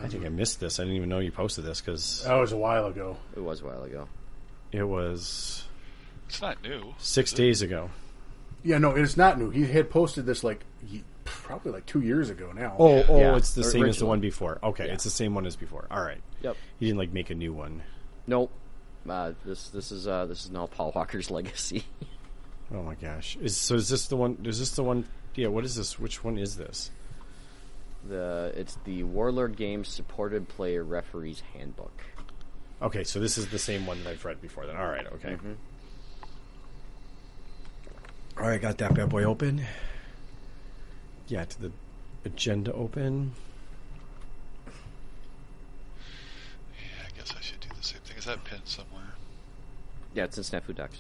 I think I missed this. I didn't even know you posted this because That was a while ago. It was a while ago. it was It's not new. 6 days ago. Yeah, no, it's not new. He had posted this probably 2 years ago now. Yeah, It's the same as the original. one before. Okay, Yeah. it's the same one as before. All right. Yep. He didn't make a new one. Nope. This is now Paul Walker's legacy. Oh my gosh! Is this the one? Is this the one? Yeah. What is this? Which one is this? It's the Warlord Games Supported Player Referees Handbook. Okay, so this is the same one that I've read before. Then, all right. Okay. Mm-hmm. All right, got that bad boy open. Yeah, to the agenda open. Yeah, I guess I should do the same thing. Is that pinned somewhere? Yeah, it's in SNAFU Docs.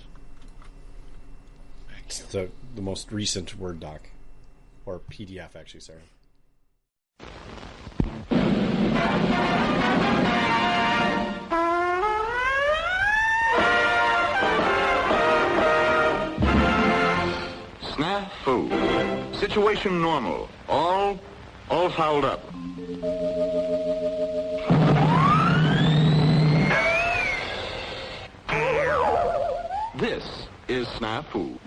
Thank It's you. the most recent Word doc. Or PDF, actually, sorry. SNAFU. Situation normal. All fouled up. This is SNAFU.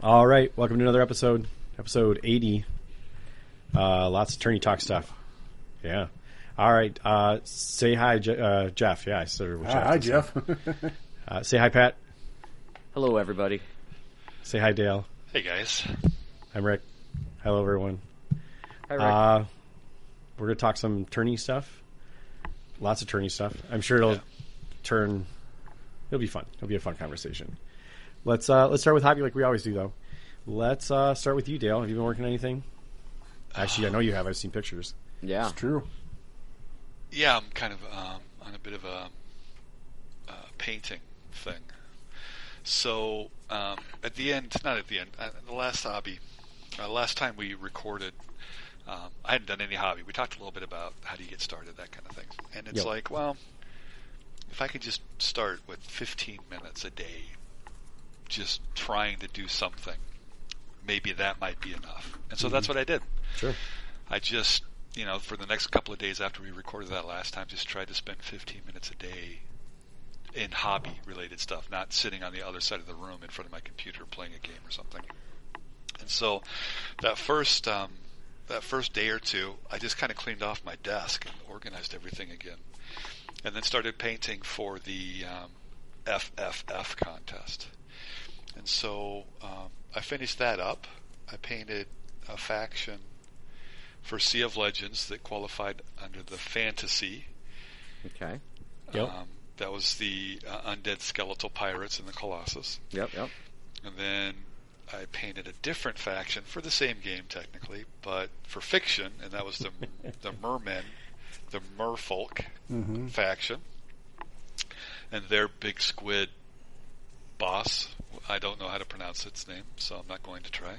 All right, welcome to another episode 80. Lots of tourney talk stuff. Yeah. All right, say hi, Jeff. Yeah, I started with Jeff. Hi, Jeff. Say hi, Pat. Hello, everybody. Say hi, Dale. Hey, guys. I'm Rick. Hello, everyone. Hi, Rick. We're going to talk some tourney stuff. Lots of tourney stuff. I'm sure it'll it'll be fun. It'll be a fun conversation. Let's start with hobby like we always do, though. Let's start with you, Dale. Have you been working on anything? Actually, I know you have. I've seen pictures. Yeah. It's true. Yeah, I'm kind of on a bit of a painting thing. So at the end, not at the end, the last hobby, last time we recorded, I hadn't done any hobby. We talked a little bit about how do you get started, that kind of thing. And it's like, well, if I could just start with 15 minutes a day, just trying to do something, maybe that might be enough. And so that's what I did. Sure. I just, for the next couple of days after we recorded that last time, just tried to spend 15 minutes a day in hobby-related stuff, not sitting on the other side of the room in front of my computer playing a game or something. And so that first day or two, I just kind of cleaned off my desk and organized everything again, and then started painting for the FFF contest. And so I finished that up. I painted a faction for Sea of Legends that qualified under the fantasy. Okay. Yep. That was the undead skeletal pirates in the Colossus. Yep. And then I painted a different faction for the same game technically, but for fiction, and that was the mermen, the merfolk faction, and their big squid boss. I don't know how to pronounce its name, so I'm not going to try.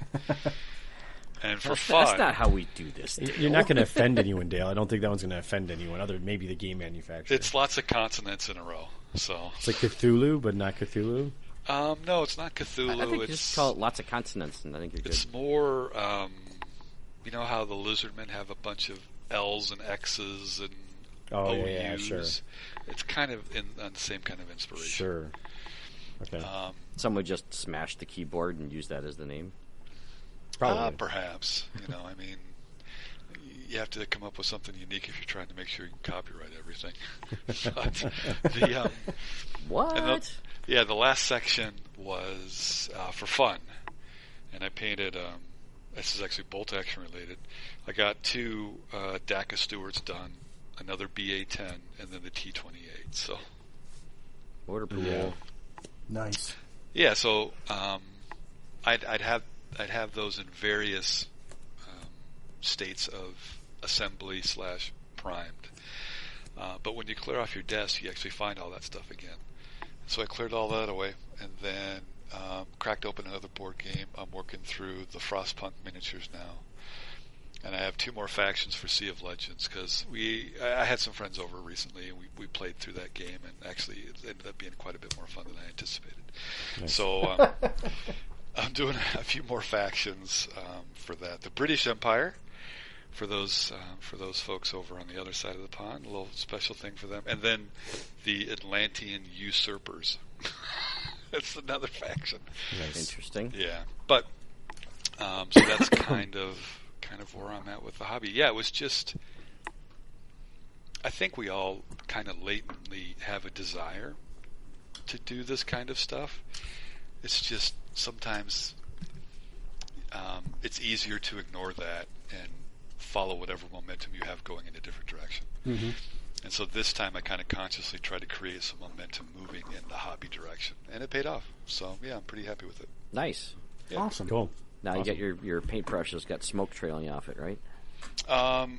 And for fun, That's not how we do this. You're not going to offend anyone, Dale. I don't think that one's going to offend anyone other than maybe the game manufacturer. it's lots of consonants in a row. So It's like Cthulhu, but not Cthulhu. no, it's not Cthulhu. I think you it's just call it lots of consonants, and I think you're good. It's more, you know how the lizardmen have a bunch of L's and X's and Oh, OUs? yeah, sure. It's kind of on the same kind of inspiration. Sure. Okay. Some would just smash the keyboard and use that as the name. Probably. Perhaps. I mean, you have to come up with something unique if you're trying to make sure you can copyright everything. But the, What? and the last section was for fun, and I painted. This is actually bolt action related. I got 2 DACA Stewards done, another BA-10, and then the T-28. So Order pool. Yeah. Nice. yeah, so I'd have those in various states of assembly / primed. But when you clear off your desk, you actually find all that stuff again. So I cleared all that away, and then cracked open another board game. I'm working through the Frostpunk miniatures now. And I have 2 more factions for Sea of Legends, because I had some friends over recently, and we played through that game, and actually it ended up being quite a bit more fun than I anticipated. Nice. So I'm doing a few more factions for that. The British Empire, for those folks over on the other side of the pond, a little special thing for them. And then the Atlantean Usurpers. That's another faction. Nice. Interesting. Yeah, but so that's kind of where I'm at with the hobby. Yeah, it was just, I think we all kind of latently have a desire to do this kind of stuff. It's just sometimes it's easier to ignore that and follow whatever momentum you have going in a different direction. Mm-hmm. And so this time I kind of consciously tried to create some momentum moving in the hobby direction, and it paid off. So yeah, I'm pretty happy with it. Nice. Yeah. Awesome. Cool. Now you got your paintbrush that's got smoke trailing off it, right?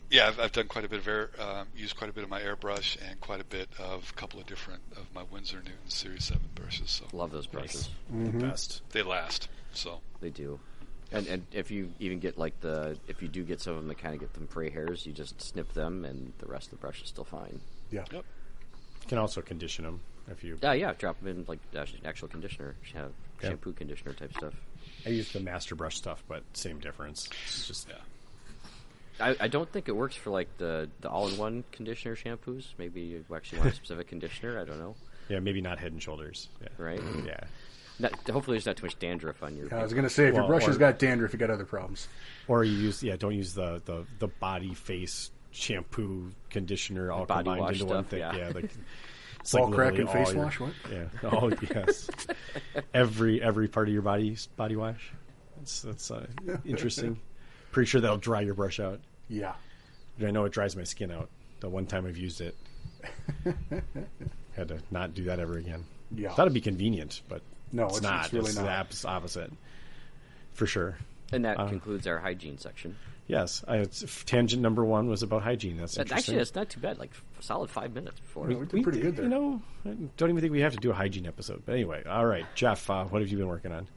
Yeah, I've done quite a bit of used quite a bit of my airbrush and quite a bit of a couple of different of my Winsor Newton Series 7 brushes. So Love those brushes. The best. they last. So They do. And if you even get if you do get some of them that kind of get them fray hairs, you just snip them, and the rest of the brush is still fine. Yeah. yep. You can also condition them if you. Yeah, drop them in like actual conditioner, Yeah. shampoo conditioner type stuff. I use the master brush stuff, but same difference. It's just I don't think it works for like the all-in-one conditioner shampoos. Maybe you actually want a specific conditioner. I don't know. yeah, maybe not Head and Shoulders. Yeah. Right? Yeah. Hopefully, there's not too much dandruff on your. I was going to say, if your Well, brush has or- got dandruff, you got other problems. Or you use don't use the body face shampoo conditioner all Body combined wash into one stuff, thing. yeah. Like, it's Ball like crack literally and face all your- wash, what? Yeah. Oh yes. every part of your body wash. That's interesting. Pretty sure that'll dry your brush out. Yeah. I know it dries my skin out. The one time I've used it, had to not do that ever again. Yeah. Thought it'd be convenient, but No, it's it's not. really it's not. the opposite, for sure. And that concludes our hygiene section. Yes, tangent number 1 was about hygiene. That's Actually, interesting. that's not too bad. Like a solid 5 minutes before. We did pretty good there. You know, I don't even think we have to do a hygiene episode. But anyway, all right, Jeff, what have you been working on?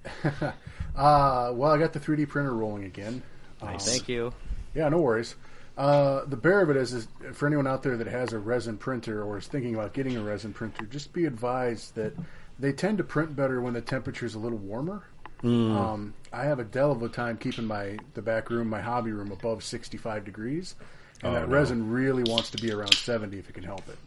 Well, I got the 3D printer rolling again. Nice. Thank you. Yeah, no worries. The bear of it is for anyone out there that has a resin printer or is thinking about getting a resin printer, just be advised that they tend to print better when the temperature is a little warmer. I have a devil of a time keeping the back room, my hobby room, above 65 degrees, and that resin really wants to be around 70 if it can help it.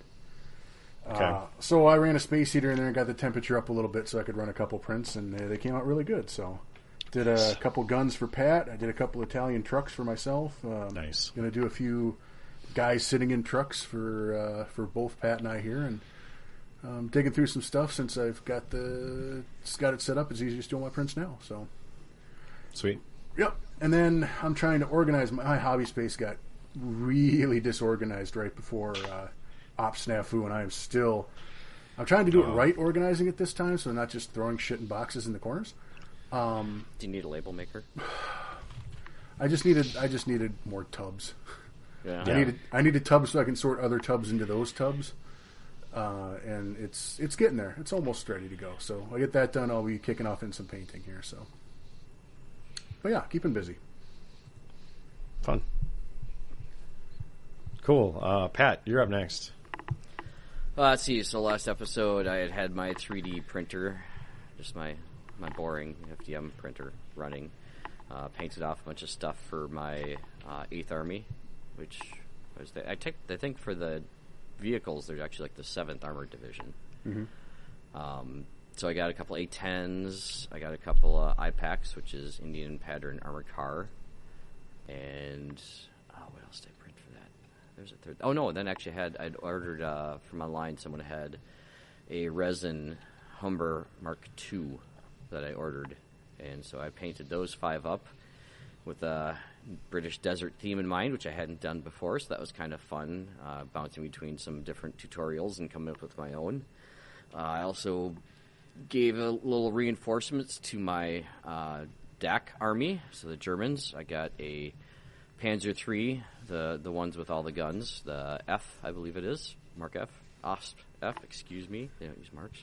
Okay. So I ran a space heater in there and got the temperature up a little bit so I could run a couple prints, and they came out really good. So did a couple guns for Pat. I did a couple Italian trucks for myself. Nice. Going to do a few guys sitting in trucks for both Pat and I here, and digging through some stuff since I've got it set up. It's easier to do all my prints now. So Sweet. yep. And then I'm trying to organize my hobby space. Got really disorganized right before SNAFU, and I'm trying to do it right, organizing it this time, so not just throwing shit in boxes in the corners. Do you need a label maker? I just needed more tubs. Yeah. I needed tubs so I can sort other tubs into those tubs. And it's getting there. It's almost ready to go. So I get that done, I'll be kicking off in some painting here. So, but yeah, keeping busy. Fun. Cool. Pat, you're up next. Let's see. So last episode, I had my 3D printer, just my boring FDM printer running. Painted off a bunch of stuff for my 8th Army, which was I think for the vehicles, they're actually like the 7th Armored Division. Mm-hmm. So I got a couple A10s. I got a couple IPACs, which is Indian Pattern Armored Car. And what else did I print for that? There's a third. Oh no! Then actually I'd ordered from online. Someone had a resin Humber Mark II that I ordered, and so I painted those 5 up with a British desert theme in mind, which I hadn't done before. So that was kind of fun, bouncing between some different tutorials and coming up with my own. I also gave a little reinforcements to my DAC army, so the Germans. I got a Panzer III, the ones with all the guns, the F, I believe it is, Mark F, OSP F, excuse me, they don't use marks.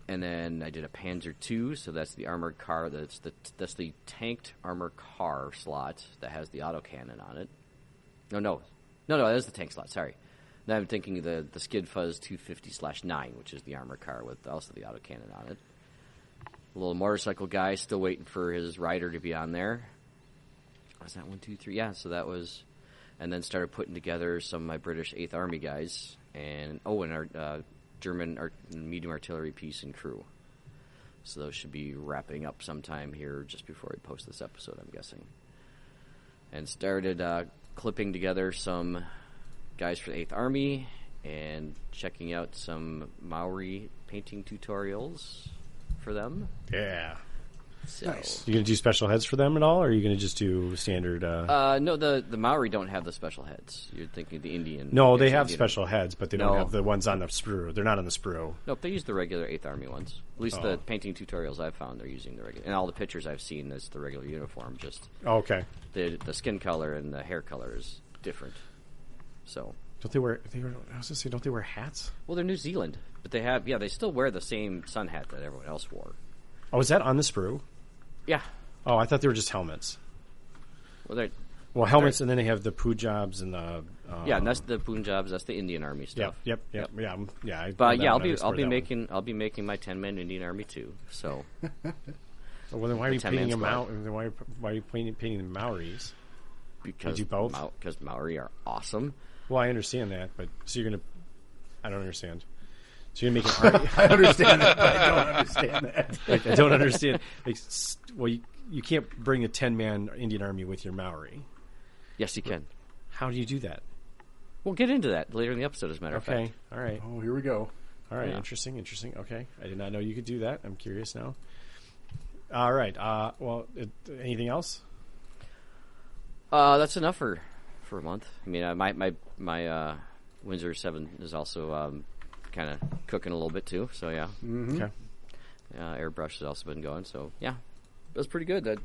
And then I did a Panzer II, so that's the armored car, that's the tanked armored car slot that has the autocannon on it. No, that is the tank slot, sorry. Now I'm thinking the Skid Fuzz 250/9, which is the armored car with also the autocannon on it. little motorcycle guy, still waiting for his rider to be on there. Was that 1, 2, 3? Yeah, so that was... And then started putting together some of my British 8th Army guys. And our German medium artillery piece and crew. So those should be wrapping up sometime here just before we post this episode, I'm guessing. And started clipping together some guys for the 8th Army and checking out some Maori painting tutorials for them. Yeah. So, Nice. You going to do special heads for them at all, or are you going to just do standard... no, the Maori don't have the special heads. You're thinking the Indian... No, they have Indian. special heads, but they don't have the ones on the sprue. They're not on the sprue. Nope, they use the regular 8th Army ones. At least the painting tutorials I've found, they're using the regular... And all the pictures I've seen, that's the regular uniform. Just Oh, okay. the skin color and the hair color is different. So... Don't they wear... I was going to say, don't they wear hats? Well, they're New Zealand, but they have... Yeah, they still wear the same sun hat that everyone else wore. Oh, is that on the sprue? Yeah. Oh, I thought they were just helmets. Well, helmets, and then they have the Punjabs and the... yeah, and that's the Punjabs. That's the Indian Army stuff. Yep. Yeah. But yeah, I'll be making my 10-man Indian Army too. So. Well, then why are you painting them squad. out? Why are you painting the Maoris? Because do both? Because Maori are awesome. Well, I understand that, but so you're gonna... I don't understand. So you're making army... I understand that, but I don't understand that. Like, I don't understand. Like, well, you can't bring a 10-man Indian Army with your Maori. Yes, you can. How do you do that? We'll get into that later in the episode, as a matter of fact. Okay, all right. Oh, here we go. All right, Yeah. interesting. Okay, I did not know you could do that. I'm curious now. All right. Well, anything else? That's enough for a month. I mean, my Windsor 7 is also kind of cooking a little bit too. So yeah. Mm-hmm. Okay. Airbrush has also been going. So yeah, that's pretty good.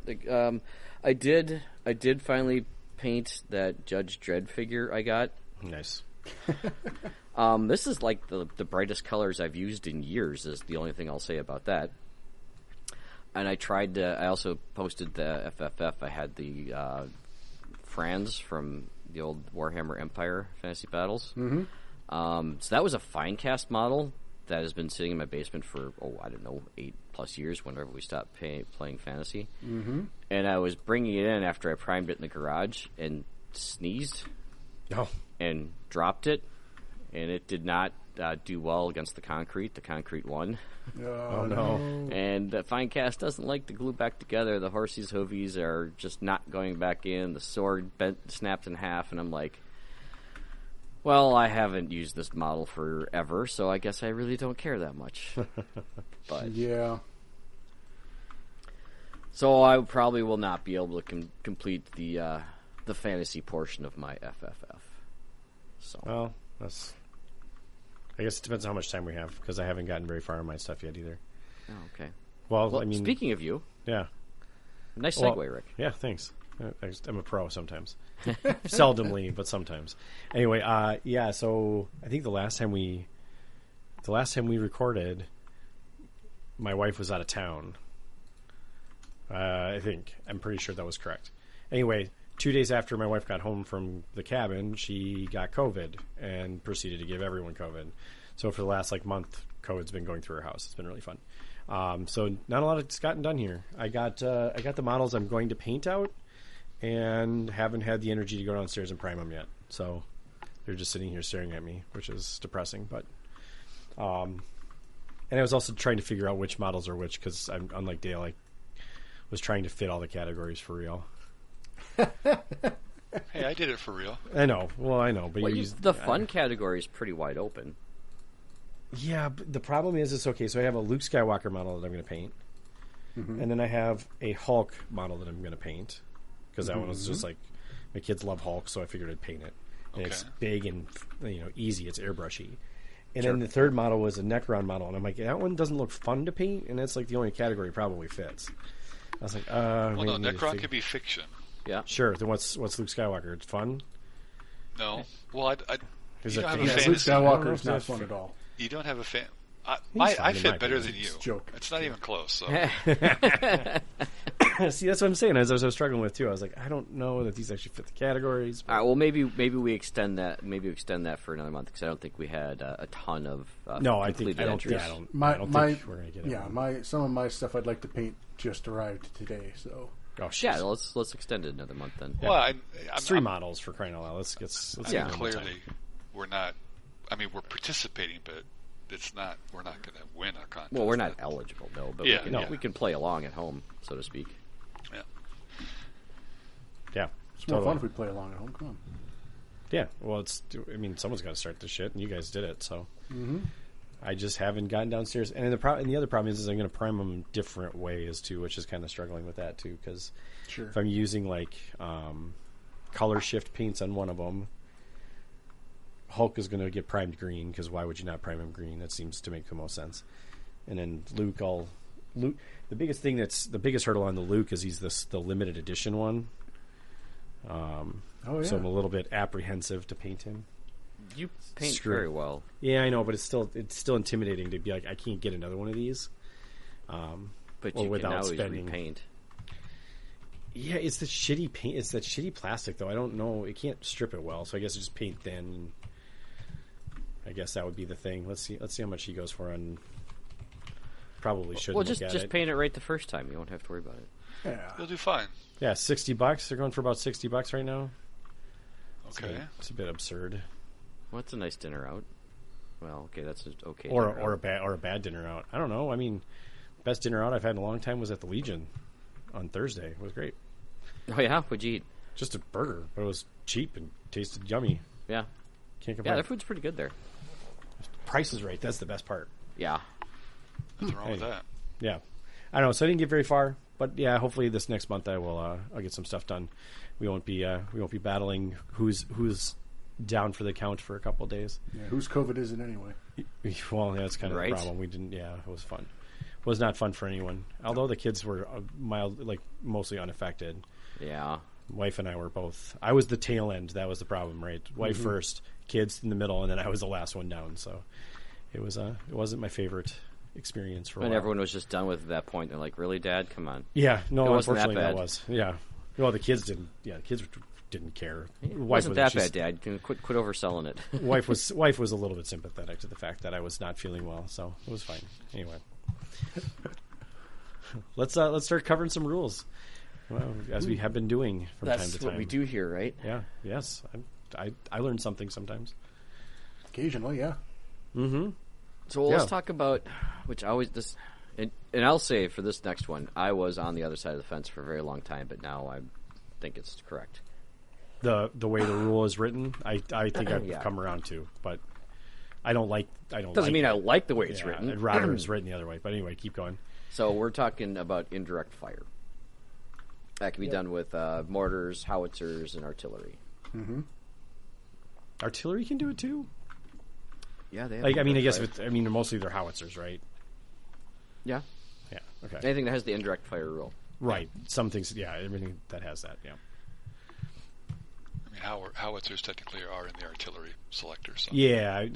I did finally paint that Judge Dredd figure I got. Nice. This is like the brightest colors I've used in years. Is the only thing I'll say about that. And I tried. I also posted the FFF. I had the Franz from the old Warhammer Empire Fantasy Battles. Mm-hmm. So that was a fine cast model that has been sitting in my basement for 8+ years. Whenever we stopped playing Fantasy, and I was bringing it in after I primed it in the garage and sneezed. Oh. And dropped it, and it did not do well against the concrete. The concrete won. Oh, no. And the fine cast doesn't like to glue back together. The horsey's hoovies are just not going back in. The sword snapped in half, and I'm like, well, I haven't used this model forever, so I guess I really don't care that much. But yeah. So I probably will not be able to complete the fantasy portion of my FFF. So. Well, I guess it depends on how much time we have, because I haven't gotten very far on my stuff yet either. Oh, okay. Well, I mean, speaking of you, yeah. Nice segue, Rick. Yeah, thanks. I'm a pro sometimes. Seldomly, but sometimes. Anyway, yeah, so I think the last time we recorded, my wife was out of town. I'm pretty sure that was correct. Anyway, 2 days after my wife got home from the cabin, she got COVID and proceeded to give everyone COVID. So for the last month, COVID's been going through her house. It's been really fun. So not a lot has gotten done here. I got the models I'm going to paint out, and haven't had the energy to go downstairs and prime them yet. So they're just sitting here staring at me, which is depressing. But and I was also trying to figure out which models are which, because I'm unlike Dale. I was trying to fit all the categories for real. Hey, I did it for real. I know. Well, I know, but the fun category is pretty wide open. Yeah, but the problem is, it's okay. So I have a Luke Skywalker model that I'm going to paint, and then I have a Hulk model that I'm going to paint, because that one was just like, my kids love Hulk, so I figured I'd paint it. And it's big and easy. It's airbrushy. And then the third model was a Necron model, and I'm like, that one doesn't look fun to paint, and that's like the only category it probably fits. I was like, well, no, Necron could be fiction. Yeah, sure. Then what's Luke Skywalker? It's fun. No, well, you don't have a Luke fantasy. Skywalker is not fun at all. You don't have a fan. I fine in my fit better opinion. than you. It's a joke. It's not even close. So. See, that's what I'm saying. As I was struggling with too, I was like, I don't know that these actually fit the categories. All right, well, maybe we extend that. Maybe we extend that for another month because I don't think we had a ton of no, I completed don't. entries. Yeah, I don't think we're gonna get it. Yeah, some of my stuff I'd like to paint just arrived today. So Yeah, let's extend it another month then. Well, I'm it's 3 models for crying out loud. Let's Yeah. clearly we're not. I mean, we're participating, but it's not. We're not going to win a contest. Well, we're not eligible though, but Yeah, we can play along at home, so to speak. Yeah. Yeah, it's more fun if we play along at home. Come on. Yeah, well, someone's got to start this shit, and you guys did it, so. Mm-hmm. I just haven't gotten downstairs, and the other problem is I'm going to prime them different ways too, which is kind of struggling with that too, because if I'm using like color shift paints on one of them, Hulk is going to get primed green because why would you not prime him green? That seems to make the most sense. And then Luke, the biggest hurdle on the Luke is he's the limited edition one. So I'm a little bit apprehensive to paint him. You paint very well. Yeah, I know, but it's still intimidating to be like, I can't get another one of these. But you can always repaint. Yeah, it's the shitty paint. It's that shitty plastic, though. I don't know. It can't strip it well, so I guess I just paint thin. And I guess that would be the thing. Let's see how much he goes for on. Probably shouldn't. Well, just paint it right the first time. You won't have to worry about it. Yeah, You'll do fine. Yeah, $60. They're going for about $60 right now. Okay, it's a bit absurd. Well, it's a nice dinner out. Well, okay, that's okay. Or a bad dinner out. I don't know. I mean, best dinner out I've had in a long time was at the Legion on Thursday. It was great. Oh yeah, what'd you eat? Just a burger, but it was cheap and tasted yummy. Yeah, can't complain. Yeah, their food's pretty good there. Price is right. That's the best part. Yeah. What's wrong with that? Yeah, I don't know. So I didn't get very far, but yeah, hopefully this next month I'll get some stuff done. We won't be battling who's down for the count for a couple of days. Yeah, whose COVID is it anyway? Well, yeah, that's kind of the problem. We didn't. Yeah, it was fun. It was not fun for anyone. Although the kids were mostly unaffected. Yeah. Wife and I were both. I was the tail end. That was the problem, right? Wife first, kids in the middle, and then I was the last one down. So it was. It wasn't my favorite experience for a while. And everyone was just done with at that point. They're like, "Really, Dad? Come on." Yeah. No, unfortunately, that was. Yeah. Well, the kids didn't. Yeah, the kids didn't care. It wasn't that bad, Dad. Quit overselling it. Wife was a little bit sympathetic to the fact that I was not feeling well, so it was fine. Anyway, let's start covering some rules, as we have been doing from time to time. That's what we do here, right? Yeah. Yes. I learn something sometimes. Occasionally, yeah. Mm-hmm. So let's talk about and I'll say for this next one, I was on the other side of the fence for a very long time, but now I think it's correct. The way the rule is written, I think I've come around to, but I don't like. Doesn't mean I like the way it's written. I'd rather it's written the other way. But anyway, keep going. So we're talking about indirect fire. That can be done with mortars, howitzers, and artillery. Mm-hmm. Artillery can do it too. Yeah, they have I guess mostly they're howitzers, right? Yeah. Yeah. Okay. Anything that has the indirect fire rule. Right. Some things. Yeah. Everything that has that. Yeah. I mean, howitzers technically are in the artillery selector. So. Yeah.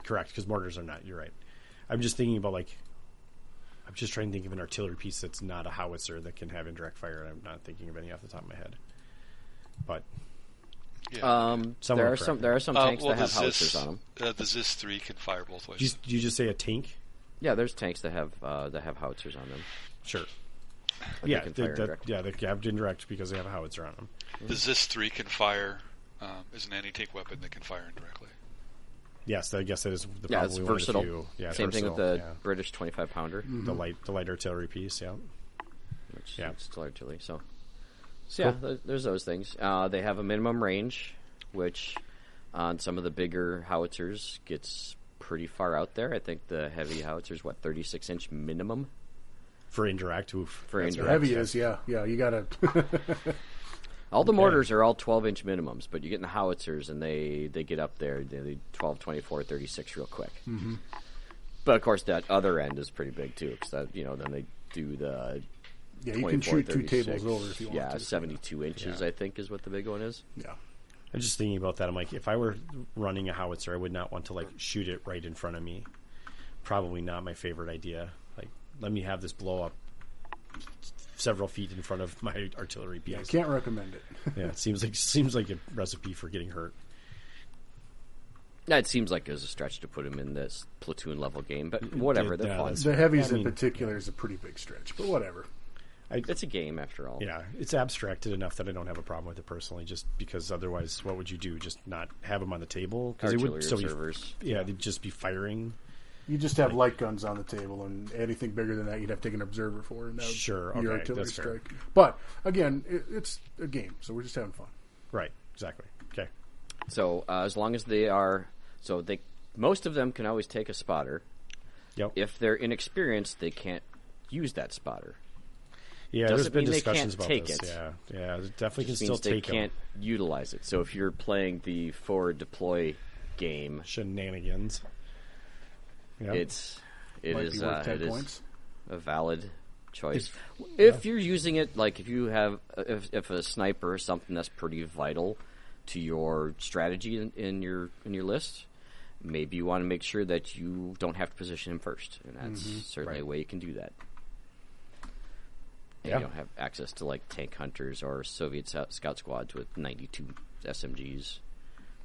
Correct. Because mortars are not. You're right. I'm just thinking about I'm just trying to think of an artillery piece that's not a howitzer that can have indirect fire, and I'm not thinking of any off the top of my head. But. Yeah. There are some tanks that have howitzers on them. The Zis 3 can fire both ways. Did you just say a tank? Yeah, there's tanks that have howitzers on them. Sure. They have indirect because they have a howitzer on them. The Zis 3 can fire as an anti-tank weapon that can fire indirectly. Yes, I guess that is the problem. It's versatile. Same thing with the British 25-pounder. Mm-hmm. The light artillery piece, which is still artillery. So cool. There's those things. They have a minimum range, which on some of the bigger howitzers gets pretty far out there. I think the heavy howitzers 36-inch minimum for indirect. For indirect, heavy is you gotta. All the mortars are all 12-inch minimums, but you get in the howitzers and they get up there. They 12, 24, 36 real quick. Mm-hmm. But of course, that other end is pretty big too, because then they do the. Yeah, you can shoot 2 tables over if you want to. Yeah, 72 inches, I think, is what the big one is. Yeah. I'm just thinking about that. I'm like, if I were running a howitzer, I would not want to shoot it right in front of me. Probably not my favorite idea. Let me have this blow up several feet in front of my artillery piece. I can't recommend it. Yeah, it seems like a recipe for getting hurt. It seems like it was a stretch to put him in this platoon level game, but whatever, they're fun. The heavies in particular is a pretty big stretch, but whatever. It's a game after all. Yeah, it's abstracted enough that I don't have a problem with it personally. Just because otherwise, what would you do? Just not have them on the table? Because they would still observers. They'd just be firing. You just have light guns on the table, and anything bigger than that, you'd have to take an observer for, and that would be your artillery strike. But again, it's a game, so we're just having fun. Right. Exactly. Okay. So as long as they are, most of them can always take a spotter. Yep. If they're inexperienced, they can't use that spotter. Yeah, Doesn't there's been mean discussions they about can't this. take it. Yeah, they definitely can still they take can't utilize it. So if you're playing the forward deploy game, shenanigans. Yep. it Might is be worth 10 points. a valid choice. If you're using it, like if you have if a sniper is something that's pretty vital to your strategy in your list, maybe you want to make sure that you don't have to position him first, and that's certainly a way you can do that. And you don't have access to like tank hunters or Soviet scout squads with 92 SMGs.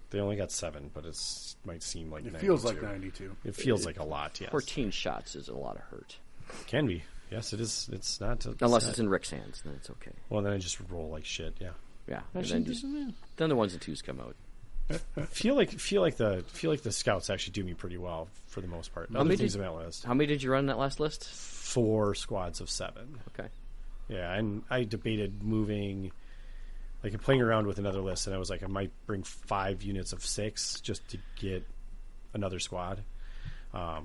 They only got 7, but it might seem like 92. It feels like 92. It feels like a lot, yes. 14 shots is a lot of hurt. Can be. Yes, it is. It's not. Unless it's in Rick's hands, then it's okay. Well, then I just roll like shit, yeah. Yeah. Actually, Then the 1s and 2s come out. feel like the scouts actually do me pretty well for the most part. Other things on that list. How many did you run on that last list? 4 squads of 7. Okay. Yeah, and I debated moving, like playing around with another list, and I was like, I might bring 5 units of 6 just to get another squad. But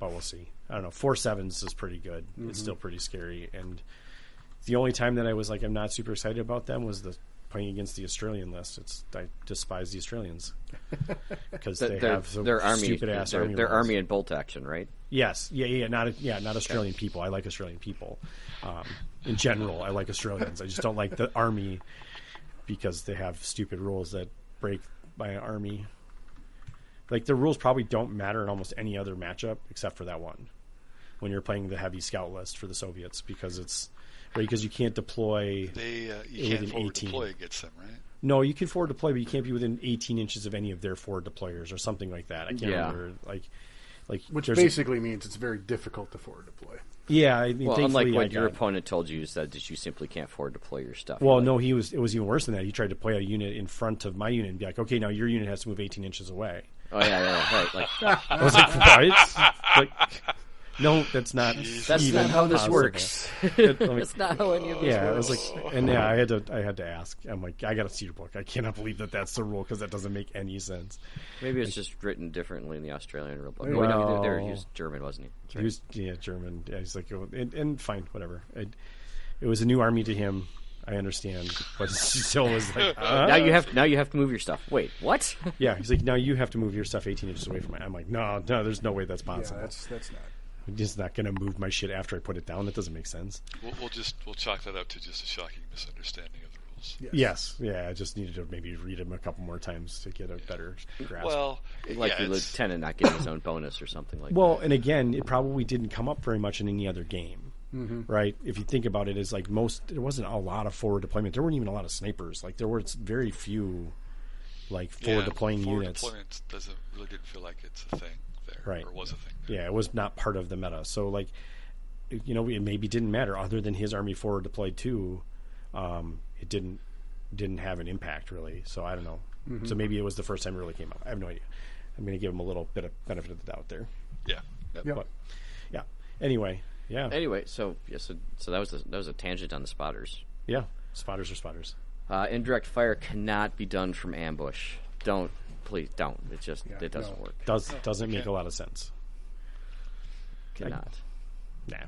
we'll see. I don't know. 4 7s is pretty good. It's still pretty scary. And the only time that I was like, I'm not super excited about them was playing against the Australian list. I despise the Australians because they have some stupid ass army. Their army and bolt action, right? Yes, not Australian people. I like Australian people. In general, I like Australians. I just don't like the army because they have stupid rules that break my army. Like the rules probably don't matter in almost any other matchup except for that one. When you're playing the heavy scout list for the Soviets, because you can't deploy. You can't forward deploy against them, right? No, you can forward deploy, but you can't be within 18 inches of any of their forward deployers or something like that. I can't remember. Which basically means it's very difficult to forward deploy. Yeah, I mean, unlike what your opponent told you, that you simply can't forward deploy your stuff. Well, no, it was even worse than that. He tried to play a unit in front of my unit and be like, okay, now your unit has to move 18 inches away. Oh yeah, right. I was like, what? No, that's not. That's not how this possible. Works. Like, that's not how any of this works. I was like, and I had to ask. I'm like, I got to see your book. I cannot believe that's the rule because that doesn't make any sense. Maybe it's just written differently in the Australian rule book. Well, He was German, wasn't he? Right. He was German. Yeah, he's like, and fine, whatever. It was a new army to him. I understand, but he still was like, now you have to move your stuff. Wait, what? Yeah, he's like, now you have to move your stuff 18 inches away from it. I'm like, no, there's no way that's possible. Yeah, that's not. I'm just not going to move my shit after I put it down. That doesn't make sense. We'll chalk that up to just a shocking misunderstanding of the rules. Yes. Yeah, I just needed to maybe read them a couple more times to get a better grasp. Well, like the lieutenant not getting his own bonus or something like that. Well, and again, it probably didn't come up very much in any other game. Right? If you think about it, there wasn't a lot of forward deployment. There weren't even a lot of snipers. Like there were very few forward deploying units. Forward deployment didn't feel like it's a thing there, right? Or was a thing there. Yeah, it was not part of the meta. So it maybe didn't matter other than his army forward deployed too. It didn't have an impact really. So I don't know. So maybe it was the first time it really came up. I have no idea. I'm going to give him a little bit of benefit of the doubt there. Yeah. Yep. But, yeah. Anyway. Yeah. Anyway, so that was a tangent on the spotters. Yeah, spotters are spotters. Indirect fire cannot be done from ambush. Please don't. It doesn't work. Doesn't make a lot of sense. Cannot. Nah.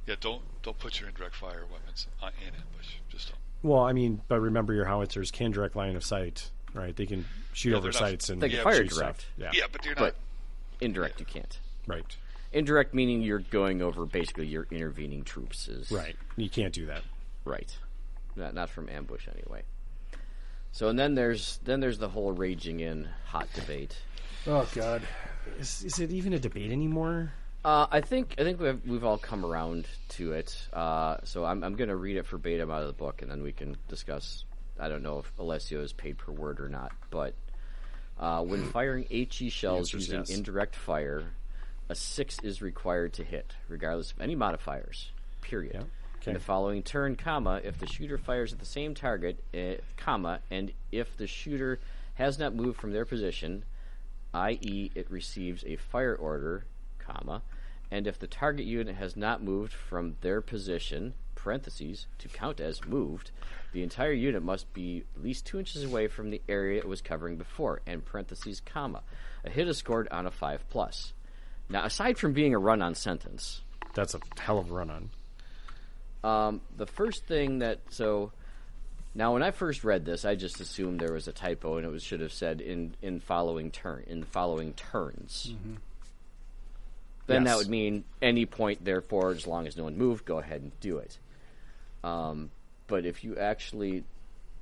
Yeah, don't put your indirect fire weapons in ambush. Just don't. Well, I mean, but remember your howitzers can direct line of sight, right? They can shoot over sights and they can fire direct. Stuff. Yeah, but you're not. But indirect, you can't. Right. Indirect meaning you're going over basically your intervening troops. Right. You can't do that. Right. Not from ambush anyway. So and then there's the whole raging in hot debate. Oh God. Is it even a debate anymore? I think we've all come around to it. So I'm going to read it verbatim out of the book, and then we can discuss. I don't know if Alessio is paid per word or not, but when firing HE shells using indirect fire, a 6 is required to hit, regardless of any modifiers. Period. Yeah. Okay. In the following turn, comma, if the shooter fires at the same target, comma, and if the shooter has not moved from their position, i.e., it receives a fire order, comma, and if the target unit has not moved from their position, parentheses, to count as moved, the entire unit must be at least 2 inches away from the area it was covering before, and parentheses, comma. A hit is scored on a 5+. Now, aside from being a run-on sentence... That's a hell of a run-on. The first thing that... So, now when I first read this, I just assumed there was a typo, and it should have said in the following turns. Mm-hmm. Then Yes. that would mean any point, therefore, as long as no one moved, go ahead and do it. But if you actually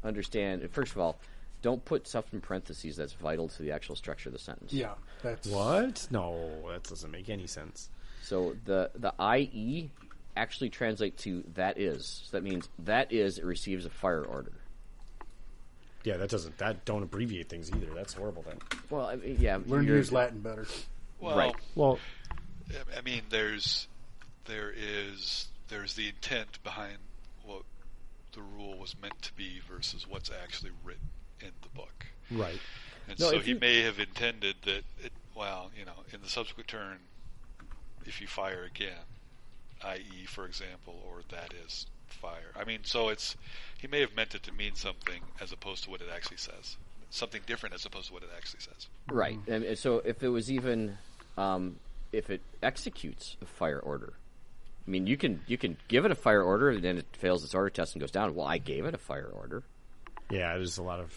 understand, first of all, don't put stuff in parentheses that's vital to the actual structure of the sentence. Yeah, that's What? No, that doesn't make any sense. So the IE actually translates to that is. So that means that is, it receives a fire order. Yeah, that don't abbreviate things either. That's horrible then. Well, I mean, yeah. learn to use Latin better. Well, Right. Well, I mean, there is the intent behind what the rule was meant to be versus what's actually written in the book. right. And No, so if he you- may have intended that, in the subsequent turn, if you fire again, i.e., for example, or that is fire. I mean, so he may have meant it to mean something as opposed to what it actually says. Something different as opposed to what it actually says. Right. And so if it was even, if it executes a fire order, I mean, you can give it a fire order and then it fails its order test and goes down. Well, I gave it a fire order. Yeah, there's a lot of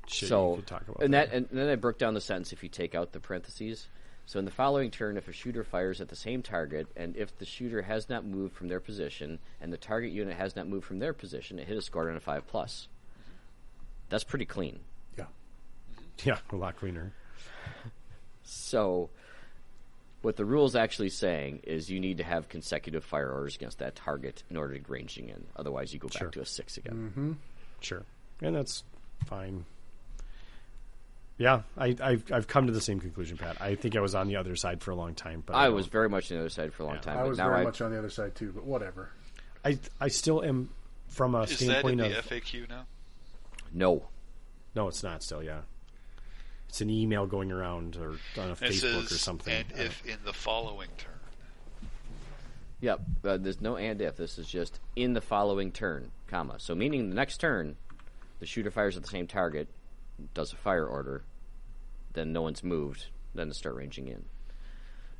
shit So, you could talk about. and then I broke down the sentence if you take out the parentheses. So in the following turn, if a shooter fires at the same target, and if the shooter has not moved from their position, and the target unit has not moved from their position, a hit is scored on a 5+. That's pretty clean. Yeah. Yeah, a lot cleaner. So what the rule is actually saying is you need to have consecutive fire orders against that target in order to get ranging in. Otherwise, you go back Sure. to a 6 again. Mm-hmm. Sure, and that's fine. Yeah, I've come to the same conclusion, Pat. I think I was on the other side for a long time, but I was very much on the other side for a long Yeah. time. I but was now very much on the other side too, but whatever. I still am from a Is that in standpoint the of FAQ now? No. no, it's not still. Yeah, it's an email going around or on a It Facebook says, or something. and if in the following turn. Yep. There's no and if. This is just in the following turn, comma. So meaning the next turn, the shooter fires at the same target, does a fire order, then no one's moved, then to start ranging in.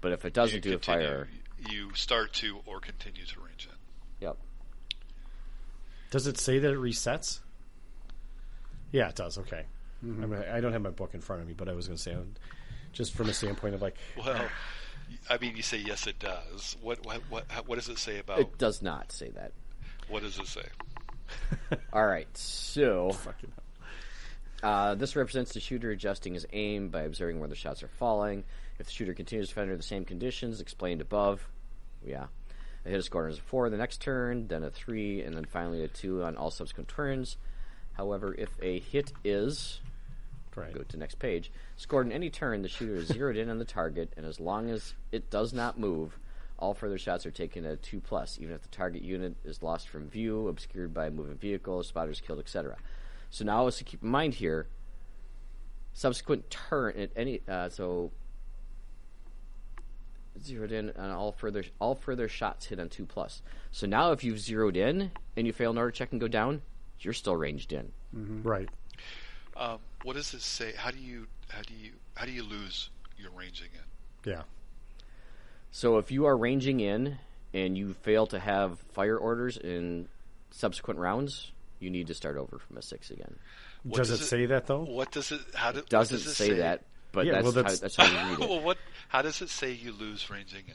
But if it doesn't do a fire... You start to or continue to range in. Yep. Does it say that it resets? Yeah, it does. Okay. Mm-hmm. I don't have my book in front of me, but I was going to say, just from a standpoint of like, Well, I mean, you say yes, it does. What does it say about? It does not say that. What does it say? All right, so... fucking hell. This represents the shooter adjusting his aim by observing where the shots are falling. If the shooter continues to fire under the same conditions explained above, a hit is scored as a 4 the next turn, then a 3, and then finally a 2 on all subsequent turns. However, if a hit is, Right. go to the next page, scored in any turn, the shooter is zeroed in on the target, and as long as it does not move, all further shots are taken at a 2+, even if the target unit is lost from view, obscured by a moving vehicle, spotters killed, etc. So now, as to keep in mind here, subsequent turn at any so zeroed in on all further shots hit on 2+. So now, if you've zeroed in and you fail an order check and go down, you're still ranged in. Right. What does it say? How do you lose your ranging in? Yeah. So if you are ranging in and you fail to have fire orders in subsequent rounds, you need to start over from a 6 again. Does it say that though? What does it? It doesn't say that, but Yeah, well, that's how you read it. Well, how does it say you lose ranging in?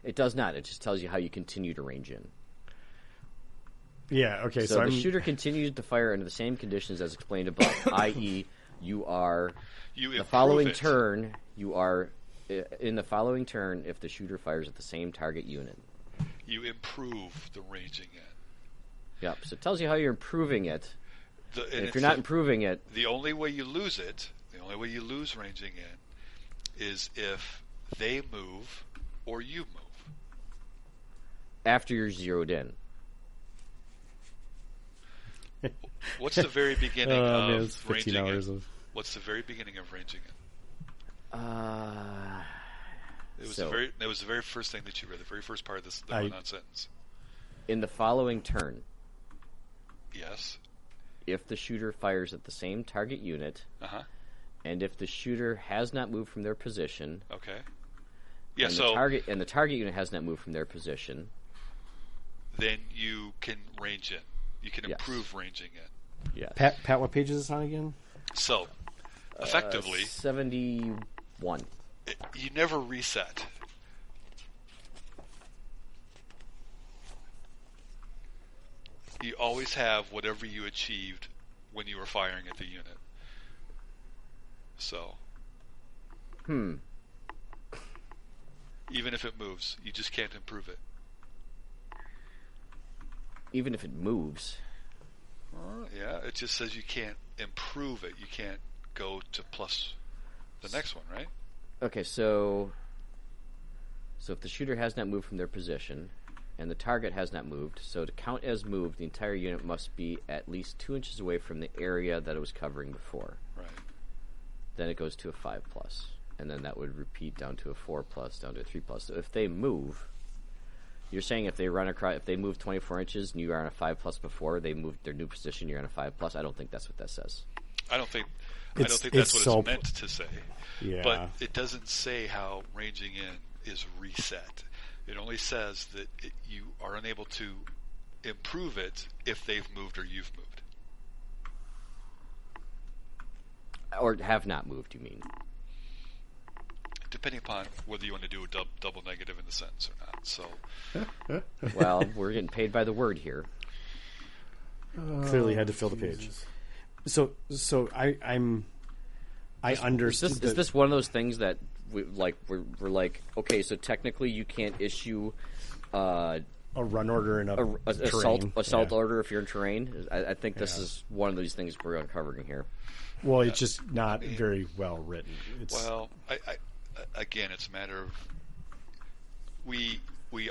It does not. It just tells you how you continue to range in. Yeah. Okay. So So, the shooter continues to fire under the same conditions as explained above, i.e., you are You the improve following it. turn. You are In the following turn, if the shooter fires at the same target unit. You improve the ranging in. Yep. So it tells you how you're improving it. And if you're not improving it, the only way you lose it, the only way you lose ranging in, is if they move or you move. After you're zeroed in. What's the very beginning of ranging in? What's the very beginning of ranging in? It was the very first thing that you read, the very first part of the run-on sentence. In the following turn. Yes. If the shooter fires at the same target unit, and if the shooter has not moved from their position, okay, yeah, and the target unit has not moved from their position, then you can range in. You can improve ranging in. Yes. Pat, what page is this on again? So, effectively, 71. You never reset. You always have whatever you achieved when you were firing at the unit. So. Even if it moves, you just can't improve it. Even if it moves? Yeah, it just says you can't improve it. You can't go to plus the next one, right? Okay, so if the shooter has not moved from their position, and the target has not moved, so to count as moved, the entire unit must be at least 2 inches away from the area that it was covering before. Right. Then it goes to a 5+, and then that would repeat down to a 4+, down to a 3+. So if they move, you're saying if they run across, if they move 24 inches and you are on a 5+ before they moved their new position, you're on a 5+. I don't think that's what that says. I don't think that's what it's meant to say. Yeah. But it doesn't say how ranging in is reset. It only says that you are unable to improve it if they've moved or you've moved. Or have not moved, you mean? Depending upon whether you want to do a double negative in the sentence or not. So, well, we're getting paid by the word here. Clearly had to fill the page. So I understand. Is this one of those things that we're like, okay, so technically you can't issue a run order and a assault order if you're in terrain? I think this is one of these things we're uncovering here. Well, it's just not very well written. Again, it's a matter of we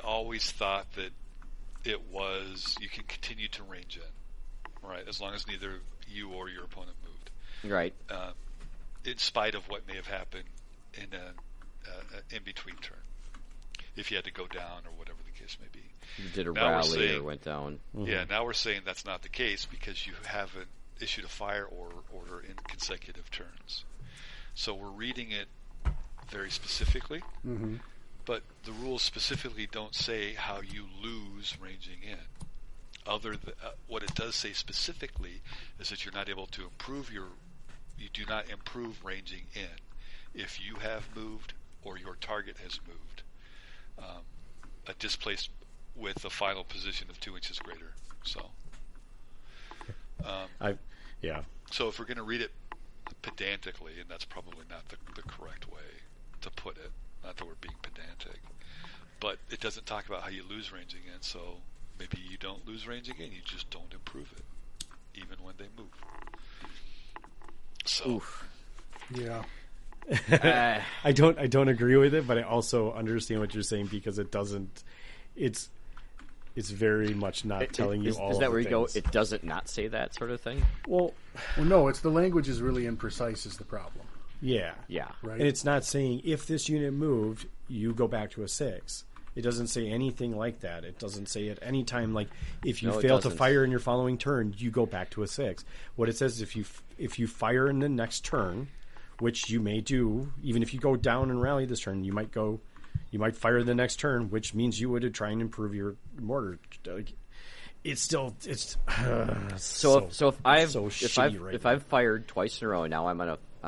always thought that it was you can continue to range in, right, as long as neither you or your opponent moved, right, in spite of what may have happened in an in-between turn, if you had to go down or whatever the case may be. You did a rally or went down. Mm-hmm. Yeah, now we're saying that's not the case because you haven't issued a fire order in consecutive turns. So we're reading it very specifically, but the rules specifically don't say how you lose ranging in. What it does say specifically is that you're not able to you do not improve ranging in if you have moved or your target has moved, displaced with a final position of 2 inches greater. So, So if we're going to read it pedantically, and that's probably not the correct way to put it, not that we're being pedantic, but it doesn't talk about how you lose ranging in, so maybe you don't lose ranging in, you just don't improve it, even when they move. So, oof. Yeah. I don't agree with it, but I also understand what you're saying because it doesn't. It's very much not telling you all. Is that of where the you things. go? It doesn't not say that sort of thing. Well, no. It's the language is really imprecise is the problem. Yeah. Right. And it's not saying if this unit moved, you go back to a 6. It doesn't say anything like that. It doesn't say at any time like if you fail to fire in your following turn, you go back to a 6. What it says is if you fire in the next turn, which you may do, even if you go down and rally this turn, you might fire the next turn, which means you would try and improve your mortar. So if I've fired twice in a row, now I'm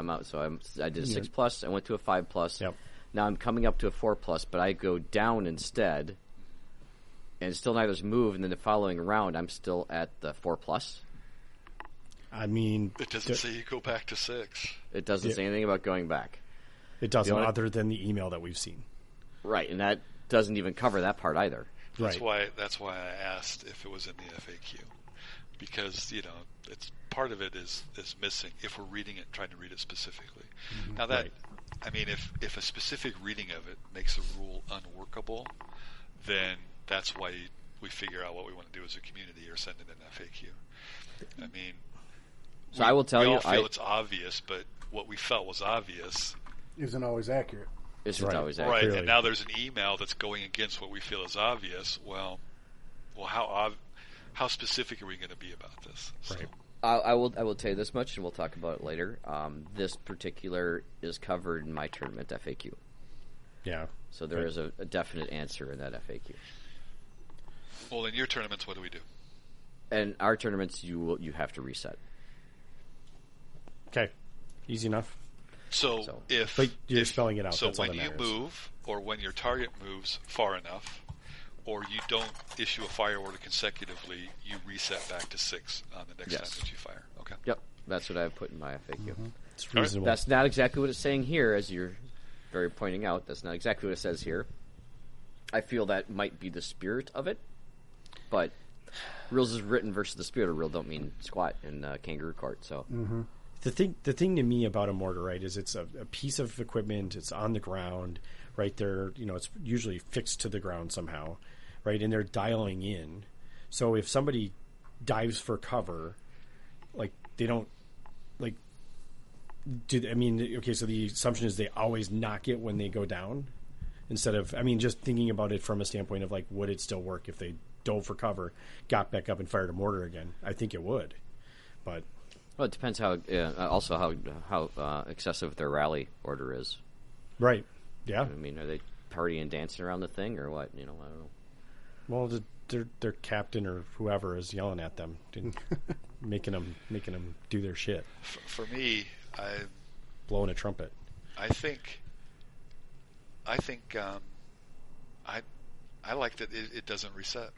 out. So I did a 6+. I went to a 5+. Yep. Now I'm coming up to a 4+, but I go down instead, and still neither's moved. And then the following round, I'm still at the 4+. I mean, it doesn't say you go back to 6. It doesn't say anything about going back. It doesn't, You know, other than the email that we've seen. Right, and that doesn't even cover that part either. That's Right. That's why I asked if it was in the FAQ, because it's part of it is missing if we're reading it, trying to read it specifically. Now that, Right. I mean, if a specific reading of it makes a rule unworkable, then that's why we figure out what we want to do as a community or send it in FAQ. I mean, So I will tell we you, all feel it's obvious, but what we felt was obvious. Isn't always accurate. Isn't Right. always Right, accurate. Clearly. and now there's an email that's going against what we feel is obvious. Well, how specific are we going to be about this? So, Right. I will tell you this much, and we'll talk about it later. This particular is covered in my tournament FAQ, Yeah. so there is a definite answer in that FAQ. well, in your tournaments, what do we do? And our tournaments, you have to reset. Okay. Easy enough. So if But you're spelling it out, So that's all when that you matters. move, or when your target moves far enough, or you don't issue a fire order consecutively, you reset back to 6 on the next Yes. time that you fire. Okay. Yep, that's what I've put in my FAQ. It's reasonable. That's not exactly what it's saying here, as you're very pointing out. That's not exactly what it says here. I feel that might be the spirit of it, but rules is written versus the spirit of rule don't mean squat in kangaroo court. So The thing to me about a mortar, right, is it's a piece of equipment. It's on the ground, right there. It's usually fixed to the ground somehow, right? And they're dialing in. So if somebody dives for cover, like they don't, like, okay. So the assumption is they always knock it when they go down, instead of, just thinking about it from a standpoint of like, would it still work if they dove for cover, got back up and fired a mortar again? I think it would, but. well, it depends how excessive their rally order is. Right. Yeah. I mean, are they partying and dancing around the thing or what? I don't know. Well, their captain or whoever is yelling at them, and making them do their shit, For me, blowing a trumpet. I think I like that it doesn't reset.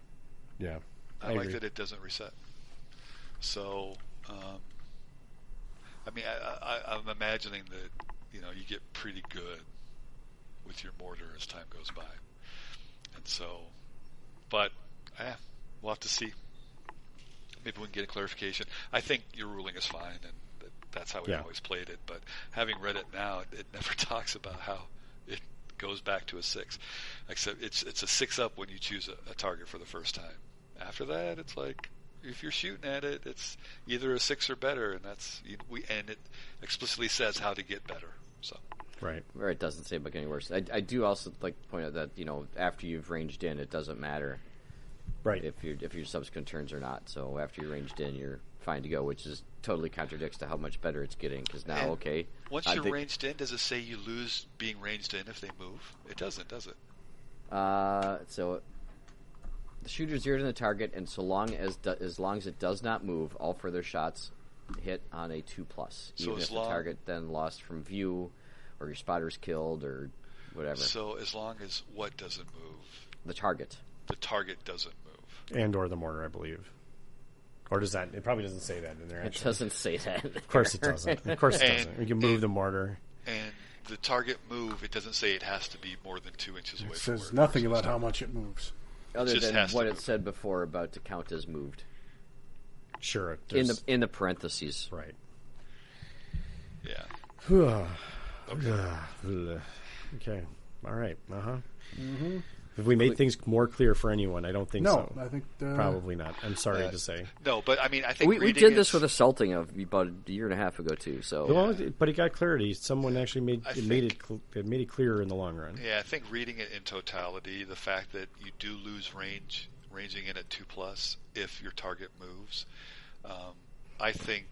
Yeah, I like agree. that it doesn't reset. So, I'm imagining that you get pretty good with your mortar as time goes by, and so, but we'll have to see. Maybe we can get a clarification. I think your ruling is fine, and that's how we've always played it. But having read it now, it never talks about how it goes back to a 6. Except it's a 6 up when you choose a target for the first time. After that, it's like if you're shooting at it, it's either a 6 or better, and and it explicitly says how to get better. So Right. Or it doesn't say about getting worse. I do also like to point out that after you've ranged in, it doesn't matter Right. if your subsequent turns or not. So after you're ranged in, you're fine to go, which is totally contradicts to how much better it's getting. Because now, and once I you're think- ranged in, does it say you lose being ranged in if they move? It doesn't, does it? So the shooter zeroed in the target, and so long as it does not move, all further shots hit on a 2+. So Even as if the long- target then lost from view, or your spotter's killed, or whatever. So as long as what doesn't move? The target. The target doesn't move. And or the mortar, I believe. Or does that? It probably doesn't say that in there. It Actually, doesn't say that. of course it doesn't. Of course it And- doesn't. We can move the mortar. And the target move, it doesn't say it has to be more than 2 inches away It from says where nothing moves. about how much it moves. Other just than has to what move. it said before about to count as moved Sure. in there's- the parentheses. right. Yeah. Okay. All right. Mm-hmm. Have we made things more clear for anyone? I don't think No, so. I think Probably not. I'm sorry to say. No, but I mean, I think We reading did this it- with assaulting about a year and a half ago too. So Well, but it got clarity. Someone actually made I it made it clearer in the long run. Yeah, I think reading it in totality, the fact that you do lose ranging in at 2+ if your target moves, I think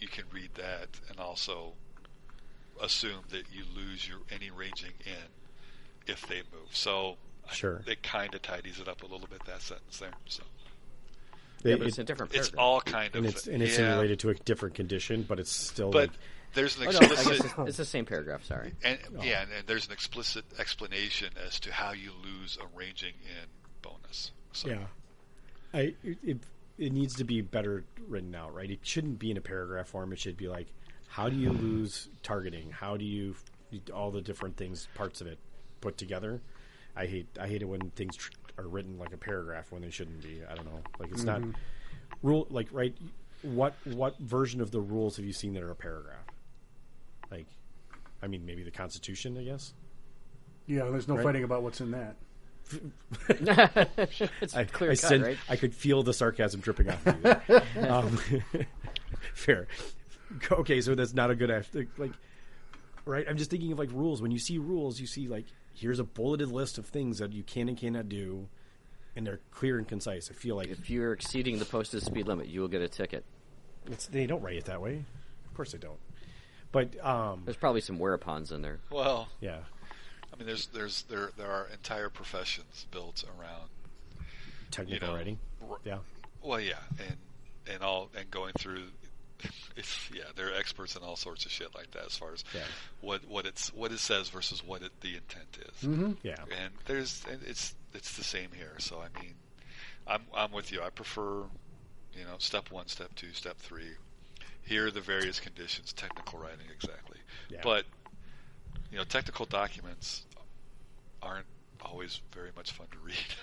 you can read that and also assume that you lose any ranging in if they move. So Sure. it kind of tidies it up a little bit, that sentence there. So yeah, but it's a different it's paragraph. all kind and of it's yeah, related to a different condition, but it's still but like there's an Oh, no, I explicit guess it's the same paragraph. Sorry. and and there's an explicit explanation as to how you lose a ranging in bonus. So yeah. It needs to be better written out, right? It shouldn't be in a paragraph form. It should be like, how do you lose targeting? How do you all the different things, parts of it put together. I hate it when things are written like a paragraph when they shouldn't be. I don't know. Like it's not rule. Like right. What version of the rules have you seen that are a paragraph? Like, I mean, maybe the Constitution, I guess. Yeah, there's no fighting about what's in that. It's clear cut, right? I could feel the sarcasm dripping off of you there. Fair. Okay, so that's not a good like, right? I'm just thinking of like rules. When you see rules, you see like here's a bulleted list of things that you can and cannot do, and they're clear and concise. I feel like if you're exceeding the posted speed limit, you will get a ticket. They don't write it that way. Of course they don't. But there's probably some whereupons in there. Well, yeah. I mean, there are entire professions built around technical writing. Yeah. Well, yeah, and going through. They're experts in all sorts of shit like that as far as what it says versus what the intent is. Mm-hmm. Yeah, and it's the same here. So I mean, I'm with you. I prefer step 1, step 2, step 3. Here are the various conditions, technical writing exactly. Yeah. But technical documents aren't always very much fun to read.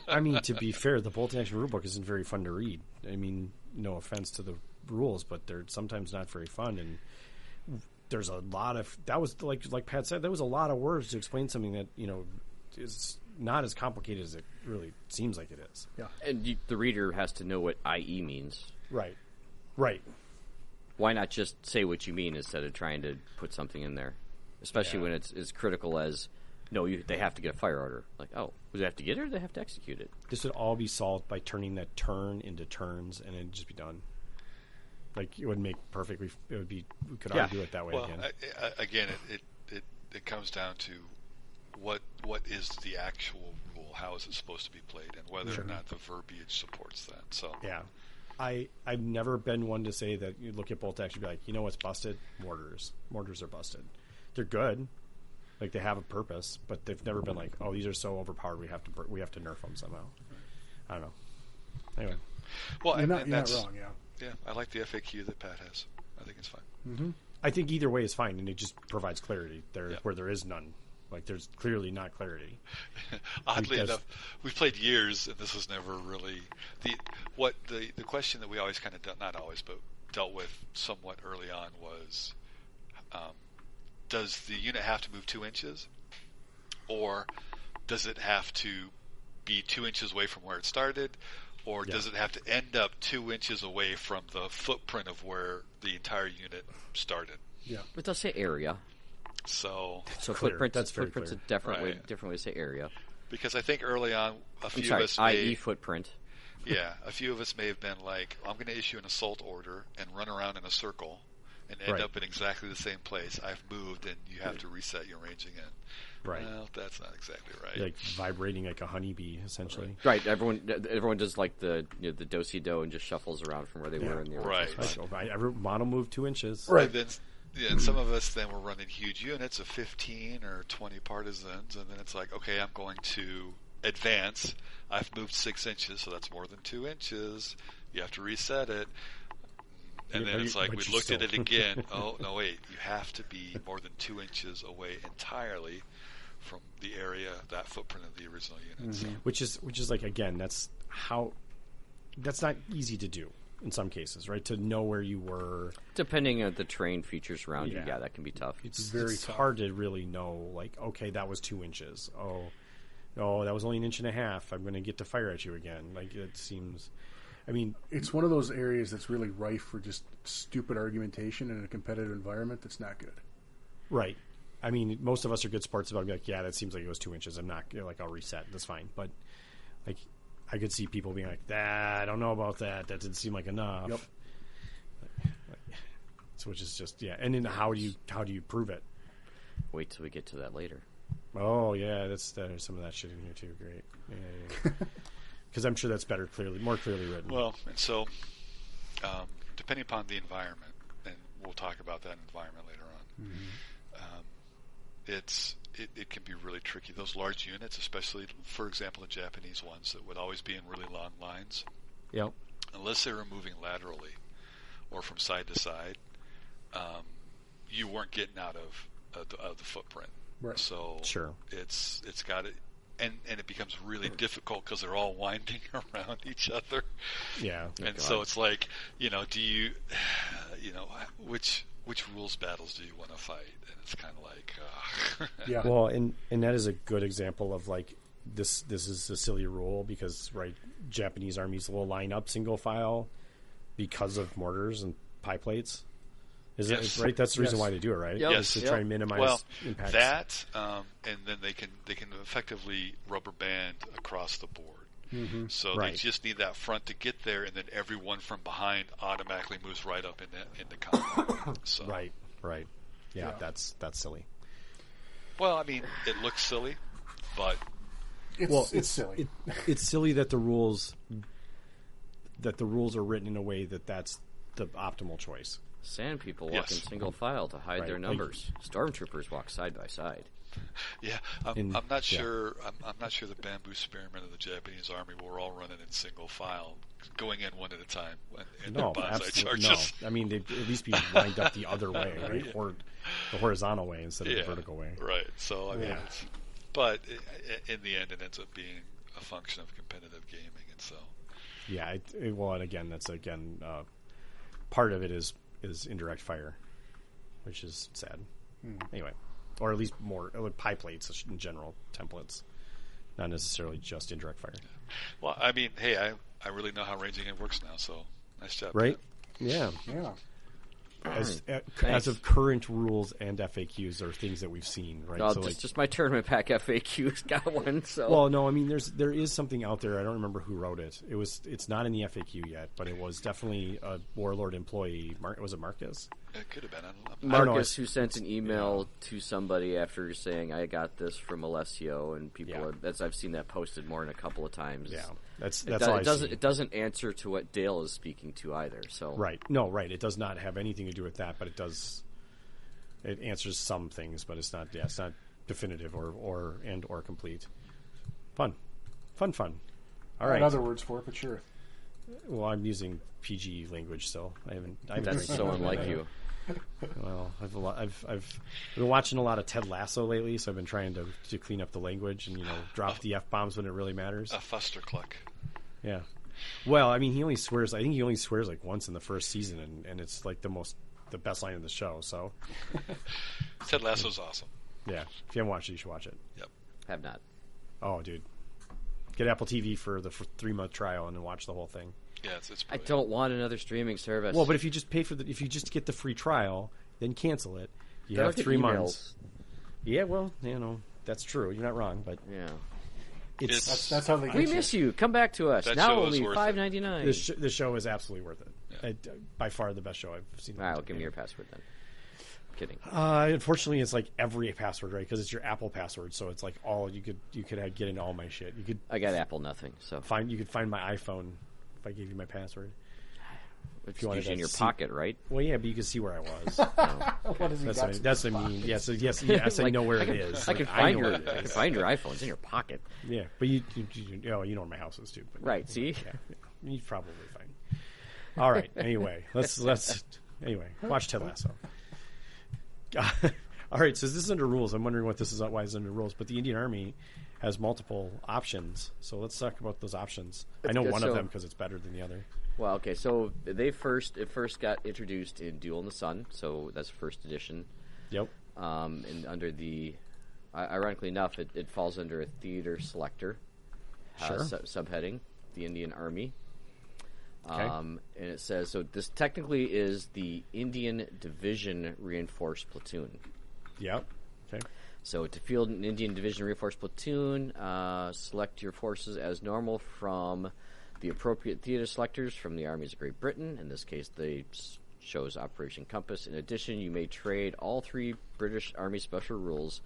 I mean, to be fair, the bolt action rulebook isn't very fun to read. I mean, no offense to the rules, but they're sometimes not very fun. And there's a lot of that was like Pat said, there was a lot of words to explain something that is not as complicated as it really seems like it is. Yeah, and the reader has to know what IE means. Right. Why not just say what you mean instead of trying to put something in there, especially when it's as critical as. No, they have to get a fire order. Like, oh, do they have to get it or do they have to execute it? This would all be solved by turning that turn into turns, and it'd just be done. Like, it would make perfect. It would be. We could argue it that way again. Again, it comes down to what is the actual rule? How is it supposed to be played, and whether or not the verbiage supports that. So yeah, I've never been one to say that you look at bolt action and be like, what's busted? Mortars. Mortars are busted. They're good. Like they have a purpose, but they've never been like, oh, these are so overpowered. We have to nerf them somehow. I don't know. Anyway, well, you're not wrong. Yeah, I like the FAQ that Pat has. I think it's fine. Mm-hmm. I think either way is fine, and it just provides clarity where there is none. Like there's clearly not clarity. Oddly enough, we've played years, and this was never really the question that we always kind of not always, but dealt with somewhat early on was. Does the unit have to move 2 inches, or does it have to be 2 inches away from where it started, or does it have to end up 2 inches away from the footprint of where the entire unit started? Yeah, but they'll say area. So footprint. That's very footprint's clear. a different way to say area. Because I think early on, a few of us i.e. footprint. Yeah, a few of us may have been like, I'm going to issue an assault order and run around in a circle. And end up in exactly the same place. I've moved, and you have to reset your ranging in. Right. Well, that's not exactly right. You're like vibrating like a honeybee, essentially. Right. Everyone does like the the do-si-do and just shuffles around from where they were in the original spot. Right. Every mono move 2 inches. Right. And some of us then were running huge units of 15 or 20 partisans, and then it's like, okay, I'm going to advance. I've moved 6 inches, so that's more than 2 inches. You have to reset it. And then it's like, we looked at it again. Oh, no, wait. You have to be more than 2 inches away entirely from the area, that footprint of the original units. Mm-hmm. Which is like, again, that's not easy to do in some cases, right? To know where you were. Depending on the terrain features around you, that can be tough. It's hard to really know, like, okay, that was 2 inches. Oh, that was only 1.5 inches. I'm going to get to fire at you again. Like, it seems... I mean, it's one of those areas that's really rife for just stupid argumentation in a competitive environment that's not good. Right. I mean, most of us are good sports about being like, yeah, that seems like it was 2 inches. I'm not like, I'll reset. That's fine. But like, I could see people being like, I don't know about that. That didn't seem like enough. Yep. So which is just And then how do you prove it? Wait till we get to that later. Oh yeah, there's some of that shit in here too. Great. Yeah. Because I'm sure that's more clearly written. Well, and so depending upon the environment, and we'll talk about that environment later on, it can be really tricky. Those large units, especially, for example, the Japanese ones that would always be in really long lines, unless they were moving laterally or from side to side, you weren't getting out of of the footprint. Right. So Sure. it's got it, and it becomes really difficult because they're all winding around each other. Yeah. And so it's like, do you, which rules battles do you want to fight? And it's kind of like, Yeah. Well, and that is a good example of like this is a silly rule because Japanese armies will line up single file because of mortars and pie plates. Is Yes. it right? That's the reason Yes. why they do it, right? Yep. Is to try and minimize impacts. that, and then they can effectively rubber band across the board. Mm-hmm. So Right. they just need that front to get there, and then everyone from behind automatically moves right up in the combat. So, Right. Yeah, Yeah. that's silly. well, I mean, it looks silly, but It's silly. It's silly that the rules are written in a way that's the optimal choice. Sand people walk Yes. in single file to hide Right. their Like- numbers. Stormtroopers walk side by side. yeah, I'm not sure. I'm not sure the bamboo spearmen of the Japanese army were all running in single file, going in one at a time, and No, their bonsai absolutely charges. no. I mean, they'd at least be lined up the other way, right? Or the horizontal way instead of the vertical way. Right. So I mean, Yeah. but in the end, it ends up being a function of competitive gaming, and so Yeah. Well, and again, that's part of it is indirect fire, which is sad. Anyway, or at least more pie plates in general, templates, not necessarily just indirect fire. well, I mean, hey, I really know how ranging it works now, so nice job, Right? Pat. Yeah. Yeah. As of current rules and FAQs are things that we've seen, right? Oh, So, just my tournament pack FAQs got one. So well, no, I mean, there is something out there. I don't remember who wrote it. It's not in the FAQ yet, but it was definitely a Warlord employee. Was it Marcus? It could have been. I don't know. I don't know, Marcus, who sent an email to somebody after saying, "I got this from Alessio," and people, Yeah. I've seen that posted more than a couple of times. Yeah, that's It all I doesn't. see. It doesn't answer to what Dale is speaking to either. So Right. No, right. It does not have anything to do with that, but it does. It answers some things, but it's not. Yeah, it's not definitive or complete. Fun. All right. Got other words for it, but sure. Well, I'm using PG language still. I haven't that's drank so it. unlike you. Well, I've been watching a lot of Ted Lasso lately, so I've been trying to clean up the language and drop the F-bombs when it really matters. A Fustercluck. Yeah. Well, I mean, he only swears. I think he only swears like once in the first season, and it's like the best line in the show. So, Ted Lasso's awesome. yeah, if you haven't watched it, you should watch it. Yep. Have not. Oh, dude, get Apple TV for the 3-month trial and then watch the whole thing. Yeah, it's I brilliant. don't want another streaming service. Well, but if you just if you just get the free trial, then cancel it. You Don't have get 3 emails. months. Yeah, well, that's true. You're not wrong, but Yeah. it's That's how they get We you. miss you. Come back to us. That Now show is only worth it. $5.99. this show is absolutely worth it. By far the best show I've seen. All right, well, give me your password then. Kidding. Unfortunately, it's like every password, right? Because it's your Apple password, so it's like all you could get into all my shit. You could I got Apple nothing, so you could find my iPhone if I gave you my password. it's you wanted usually in to your see- pocket, right? Well, yeah, but you can see where I was. What has he got? That's what I mean. Yes, I Like, know where it is. I can Like, find know your where it is. iPhone. It's in your pocket. Yeah, but you know where my house is too. But Right, see? yeah, you're probably fine. All right. Anyway, let's watch Ted Lasso. All right, so this is under rules. I'm wondering why this is under rules. But the Indian Army has multiple options, so let's talk about those options. I know good. one of So- them because it's better than the other. Well, okay, so it first got introduced in Duel in the Sun, so that's first edition. Yep. And under the, ironically enough, it falls under a theater selector Sure. subheading, the Indian Army. Okay. And it says, so this technically is the Indian Division Reinforced Platoon. Yep. Okay. So to field an Indian Division Reinforced Platoon, select your forces as normal from the appropriate theater selectors from the armies of Great Britain. In this case, they chose Operation Compass. In addition, you may trade all 3 British Army special rules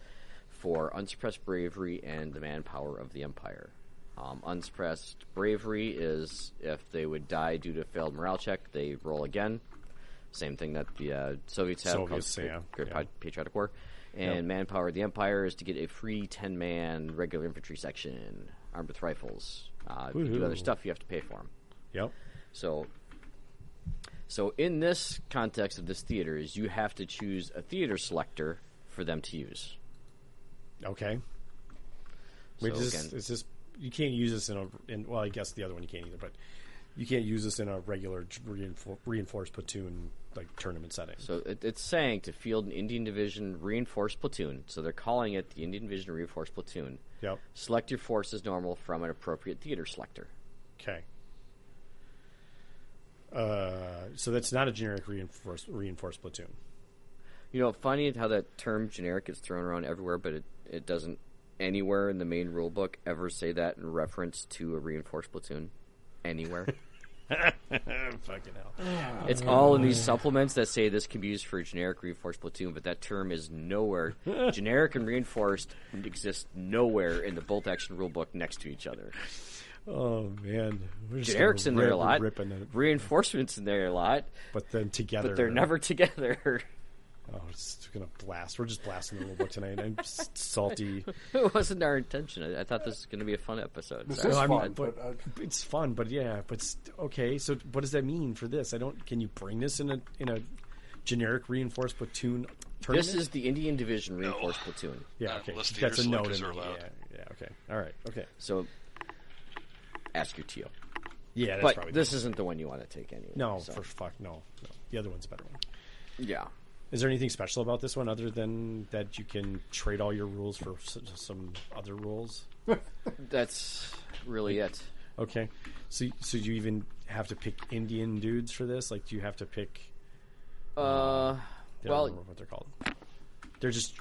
for unsuppressed bravery and the manpower of the Empire. Unsuppressed bravery is if they would die due to a failed morale check, they roll again. Same thing that the Soviets have called Great Patriotic War. And manpower of the Empire is to get a free 10-man regular infantry section armed with rifles. If you do other stuff, you have to pay for them. Yep. So in this context of this theater is you have to choose a theater selector for them to use. Okay. Wait, So is this you can't use this well, I guess the other one you can't either, but you can't use this in a regular reinforced platoon like tournament setting. So it's saying to field an Indian Division reinforced platoon. So they're calling it the Indian Division reinforced platoon. Yep. Select your force as normal from an appropriate theater selector. Okay. So that's not a generic reinforced platoon. You know, funny how that term generic is thrown around everywhere, but it doesn't anywhere in the main rule book ever say that in reference to a reinforced platoon. Anywhere. Fucking hell. It's all in these supplements that say this can be used for a generic reinforced platoon, but that term is nowhere. Generic and reinforced exist nowhere in the bolt action rule book next to each other. Oh, man. Generic's in there a lot. Reinforcements in there a lot. But then together. But they're never together. Oh, it's going to blast. We're just blasting the rule book tonight. I'm just salty. It wasn't our intention. I thought this was going to be a fun episode. This is fun, it's fun, but yeah. But okay, so what does that mean for this? Can you bring this in a generic reinforced platoon tournament? This is the Indian Division reinforced platoon. Yeah, okay. Unless That's a note. are allowed. Yeah, okay. All right, okay. So, ask your TO. Yeah, that's but probably this isn't the one you want to take anyway. No, so. for fuck, no. The other one's a better one. Yeah. Is there anything special about this one other than that you can trade all your rules for some other rules? That's really it. Okay. So you even have to pick Indian dudes for this? Like, do you have to pick... I don't remember what they're called. They're just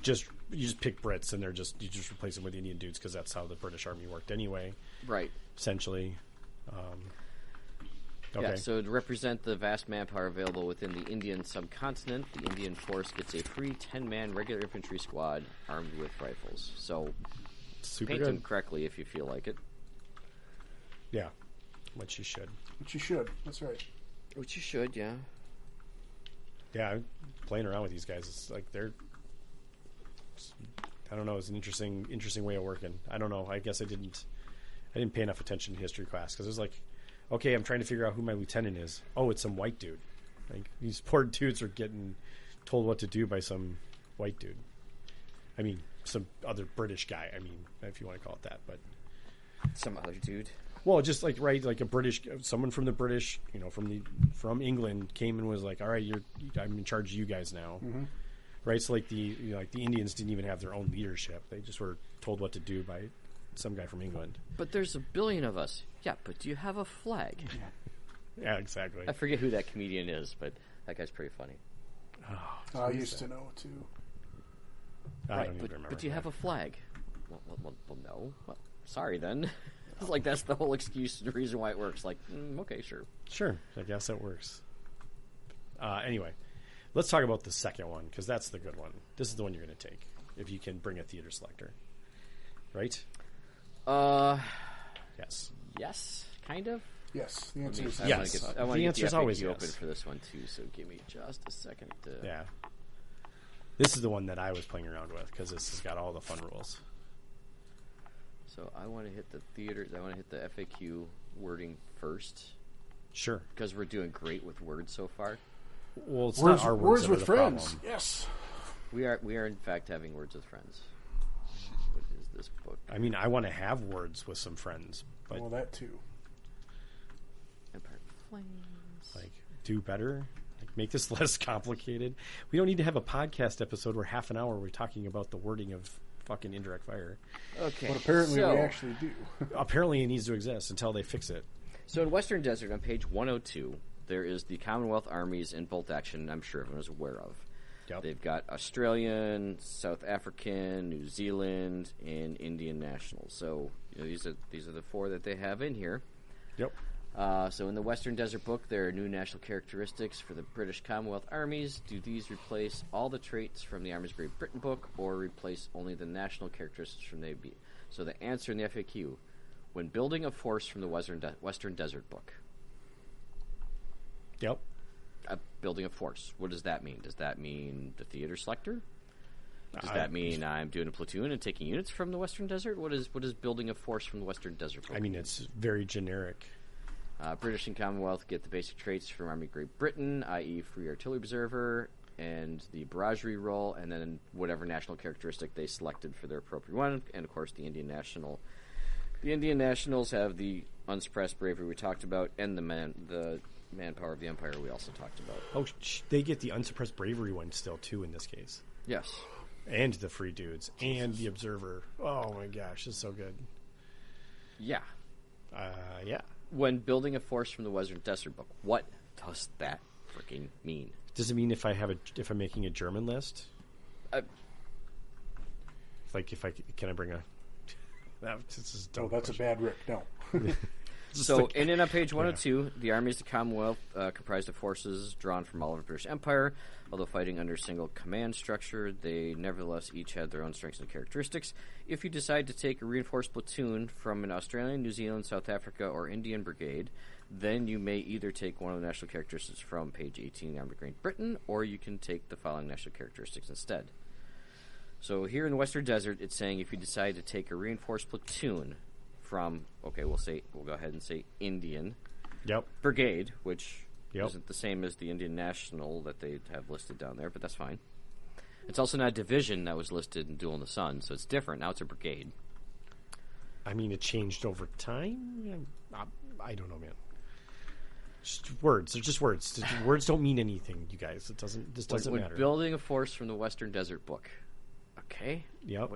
you just pick Brits, and you just replace them with Indian dudes because that's how the British Army worked anyway. Right. Essentially. Okay. Yeah, so to represent the vast manpower available within the Indian subcontinent, the Indian force gets a free 10-man regular infantry squad armed with rifles. So Super paint good. them correctly if you feel like it. Yeah, which you should. Which you should. That's right. Which you should, yeah. Yeah, I'm playing around with these guys. It's like I don't know. It's an interesting way of working. I don't know. I guess I didn't pay enough attention in history class because it was like, okay, I'm trying to figure out who my lieutenant is. Oh, it's some white dude. Like, these poor dudes are getting told what to do by some white dude. I mean, some other British guy. I mean, if you want to call it that, but Some other dude. well, just like like a British, someone from the British, from England came and was like, all right, I'm in charge of you guys now, right? So like the Indians didn't even have their own leadership; they just were told what to do by some guy from England. But there's a billion of us. Yeah, but do you have a flag? Yeah, exactly. I forget who that comedian is, but that guy's pretty funny. I used to know, too. I Right, don't even remember. but do you have a flag? Well, no. Well, sorry, then. It's like that's the whole excuse, the reason why it works. Like, okay, sure. Sure, I guess that works. Anyway, let's talk about the second one, because that's the good one. This is the one you're going to take, if you can bring a theater selector. Right? Yes. Yes, kind of. Yes, the answer is Yes. I want The to answer get is the always FAQ yes. open for this one, too, so give me just a second to... Yeah. This is the one that I was playing around with, because this has got all the fun rules. So I want to hit the theater. I want to hit the FAQ wording first, Sure. because we're doing great with words so far. Well, it's Words, not our words that with are the friends. problem. Yes. We are in fact having words with friends. What is this book? I mean, I want to have words with some friends, but Well, that too. Empire of Flames. like, do better. Like, make this less complicated. We don't need to have a podcast episode where half an hour we're talking about the wording of fucking indirect fire. Okay. But apparently so, we actually do. Apparently, it needs to exist until they fix it. So in Western Desert, on page 102, there is the Commonwealth armies in bolt action. I'm sure everyone is aware of. Yep. They've got Australian, South African, New Zealand, and Indian nationals. So these are the four that they have in here. Yep. So in the Western Desert book, there are new national characteristics for the British Commonwealth armies. Do these replace all the traits from the Armies of Great Britain book, or replace only the national characteristics from the AB? So the answer in the FAQ, when building a force from the Western Desert book, Yep. building a force, what does that mean? Does that mean the theater selector? Does that mean I'm doing a platoon and taking units from the Western Desert? What is building a force from the Western Desert book? I mean, it's very generic. British and Commonwealth get the basic traits from Army of Great Britain, i.e. free artillery observer, and the barragerie roll, and then whatever national characteristic they selected for their appropriate one, and of course the Indian National. The Indian Nationals have the unsuppressed bravery we talked about, and the manpower of the Empire we also talked about. Oh, they get the unsuppressed bravery one still too in this case. Yes. And the free dudes and the observer. Oh my gosh, this is so good. Yeah. Yeah. When building a force from the Western Desert Book, what does that freaking mean? Does it mean if I'm making a German list? Can I bring a? This is a dumb that's question. a bad Rick. No. So, in and on page 102, the armies of the Commonwealth comprised of forces drawn from all over the British Empire. Although fighting under a single command structure, they nevertheless each had their own strengths and characteristics. If you decide to take a reinforced platoon from an Australian, New Zealand, South Africa, or Indian brigade, then you may either take one of the national characteristics from page 18, the Army of Great Britain, or you can take the following national characteristics instead. So here in the Western Desert, it's saying if you decide to take a reinforced platoon from, we'll go ahead and say Indian Brigade, which isn't the same as the Indian National that they have listed down there, but that's fine. It's also not a division that was listed in Duel in the Sun, so it's different. Now it's a brigade. I mean, it changed over time? I don't know, man. Just words. They're just words. Words don't mean anything, you guys. This doesn't matter. Building a force from the Western Desert Book. Okay. Yep.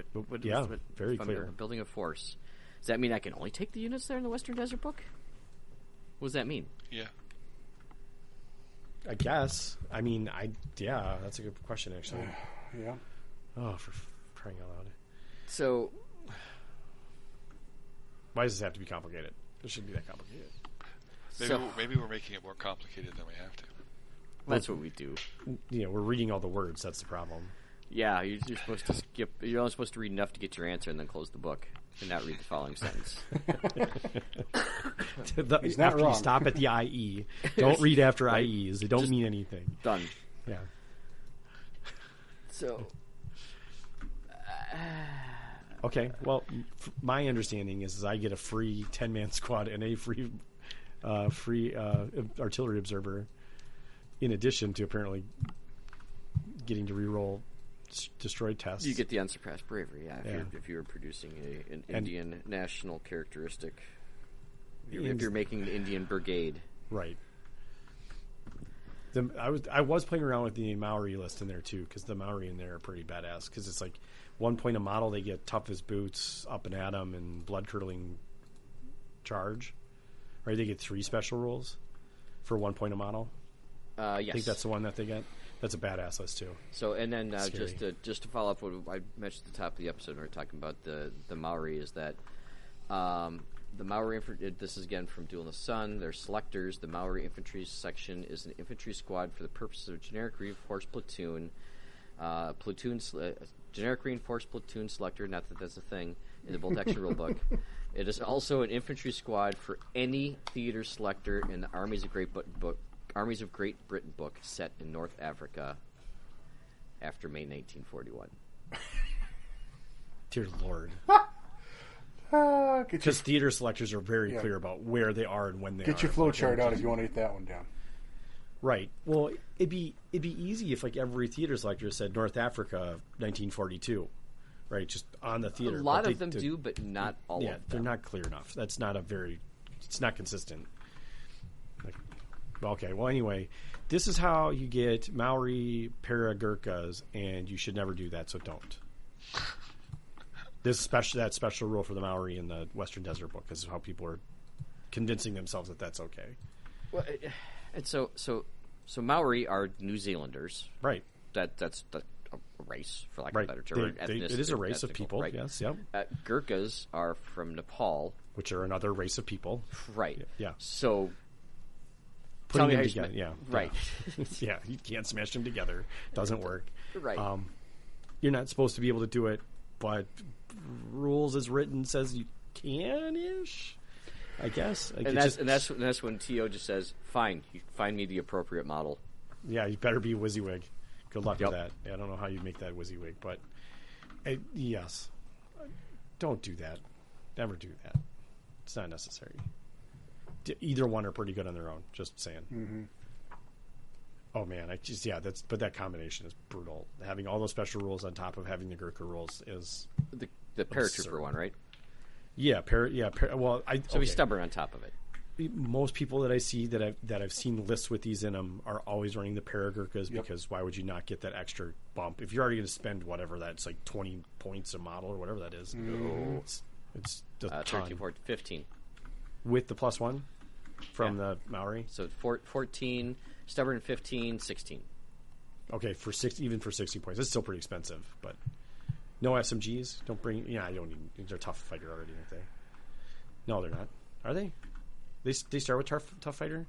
Very clear. Building a force. Does that mean I can only take the units there in the Western Desert Book? What does that mean? Yeah. I guess. I mean, that's a good question, actually. Yeah. Oh, for crying out loud. So, why does this have to be complicated? It shouldn't be that complicated. Maybe we're making it more complicated than we have to. That's what we do. We're reading all the words. That's the problem. Yeah, you're supposed to skip. You're only supposed to read enough to get your answer and then close the book and not read the following sentence. He's not after wrong. You stop at the IE. Don't read after IEs. They don't mean anything. Done. Yeah. So. Okay. Well, my understanding is I get a free 10-man squad and a free artillery observer, in addition to apparently getting to reroll destroyed tests. You get the unsuppressed bravery, if you're producing an Indian national characteristic. If you're making the Indian brigade. Right. I was playing around with the Maori list in there, too, because the Maori in there are pretty badass, because it's like 1 point a model, they get tough as boots, up and at 'em, and blood-curdling charge. Right? They get 3 special rolls for 1 point a model. Yes. I think that's the one that they get. That's a badass list too. So, and then just to follow up what I mentioned at the top of the episode when we were talking about the Maori, is that the Maori this is again from Duel in the Sun. They're selectors. The Maori infantry section is an infantry squad for the purposes of generic reinforced platoon. Generic reinforced platoon selector. Not that that's a thing in the Bolt Action Rulebook. It is also an infantry squad for any theater selector in the Armies of Great Britain book set in North Africa after May 1941. Dear Lord. Because Because theater selectors are very clear about where they are and when they are. get your flow chart out if you want to get that one down. Right. Well, it'd be easy if like every theater selector said North Africa 1942. Right, just on the theater. A lot of them do, but not all of them. Yeah, they're not clear enough. That's not it's not consistent. Okay, well, anyway, this is how you get Maori para-Gurkhas, and you should never do that, so don't. That special rule for the Maori in the Western Desert book is how people are convincing themselves that that's okay. Well, and so Maori are New Zealanders, Right. That's a race, for lack of Right. a better term. It is a race of people, right? yes, yep. Gurkhas are from Nepal. Which are another race of people. Right. Yeah. So Putting tell them me how you together, right. Yeah, you can't smash them together. Doesn't work. Right. You're not supposed to be able to do it, but rules as written says you can-ish, I guess. Like, And that's when T.O. just says, fine, you find me the appropriate model. yeah, you better be a WYSIWYG. Good luck Yep. with that. I don't know how you make that WYSIWYG, but yes. Don't do that. Never do that. It's not necessary. Either one are pretty good on their own, just saying. Oh man, but that combination is brutal. Having all those special rules on top of having the Gurkha rules is the paratrooper one, right? Yeah, well, so he's stubborn on top of it. Most people that I see that I've seen lists with these in them are always running the Paragurkhas because why would you not get that extra bump if you're already going to spend whatever that's like 20 points a model or whatever that is? No, it's a ton. 13, 14, 15 with the +1 from the Maori. So 14, stubborn 15, 16. Okay, even for 60 points, it's still pretty expensive. But no SMGs. Don't bring. Yeah, I don't need. They're tough fighter already, aren't they? No, they're not. Are they? They start with tough fighter.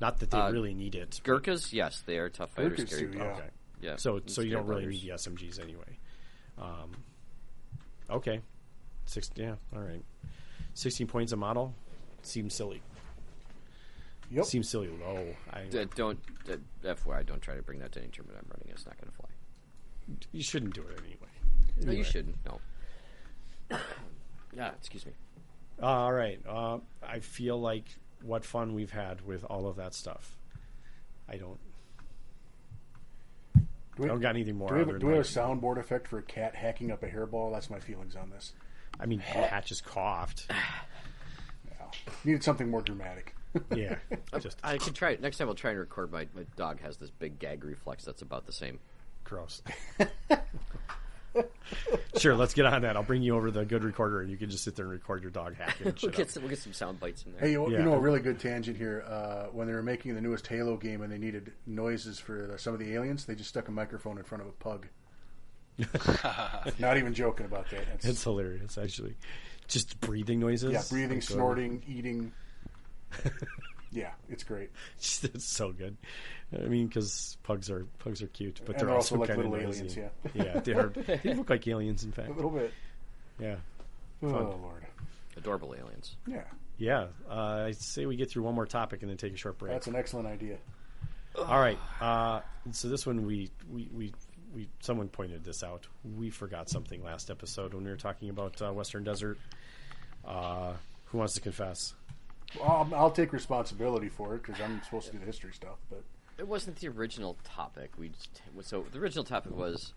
Not that they really need it. Gurkhas, yes, they are tough fighters. Gurkhas too, yeah. Okay. Yeah. So you don't really need the SMGs anyway. Okay. Yeah. All right. 16 points a model seems silly. Yep. Seems silly low. FYI, don't try to bring that to any tournament I'm running. It's not going to fly. You shouldn't do it anyway. No, you shouldn't. No. Yeah. Excuse me. All right. I feel like what fun we've had with all of that stuff. I don't got anything more. Do we have a soundboard effect for a cat hacking up a hairball? That's my feelings on this. I mean, Pat just coughed. Yeah. Needed something more dramatic. Yeah. I could try it. Next time I'll try and record. My dog has this big gag reflex that's about the same. Gross. Sure, let's get on that. I'll bring you over the good recorder, and you can just sit there and record your dog hacking. We'll get some sound bites in there. Hey, you know a really good tangent here. When they were making the newest Halo game and they needed noises for some of the aliens, they just stuck a microphone in front of a pug. Not even joking about that. It's hilarious, actually. Just breathing noises. Yeah, breathing, snorting, eating. Yeah, it's great. It's so good. I mean, because pugs are cute, but and they're also like kind little of aliens. noisy. Yeah, they look like aliens, in fact. A little bit. Yeah. Oh Fun. Lord. Adorable aliens. Yeah. Yeah. I say we get through one more topic and then take a short break. That's an excellent idea. All right. So this one we someone pointed this out. We forgot something last episode when we were talking about Western Desert. Who wants to confess? I'll take responsibility for it because I'm supposed to do the history stuff. But it wasn't the original topic. So the original topic was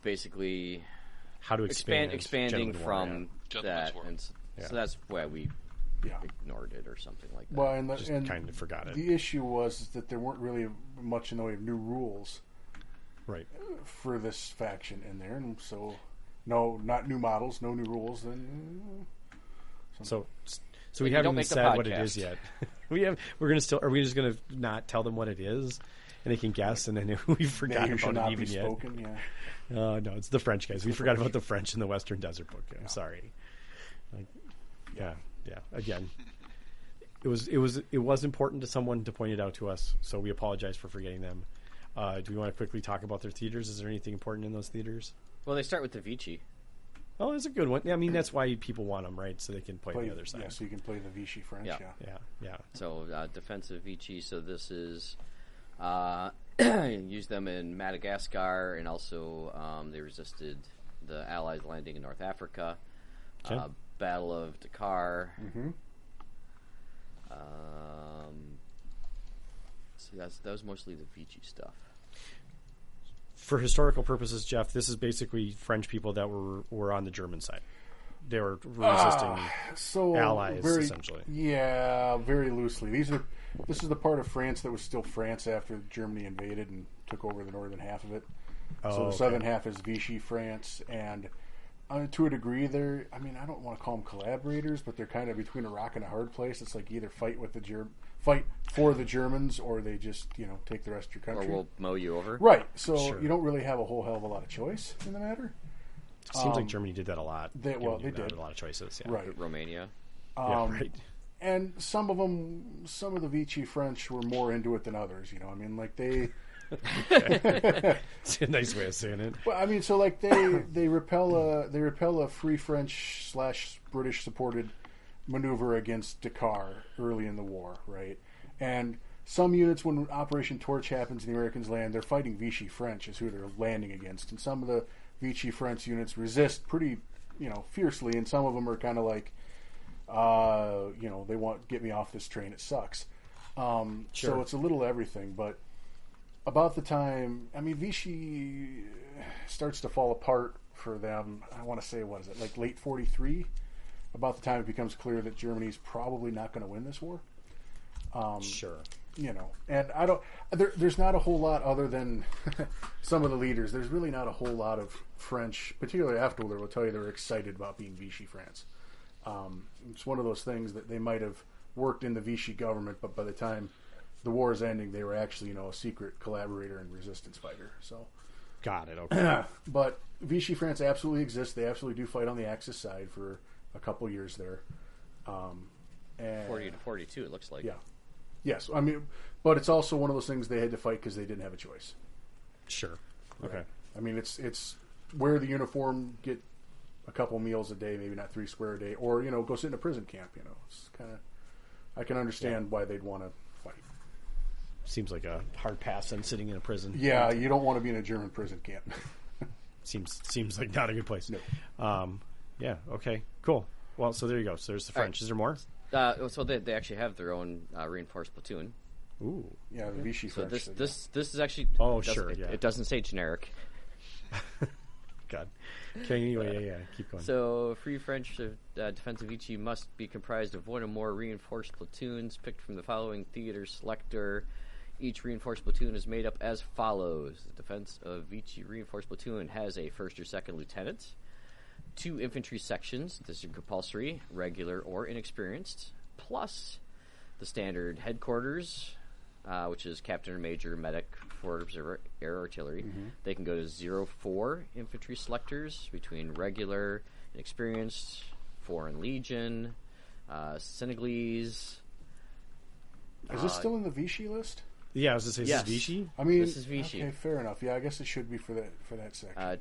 basically how to expanding from that, and so that's why we yeah. ignored it or something like that. Well, and just kind of forgot it. The issue was that there weren't really much in the way of new rules, right, for this faction in there, and so no, not new models, no new rules. Then so we haven't even said what it is yet. We're gonna still. Are we just gonna not tell them what it is, and they can guess, and then we forgot about it even yet? Spoken, yeah. No, it's the French guys. We forgot about the French in the Western Desert book. I'm sorry. Yeah. Again, it was important to someone to point it out to us, so we apologize for forgetting them. Do we want to quickly talk about their theaters? Is there anything important in those theaters? Well, they start with the Vichy. Oh, that's a good one. Yeah, I mean, that's why people want them, right? So they can play the other side. Yeah, so you can play the Vichy French. Yeah. So defensive Vichy. So this is use them in Madagascar, and also they resisted the Allies landing in North Africa. Okay. Battle of Dakar. Mm-hmm. So that was mostly the Vichy stuff. For historical purposes, Jeff, this is basically French people that were on the German side. They were resisting allies, essentially. Yeah, very loosely. This is the part of France that was still France after Germany invaded and took over the northern half of it. So the southern half is Vichy France, and to a degree, I don't want to call them collaborators, but they're kind of between a rock and a hard place. It's like either fight for the Germans, or they just take the rest of your country, or we'll mow you over. Right. So you don't really have a whole hell of a lot of choice in the matter. It seems like Germany did that a lot. They did a lot of choices. Yeah. Right. Romania. Right. And some of the Vichy French were more into it than others. They. It's a nice way of saying it. Well, so they repel a Free French / British supported maneuver against Dakar early in the war, right? And some units, when Operation Torch happens and the Americans land, they're fighting Vichy French is who they're landing against, and some of the Vichy French units resist pretty, fiercely, and some of them are kind of like, they want get me off this train, it sucks. So Sure. it's a little everything, but about the time, I mean, Vichy starts to fall apart for them. I want to say, what is it, like late 43? About the time it becomes clear that Germany's probably not going to win this war. Sure. You know, and I don't. There's not a whole lot other than some of the leaders. There's really not a whole lot of French, particularly afterward, will tell you they're excited about being Vichy France. It's one of those things that they might have worked in the Vichy government, but by the time the war is ending, they were actually, a secret collaborator and resistance fighter. So, Got it. Okay. but Vichy France absolutely exists. They absolutely do fight on the Axis side for a couple years there. And 40 to 42, it looks like. yeah. Yes, I mean, but it's also one of those things they had to fight because they didn't have a choice. Sure. Okay. I mean, it's wear the uniform, get a couple meals a day, maybe not 3 square a day, or go sit in a prison camp. It's kind of, I can understand why they'd want to fight. Seems like a hard pass on sitting in a prison. Yeah, you don't want to be in a German prison camp. Seems like not a good place. No. Yeah. Okay. Cool. Well, so there you go. So there's the French. right. Is there more? So they actually have their own reinforced platoon. Ooh. Yeah, the Vichy So French. this is actually. Oh, it doesn't- sure, yeah. It doesn't say generic. God. Okay. Anyway, yeah. Keep going. So, Free French Defensive Vichy must be comprised of one or more reinforced platoons picked from the following theater selector. Each reinforced platoon is made up as follows. The Defense of Vichy reinforced platoon has a first or second lieutenant, 2 infantry sections, this is compulsory, regular or inexperienced, plus the standard headquarters, which is captain or major, medic, forward observer, air artillery. Mm-hmm. They can go to 0-4 infantry selectors between regular, inexperienced, foreign legion, Senegalese. Is this still in the Vichy list? Yeah, I was going to say, is Yes. this Vichy? I mean, This is Vichy. Okay, fair enough. Yeah, I guess it should be for that section.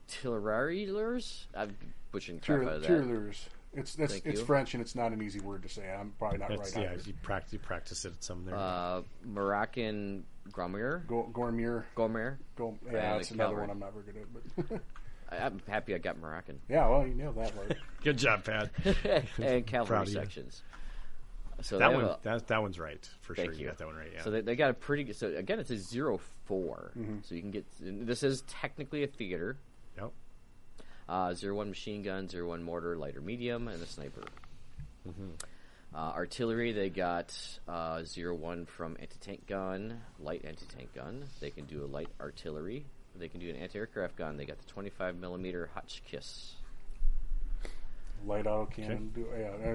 Artilleriers? I'm butchering the crap out of that. Tireleurs. It's Thank you. French and it's not an easy word to say. I'm probably not That's, right. yeah, either. you practice it at some there. Moroccan Gromir. Gourmier. Gourmir. Yeah, the that's another cavalry. one I'm not very good at. But I'm happy I got Moroccan. yeah, well, you nailed that one. Good job, Pat. And Proud cavalry of you. sections. So that they one, have that one's right for Thank sure. You you. got that one right. Yeah. So they got a pretty good. So again, it's a 0-4. So you can get. This is technically a theater. Yep. 0-1 machine gun, 0-1 mortar, light or medium, and a sniper. Artillery, they got 0-1 from anti-tank gun, light anti-tank gun. They can do a light artillery. They can do an anti-aircraft gun. They got the 25 millimeter Hotchkiss. Light auto cannon.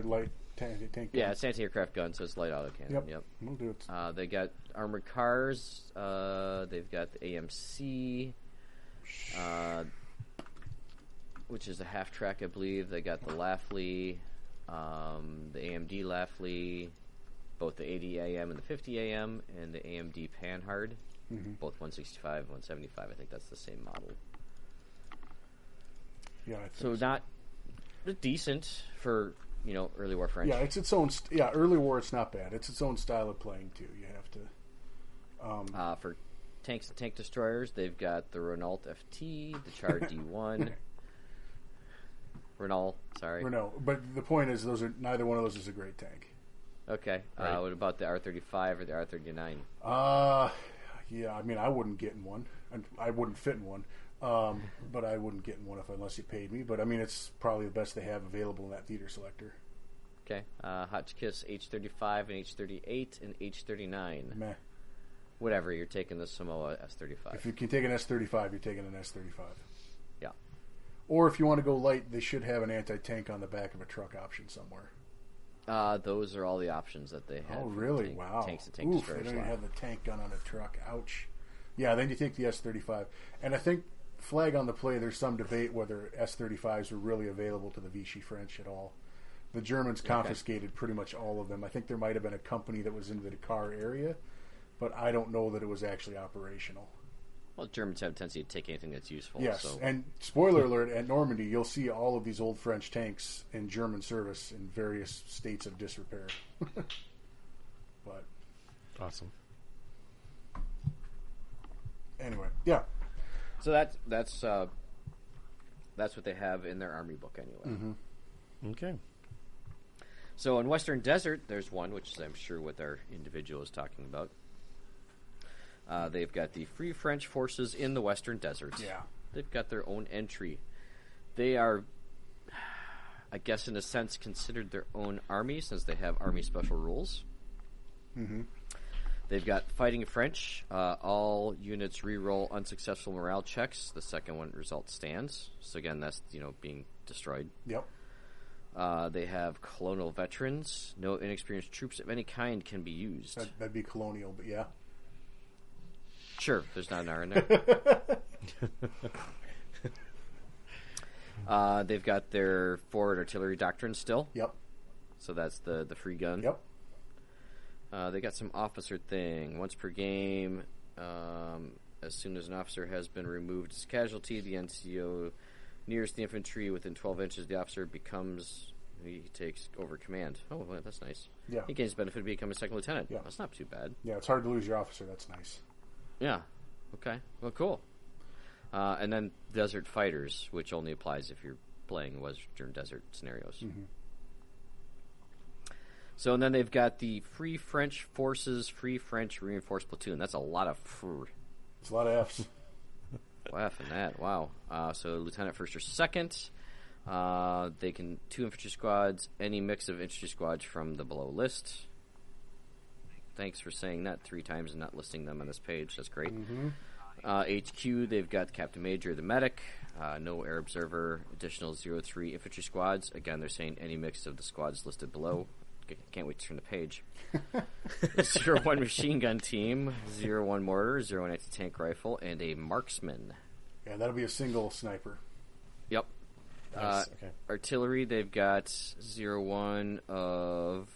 Light tank. Yeah, it's anti-aircraft gun, so it's light autocannon. Yep. We'll do it. They got armored cars. They've got the AMC, which is a half track, I believe. They got the Lafley, the AMD Lafley, both the 80 AM and the 50 AM, and the AMD Panhard, both 165 and 175. I think that's the same model. Yeah, I think So not decent for early war French. Yeah, it's its own. Early war, it's not bad. It's its own style of playing too. You have to. For tanks and tank destroyers, they've got the Renault FT, the Char D1. Renault, sorry. Renault, but the point is, neither one of those is a great tank. Okay. Right. What about the R35 or the R39? Yeah, I mean, I wouldn't get in one. I wouldn't fit in one. But I wouldn't get in one unless you paid me. But I mean, it's probably the best they have available in that theater selector. Okay. Hotchkiss H35 and H38 and H39. Meh. Whatever, you're taking the Samoa S35. If you can take an S35, you're taking an S35. Yeah. Or if you want to go light, they should have an anti-tank on the back of a truck option somewhere. Those are all the options that they have. Oh, for really? tank- Wow. Tanks and tank Oof, they destroyers. don't even have the tank gun on a truck. Ouch. Yeah, then you take the S35. And I think, flag on the play, there's some debate whether S35s were really available to the Vichy French at all. The Germans confiscated pretty much all of them. I think there might have been a company that was in the Dakar area, but I don't know that it was actually operational. Well, Germans have a tendency to take anything that's useful. Yes, So. and spoiler alert, at Normandy, you'll see all of these old French tanks in German service in various states of disrepair. But Awesome. anyway, yeah. So that's what they have in their army book anyway. Mm-hmm. Okay. So in Western Desert, there's one, which is I'm sure what our individual is talking about. They've got the Free French Forces in the Western Desert. Yeah. They've got their own entry. They are, I guess, in a sense, considered their own army since they have army special rules. Mm-hmm. They've got Fighting French. All units re-roll unsuccessful morale checks. The second one result stands. So again, that's being destroyed. Yep. They have Colonial Veterans. No inexperienced troops of any kind can be used. That'd be colonial, but yeah. Sure, there's not an R in there. They've got their forward artillery doctrine still. Yep. So that's the free gun. Yep. They got some officer thing. Once per game, as soon as an officer has been removed as casualty, the NCO nearest the infantry within 12 inches of the officer he takes over command. Oh, well, that's nice. Yeah. He gains benefit of becoming a second lieutenant. Yeah. That's not too bad. Yeah, it's hard to lose your officer. That's nice. Yeah. Okay. Well, cool. And then Desert Fighters, which only applies if you're playing Western Desert scenarios. Mm-hmm. So, and then they've got the Free French Forces, Free French Reinforced Platoon. That's a lot of It's a lot of F's. F in that. Wow. So, Lieutenant First or Second. They can 2 infantry squads, any mix of infantry squads from the below list. Thanks for saying that 3 times and not listing them on this page. That's great. Mm-hmm. HQ, they've got the Captain Major, the Medic, no Air Observer, additional 0-3 infantry squads. Again, they're saying any mix of the squads listed below. Can't wait to turn the page. 0-1 machine gun team, 0-1 mortar, 0-1 anti-tank rifle, and a marksman. Yeah, that'll be a single sniper. Yep. Nice. Okay. Artillery, they've got 0-1 of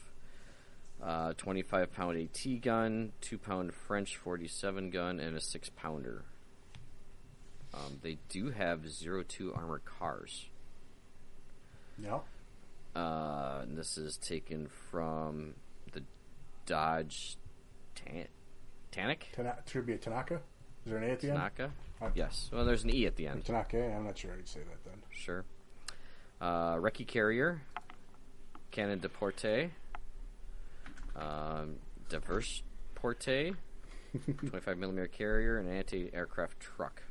25-pound AT gun, 2-pound French 47 gun, and a 6-pounder. They do have 0-2 armored cars. Yep. And this is taken from the Dodge Tannic? Should be a Tanaka? Is there an A at the end? Tanaka? Yes. Well, there's an E at the end. Tanaka? I'm not sure how you'd say that then. Sure. Recce Carrier, Cannon de Porte, Diverse Porte, 25mm carrier, and anti-aircraft truck.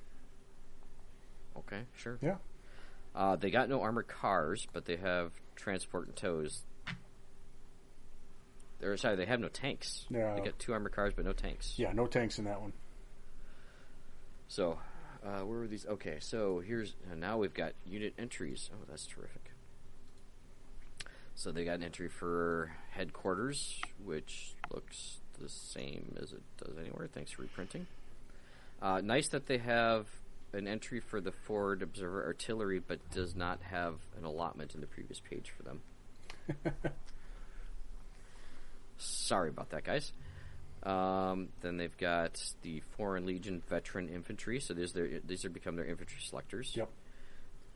Okay, sure. Yeah. They got no armored cars, but they have transport and tows. Sorry, they have no tanks. Yeah. They got 2 armored cars, but no tanks. Yeah, no tanks in that one. So, where were these? Okay, so now we've got unit entries. Oh, that's terrific. So they got an entry for headquarters, which looks the same as it does anywhere. Thanks for reprinting. Nice that they have an entry for the forward observer artillery, but does not have an allotment in the previous page for them. Sorry about that, guys. Then they've got the Foreign Legion veteran infantry. So these are become their infantry selectors. Yep.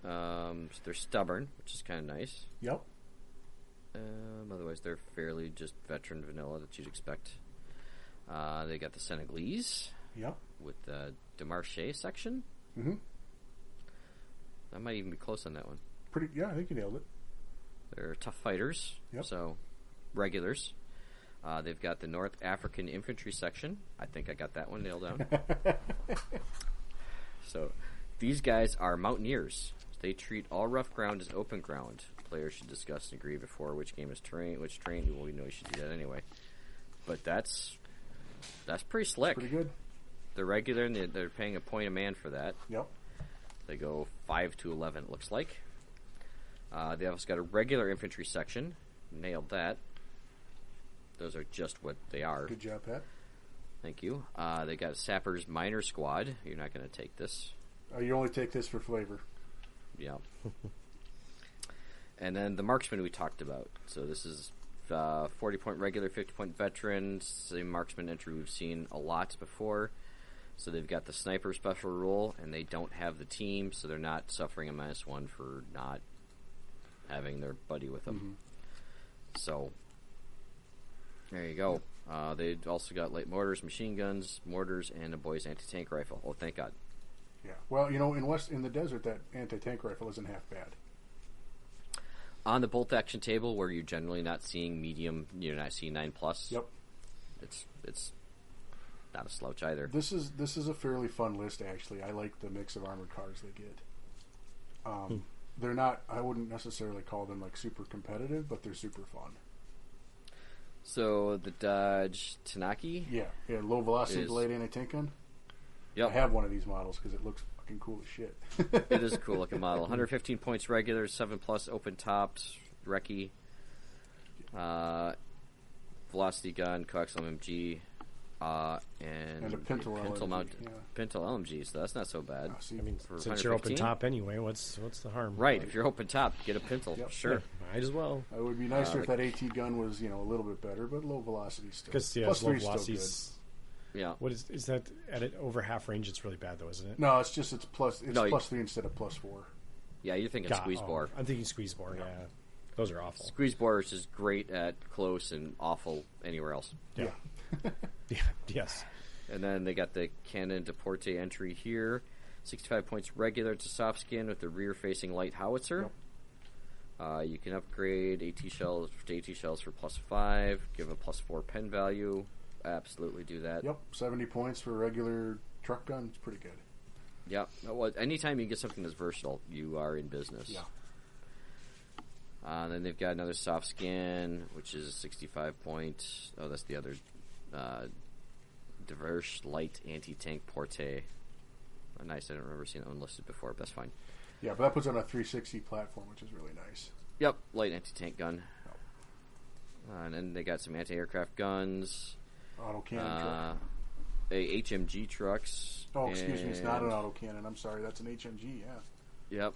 So they're stubborn, which is kind of nice. Yep. Otherwise, they're fairly just veteran vanilla that you'd expect. They got the Senegalese. Yep. With the Demarche section. Mm-hmm. That might even be close on that one. Yeah, I think you nailed it. They're tough fighters. Yep. So, regulars. They've got the North African infantry section. I think I got that one nailed down. So, these guys are mountaineers. They treat all rough ground as open ground. Players should discuss and agree before which game is which terrain. Well, you should do that anyway. But that's pretty slick. Pretty good. They're regular, and they're paying a point a man for that. Yep. They go 5 to 11, it looks like. They also got a regular infantry section. Nailed that. Those are just what they are. Good job, Pat. Thank you. They got a Sappers Minor Squad. You're not going to take this. You only take this for flavor. Yeah. And then the Marksman we talked about. So this is 40-point regular, 50-point veteran. Same Marksman entry we've seen a lot before. So they've got the Sniper special rule, and they don't have the team, so they're not suffering a -1 for not having their buddy with them. Mm-hmm. So there you go. They also got light mortars, machine guns, mortars, and a boy's anti-tank rifle. Oh, thank God. Yeah. Well, in the desert, that anti-tank rifle isn't half bad. on the bolt action table, where you're generally not seeing medium, you're not seeing 9+. Yep. It's not a slouch either. This is a fairly fun list, actually. I like the mix of armored cars they get. They're not. I wouldn't necessarily call them like super competitive, but they're super fun. So the Dodge Tanaki. Yeah, low velocity delayed anti-tank gun. Yep. I have one of these models because it looks fucking cool as shit. It is a cool looking model. 115 points regular, 7+ open tops, recce, velocity gun, coaxial MMG, and a Pintle LMG. Pintle LMG. So that's not so bad. I mean, since you're open top anyway, what's the harm? Right. If you're open top, get a Pintle. Yep. Sure. Might as well. It would be nicer if that AT gun was a little bit better, but low velocity still. Because Plus low 3 's still velocity. good. Yeah. What is that at it over half range? It's really bad though, isn't it? No, it's plus 3 instead of plus 4. Yeah, you're thinking squeeze bore. I'm thinking squeeze bore. Yeah, those are awful. Squeeze bore is just great at close and awful anywhere else. Yeah. Yes. And then they got the Cannon Deporte entry here. 65 points regular to soft skin with the rear-facing light howitzer. Yep. You can upgrade AT shells for +5. Give a +4 pen value. Absolutely do that. Yep, 70 points for a regular truck gun. It's pretty good. Yep. Well, anytime you get something that's versatile, you are in business. Yeah. Then they've got another soft skin, which is 65 points. Oh, that's the other diverse light anti-tank Porte. Oh, nice. I don't remember seeing that one listed before, but that's fine. Yeah, but that puts on a 360 platform, which is really nice. Yep, light anti-tank gun. And then they got some anti-aircraft guns. Autocannon truck. HMG trucks. Oh, excuse me, it's not an autocannon. I'm sorry, that's an HMG, yeah. Yep,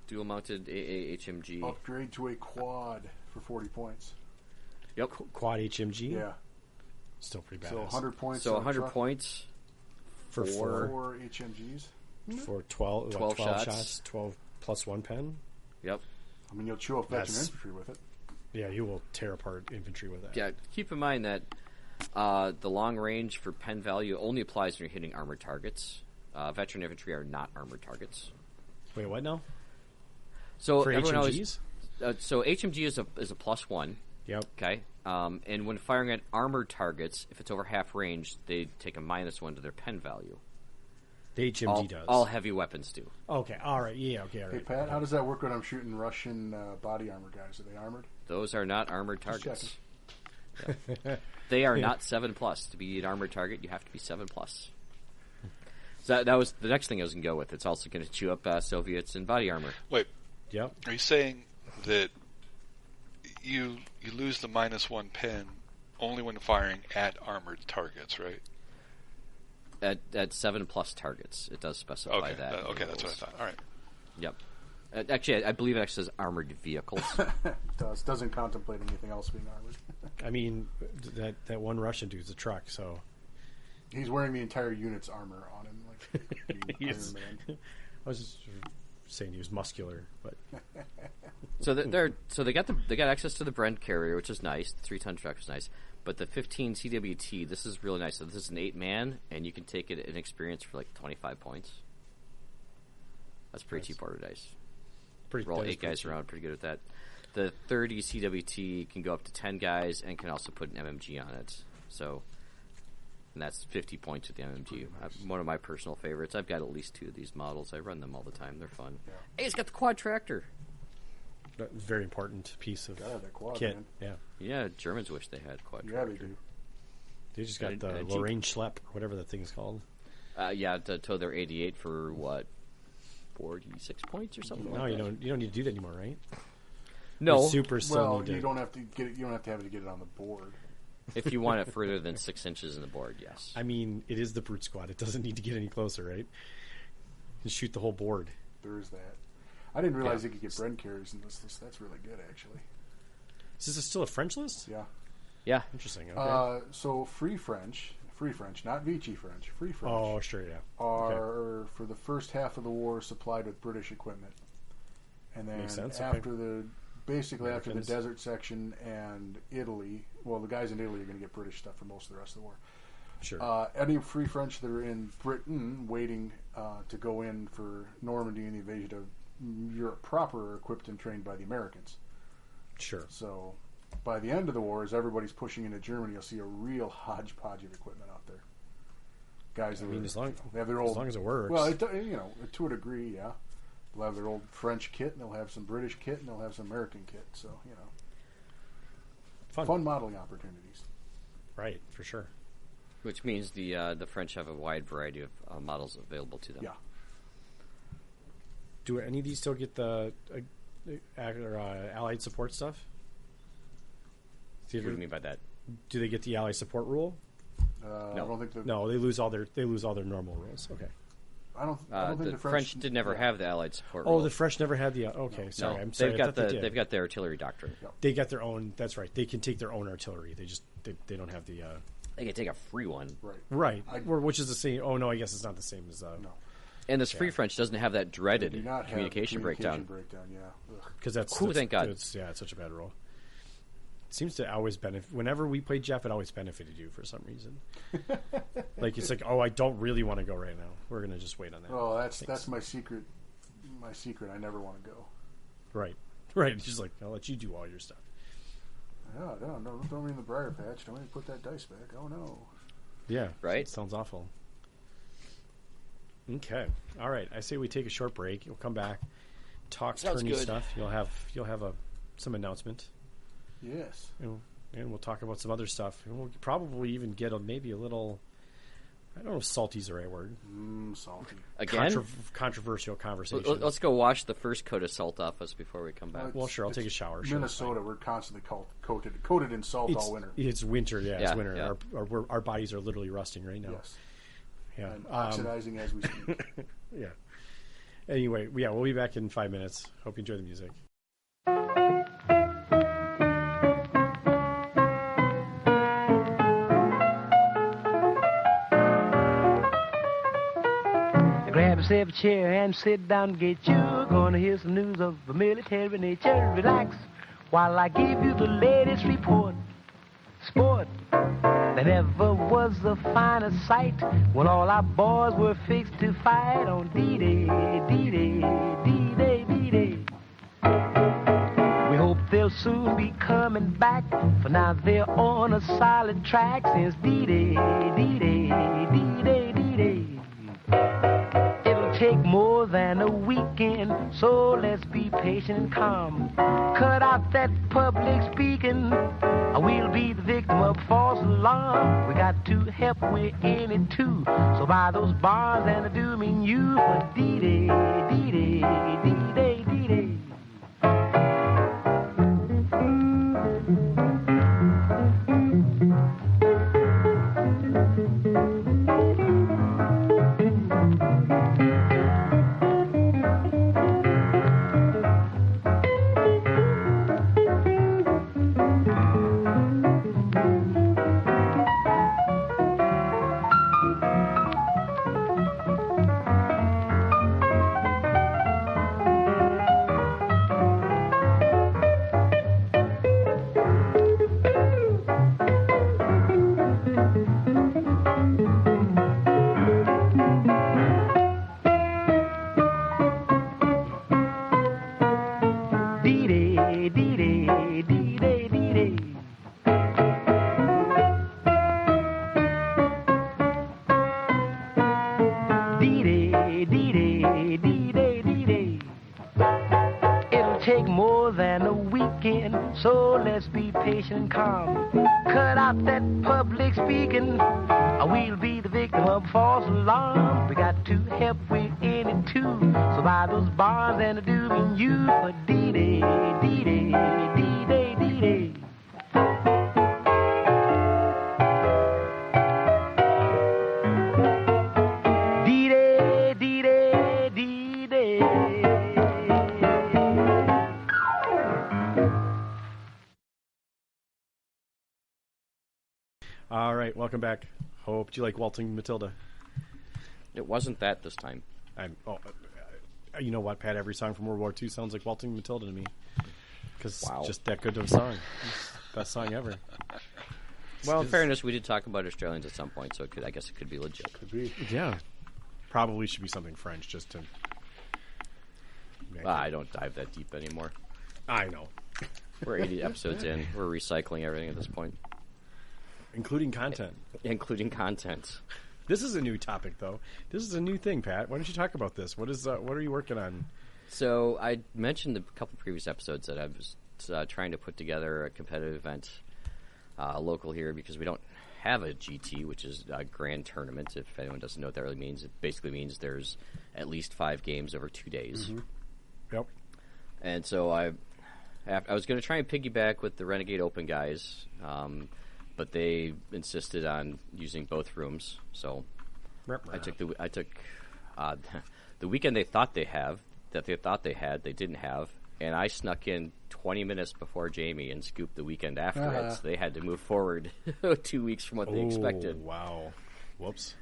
dual-mounted AA HMG. Upgrade to a quad for 40 points. Yep. Quad HMG? Yeah. Still pretty bad. So 100 points. So 100 points for four HMGs. For 12 shots. 12 plus 1 pen. Yep. I mean, you'll chew up veteran infantry with it. Yeah, you will tear apart infantry with that. Yeah, keep in mind that the long range for pen value only applies when you're hitting armored targets. Veteran infantry are not armored targets. Wait, what now? So for everyone HMGs? So HMG is a +1. Yep. Okay. And when firing at armored targets, if it's over half range, they take a -1 to their pen value. The HMG does. All heavy weapons do. Okay. All right. Yeah. Okay. All right. Hey Pat, how does that work when I'm shooting Russian body armor guys? Are they armored? Those are not armored targets. Just Yeah. They are not 7+. To be an armored target, you have to be 7+. So that was the next thing I was going to go with. It's also going to chew up Soviets in body armor. Wait. Yep. Are you saying that you lose the -1 pen only when firing at armored targets, right? At 7+ targets, it does specify that. Okay, that's what I thought. All right. Yep. Actually, I believe it actually says armored vehicles. It doesn't contemplate anything else being armored. I mean, that one Russian dude's a truck, so he's wearing the entire unit's armor on him, like Yes. Iron Man. I was just saying he was muscular, but So they got access to the Brent carrier, which is nice. The 3-ton truck is nice, but the 15 CWT, this is really nice. So this is an 8-man, and you can take it in experience for like 25 points. That's pretty cheap order dice. Roll 8 guys around, pretty good at that. The 30 CWT can go up to 10 guys and can also put an MMG on it. So, and that's 50 points with the MMG. One of my personal favorites. I've got at least 2 of these models. I run them all the time. They're fun. Yeah. Hey, it's got the quad tractor. very important piece of Gotta have that quad, kit. man. Yeah, Yeah, Germans wish they had quad Yeah, tractor. they do. they just got And the Jeep. Lorraine Schlepp, whatever that thing's called. Yeah, to tow their 88 for what, 46 points or something. No, like you that? don't need to do that anymore, right? No, The Super still Well, need to. you don't have to get it. You don't have to have it to get it on the board. if you want it further than 6 inches in the board, yes. I mean, it is the Brute Squad. It doesn't need to get any closer, right? You shoot the whole board. There is that. I didn't realize Yeah. you could get Bren carriers in this list. That's really good, actually. Is this still a French list? Yeah. Yeah, Interesting. Okay. So free French, not Vichy French, free French. Oh, sure, yeah. Are for the first half of the war supplied with British equipment, and then Makes sense, after okay. the after the Americans. desert section and Italy, well, the guys in Italy are going to get British stuff for most of the rest of the war. Sure. Any free French that are in Britain waiting to go in for Normandy and the invasion of Europe proper are equipped and trained by the Americans. Sure. So by the end of the war, as everybody's pushing into Germany, you'll see a real hodgepodge of equipment out there. Guys that they have their old, as long as it works. Well, to a degree, yeah. They'll have their old French kit, and they'll have some British kit, and they'll have some American kit. So, fun modeling opportunities. Right, for sure. Which means the French have a wide variety of models available to them. Yeah. Do any of these still get the Allied support stuff? What do you mean by that? Do they get the Allied support rule? No. I don't think No, they lose all their normal rules. Okay. I don't think the French did never have the Allied support. Oh, rule. the French never had the. Okay, sorry, I'm sorry. They've got the artillery doctrine. Yep. They got their own. That's right. They can take their own artillery. They don't have the. They can take a free one. Right. Which is the same. Oh no, I guess it's not the same as. No. And this Free French doesn't have that dreaded They do not have communication breakdown. Yeah. Because that's thank God. It's such a bad rule. It seems to always benefit. Whenever we played Jeff, it always benefited you for some reason. It's like, oh, I don't really want to go right now. We're gonna just wait on that. Oh, that's my secret. My secret. I never want to go. Right. It's just like, I'll let you do all your stuff. No, don't throw me in the briar patch. Don't even put that dice back. Oh no. Yeah. Right. It sounds awful. Okay. All right. I say we take a short break. You'll come back, talk Sounds tourney good. stuff. You'll have some announcement. Yes. And we'll talk about some other stuff. And we'll probably even get maybe a little. I don't know if salty's the right word. Salty. Again? Controversial conversation. Let's go wash the first coat of salt off us before we come back. Well, sure. I'll take a shower. Minnesota, we're constantly coated in salt all winter. It's winter. Yeah, it's winter. Yeah. Our bodies are literally rusting right now. Yes. Yeah. And oxidizing as we speak. Yeah. Anyway, we'll be back in 5 minutes. Hope you enjoy the music. Grab yourself a chair and sit down and get you. Gonna hear some news of the military nature. Relax while I give you the latest report. Sport. There never was a finer sight when all our boys were fixed to fight on D-Day, D-Day, D-Day, D-Day. We hope they'll soon be coming back, for now they're on a solid track since D-Day, D-Day, D-Day, D-Day. It'll take more than a weekend, so let's be patient and calm. Cut out that public speaking, or we'll be the victim of false alarm. We got to help, we're in it too. So buy those bonds and I do mean you for D-Day, D-Day, D-Day, D-Day. So let's be patient and calm. Cut out that public speaking, or we'll be the victim of false alarm. We got to help, we're in it too. So buy those bonds and I do mean you for D-Day, D-Day, D-Day, D-Day. D-Day, D-Day, D-Day. All right, welcome back. Hope you like Waltzing Matilda. It wasn't that this time. You know what, Pat? Every song from World War II sounds like Waltzing Matilda to me. Because Wow. just that good of a song. Best song ever. Well, in fairness, we did talk about Australians at some point, so I guess it could be legit. Could be. Yeah. Probably should be something French just to... I don't dive that deep anymore. I know. We're 80 episodes in. We're recycling everything at this point, including content. Including content. This is a new topic, though. This is a new thing, Pat. Why don't you talk about this? What are you working on? So I mentioned a couple previous episodes that I was trying to put together a competitive event local here because we don't have a GT, which is a grand tournament. If anyone doesn't know what that really means, it basically means there's at least 5 games over 2 days. Mm-hmm. Yep. And so I was going to try and piggyback with the Renegade Open guys, but they insisted on using both rooms. So I took the weekend they thought they had, they didn't have, and I snuck in 20 minutes before Jamie and scooped the weekend after it. So they had to move forward 2 weeks from what they expected. Wow. Whoops.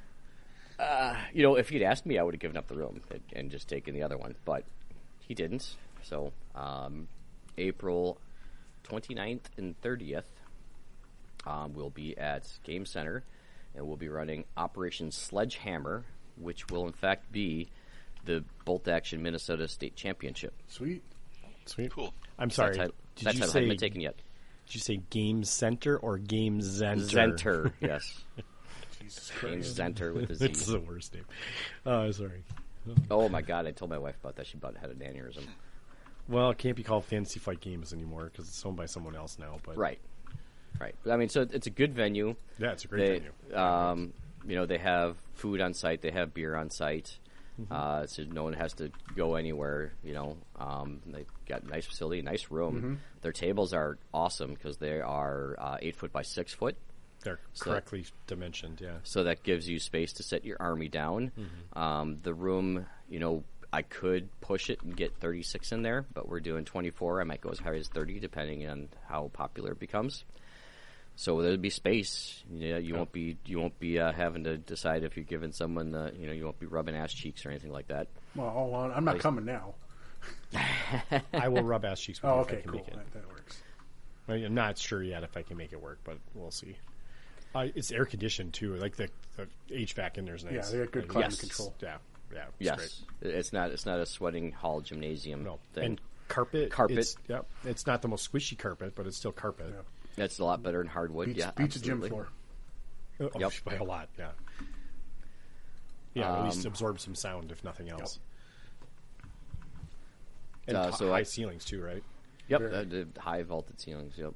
If he'd asked me, I would have given up the room and just taken the other one, but he didn't. So April 29th and 30th, we'll be at Game Center, and we'll be running Operation Sledgehammer, which will in fact be the Bolt Action Minnesota State Championship. Sweet. Cool. I'm sorry. That title hasn't been taken yet. Did you say Game Center or Game Zenter? Zenter, yes. Jesus Game Christ. Zenter with a Z. It's the worst name. Oh, sorry. Oh my God! I told my wife about that. She about had an aneurysm. Well, it can't be called Fantasy Flight Games anymore because it's owned by someone else now. But Right. But, I mean, so it's a good venue. Yeah, it's a great venue. They have food on site. They have beer on site. Mm-hmm. So no one has to go anywhere. They've got a nice facility, nice room. Mm-hmm. Their tables are awesome because they are 8 foot by 6 foot. They're correctly dimensioned, yeah. So that gives you space to set your army down. Mm-hmm. The room, I could push it and get 36 in there, but we're doing 24. I might go as high as 30, depending on how popular it becomes. So there'll be space. You won't be having to decide if you're giving someone you won't be rubbing ass cheeks or anything like that. Well, hold on. I'm not coming now. I will rub ass cheeks with you if I can cool. make it. That works. I'm not sure yet if I can make it work, but we'll see. It's air conditioned too. Like the HVAC in there's nice. Yeah, they got good climate control. Yeah. Yes, great. it's not a sweating hall gymnasium. No, thing. and carpet. It's not the most squishy carpet, but it's still carpet. Yeah. That's a lot better than hardwood. Beats a gym floor. Yep. By a lot. Yeah. Yeah, at least absorb some sound if nothing else. Yep. And high ceilings too, right? Yep, the high vaulted ceilings. Yep.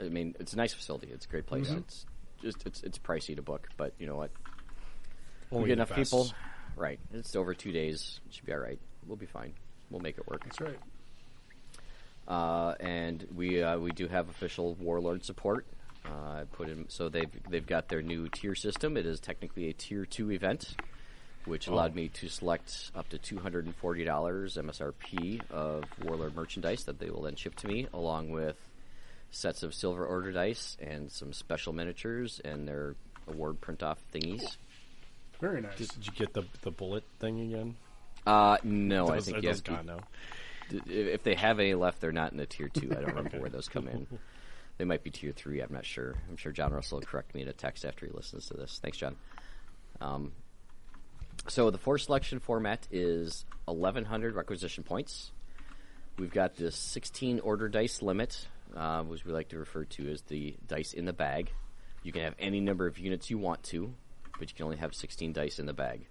I mean, it's a nice facility. It's a great place. Mm-hmm. It's pricey to book, but you know what? Only we get enough best. people. Right. It's over 2 days. It should be all right. We'll be fine. We'll make it work. That's right. And we do have official Warlord support. So they've got their new tier system. It is technically a tier 2 event, which allowed me to select up to $240 MSRP of Warlord merchandise that they will then ship to me, along with sets of Silver Order dice and some special miniatures and their award print-off thingies. Very nice. Did you get the bullet thing again? No, I think those gone now. If they have any left, they're not in the tier 2. I don't remember where those come in. They might be tier 3. I'm not sure. I'm sure John Russell will correct me in a text after he listens to this. Thanks, John. So the force selection format is 1,100 requisition points. We've got this 16 order dice limit, which we like to refer to as the dice in the bag. You can have any number of units you want to, but you can only have 16 dice in the bag.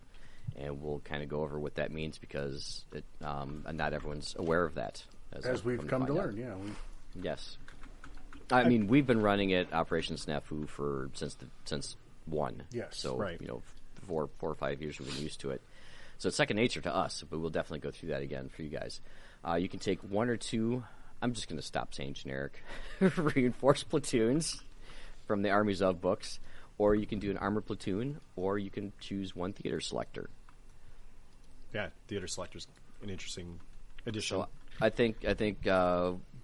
And we'll kind of go over what that means because not everyone's aware of that. As we've come to learn, yeah. Yes. I mean, we've been running it Operation SNAFU since 1. Yes. So, right. 4 or 5 years we've been used to it. So it's second nature to us, but we'll definitely go through that again for you guys. You can take 1 or 2, I'm just going to stop saying generic, reinforced platoons from the Armies of books, or you can do an armored platoon, or you can choose 1 theater selector. Yeah, theater selector's an interesting addition. So I think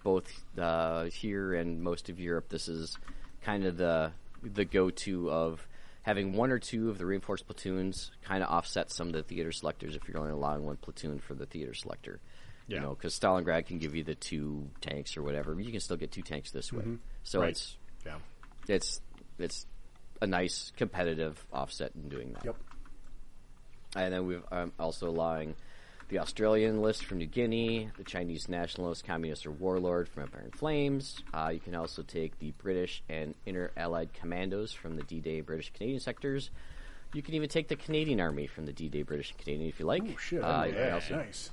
both here and most of Europe, this is kind of the go-to of having 1 or 2 of the reinforced platoons kind of offset some of the theater selectors if you're only allowing 1 platoon for the theater selector. Yeah. Because Stalingrad can give you the 2 tanks or whatever, but you can still get 2 tanks this way. So Right. it's a nice competitive offset in doing that. Yep. And then we're also allowing the Australian list from New Guinea, the Chinese nationalist, communist, or warlord from Empire in Flames. You can also take the British and Inter-Allied Commandos from the D-Day British Canadian sectors. You can even take the Canadian Army from the D-Day British and Canadian if you like. Oh, shit. Nice.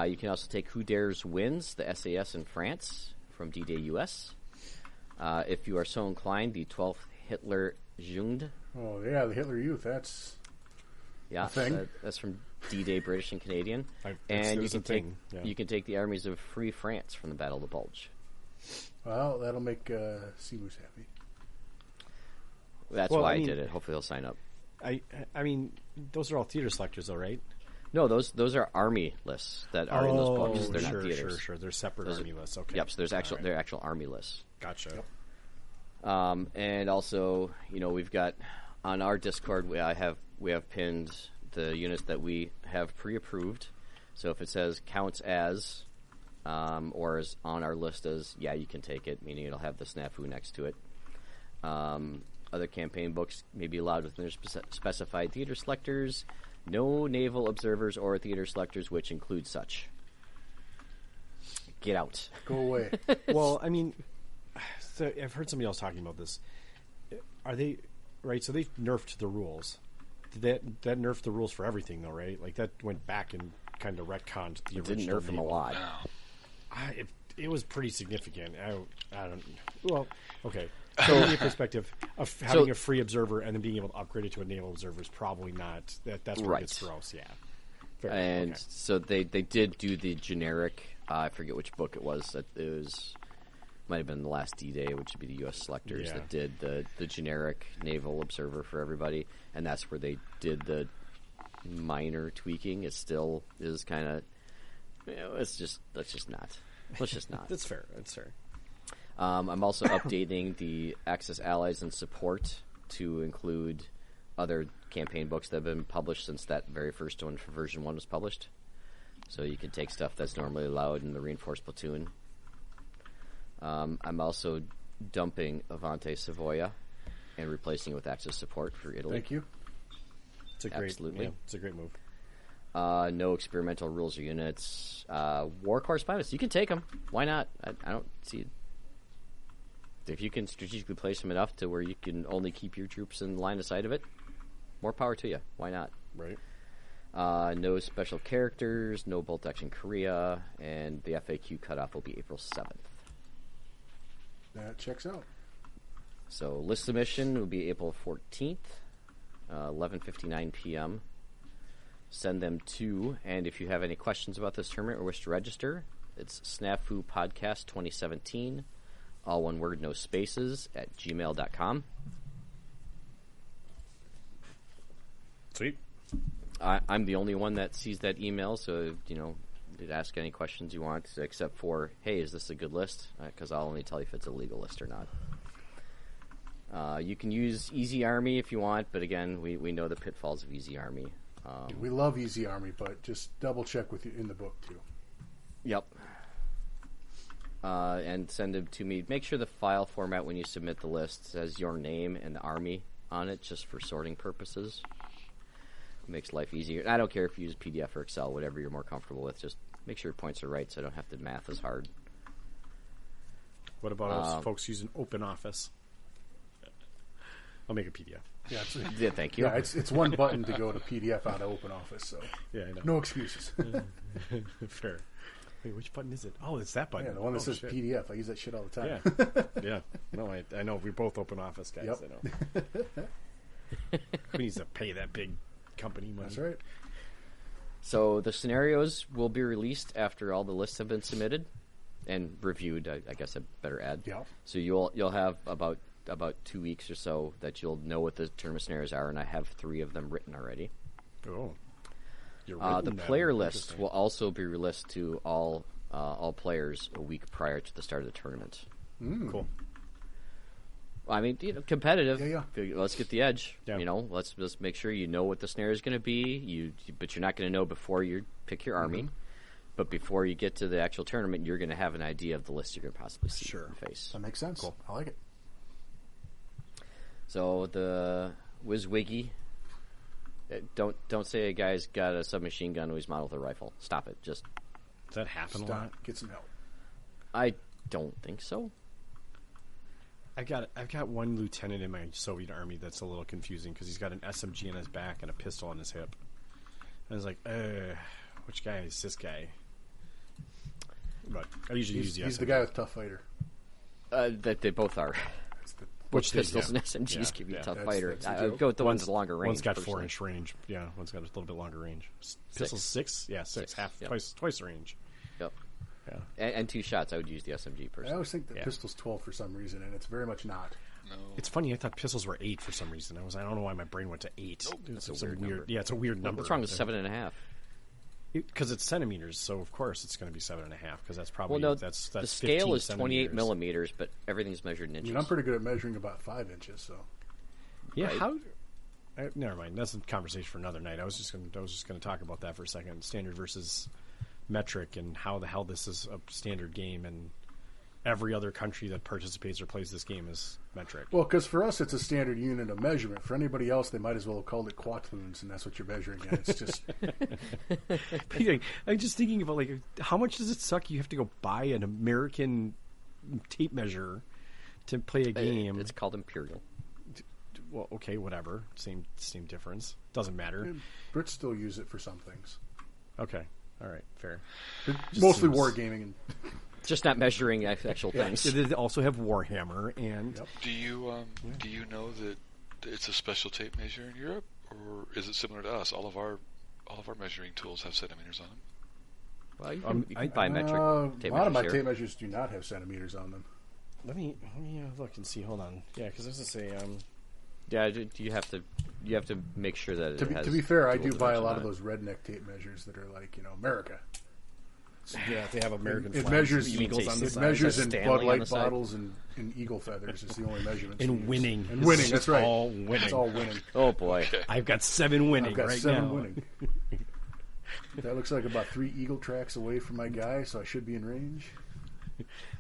You can also take Who Dares Wins, the SAS in France from D-Day US. If you are so inclined, the 12th Hitler Jugend. Oh, yeah, the Hitler Youth. That's a thing. That's from D-Day British and Canadian. And you can take the armies of Free France from the Battle of the Bulge. Well, that'll make Seamoose happy. That's why I did it. Hopefully he'll sign up. I mean, those are all theater selectors, though, right? No, those are army lists that are in those books. They're not theaters. Sure. They're separate army lists. Okay. Yep. So they're actual army lists. Gotcha. Yep. And also, we've got on our Discord. We have pinned the units that we have pre-approved. So if it says counts as, or is on our list as, you can take it. Meaning it'll have the SNAFU next to it. Other campaign books may be allowed within their specified theater selectors. No naval observers or theater selectors, which include such. Get out. Go away. Well, I mean, so I've heard somebody else talking about this. Are they right? So they've nerfed the rules. Did that nerfed the rules for everything, though, right? Like that went back and kind of retconned the original. Didn't nerf them a lot. It was pretty significant. I don't. Well, okay. So, from your perspective of having a free observer and then being able to upgrade it to a naval observer is probably not. That's where it gets gross. Yeah. Fair and so they did do the generic. I forget which book it was. Might have been the last D-Day, which would be the U.S. selectors that did the generic naval observer for everybody, and that's where they did the minor tweaking. It still is kind of. Let's just not. That's fair. That's fair. I'm also updating the Axis Allies and Support to include other campaign books that have been published since that very first one for version 1 was published. So you can take stuff that's normally allowed in the Reinforced Platoon. I'm also dumping Avante Savoia and replacing it with Axis Support for Italy. Thank you. It's a great move. No experimental rules or units. War correspondents, you can take them. Why not? I don't see. If you can strategically place them enough to where you can only keep your troops in line of sight of it, more power to you. Why not? Right. No special characters, no bolt action Korea, and the FAQ cutoff will be April 7th. That checks out. So list submission will be April 14th, 11:59 p.m. Send them to, and if you have any questions about this tournament or wish to register, it's SNAFU Podcast 2017. All one word, no spaces, at gmail.com. Sweet. I'm the only one that sees that email, so, ask any questions you want, except for, hey, is this a good list? Because I'll only tell you if it's a legal list or not. You can use Easy Army if you want, but again, we know the pitfalls of Easy Army. We love Easy Army, but just double check with you in the book, too. Yep. And send them to me. Make sure the file format when you submit the list says your name and the army on it, just for sorting purposes. It makes life easier. I don't care if you use PDF or Excel, whatever you're more comfortable with. Just make sure your points are right, so I don't have to math as hard. What about us folks using OpenOffice? I'll make a PDF. Yeah, thank you. Yeah, it's one button to go to PDF out of OpenOffice, so I know. No excuses. Fair. Wait, which button is it? Oh, it's that button. Yeah, the one that says PDF. I use that shit all the time. Yeah. No, I know. We're both OpenOffice guys. Yep. I know. Who needs to pay that big company money? That's right. So the scenarios will be released after all the lists have been submitted and reviewed. I guess I better add. Yeah. So you'll have about 2 weeks or so that you'll know what the tournament scenarios are, and I have 3 of them written already. Oh. The player list will also be released to all players a week prior to the start of the tournament. Cool. I mean, competitive. Yeah. Let's get the edge. Yeah. Let's just make sure you know what the snare is going to be. But you're not going to know before you pick your army. But before you get to the actual tournament, you're going to have an idea of the list you're going to possibly see and face. That makes sense. Cool. I like it. So the WYSIWYG Don't say a guy's got a submachine gun who's modeled with a rifle. Stop it. Just Does that happen a lot? Get some help. I don't think so. I've got one lieutenant in my Soviet army that's a little confusing because he's got an SMG on his back and a pistol on his hip. And I was like, which guy is this guy? But I usually use the SMG. He's the guy with Tough Fighter. That they both are. Both pistols and SMGs give you a tough fighter. I would go with the one's longer range. One's got personally. 4-inch range. Yeah, one's got a little bit longer range. Pistol's 6? Yeah, 6. Half, yep. twice the range. Yep. Yeah. And 2 shots, I would use the SMG personally. I always think that pistol's 12 for some reason, and it's very much not. No. It's funny. I thought pistols were 8 for some reason. I don't know why my brain went to 8. Nope. It's That's a weird number. Yeah, it's a weird number. What's wrong with 7.5? Because it's centimeters, so of course it's going to be 7.5. Because that's probably that's the scale is 28 centimeters. millimeters, but everything's measured in I inches. mean, I'm pretty good at measuring about 5 inches, so. Yeah, Right. how? Never mind. That's a conversation for another night. I was just going to talk about that for a second. Standard versus metric, and how the hell this is a standard game, and every other country that participates or plays this game is metric. Well, because for us it's a standard unit of measurement. For anybody else, they might as well have called it quatloons, and that's what you're measuring at. It's just I'm just thinking about how much does it suck? You have to go buy an American tape measure to play a game. It's called Imperial. Well, okay, whatever. Same difference. Doesn't matter. Brits still use it for some things. Okay, all right, fair. Mostly wargaming and Just not measuring actual things. They also have Warhammer and. Yep. Do you know that it's a special tape measure in Europe, or is it similar to us? All of our measuring tools have centimeters on them. Well, you can buy metric tape a lot of my measures tape here. measures do not have centimeters on them. Let me look and see. Hold on. Yeah, because this is a. Yeah, you have to make sure that it has To be fair, I dual do buy a dimension lot on of it. those redneck tape measures that are like, America. Yeah, they have American It flags measures with eagles on the it side. measures Says in Stanley Bud on Light the side. bottles and eagle feathers is the only measurement. And winning. And It's winning, just that's right. all winning. It's all winning. Oh boy. I've got 7 winning I've got right 7 now. winning. That looks like about 3 eagle tracks away from my guy, so I should be in range.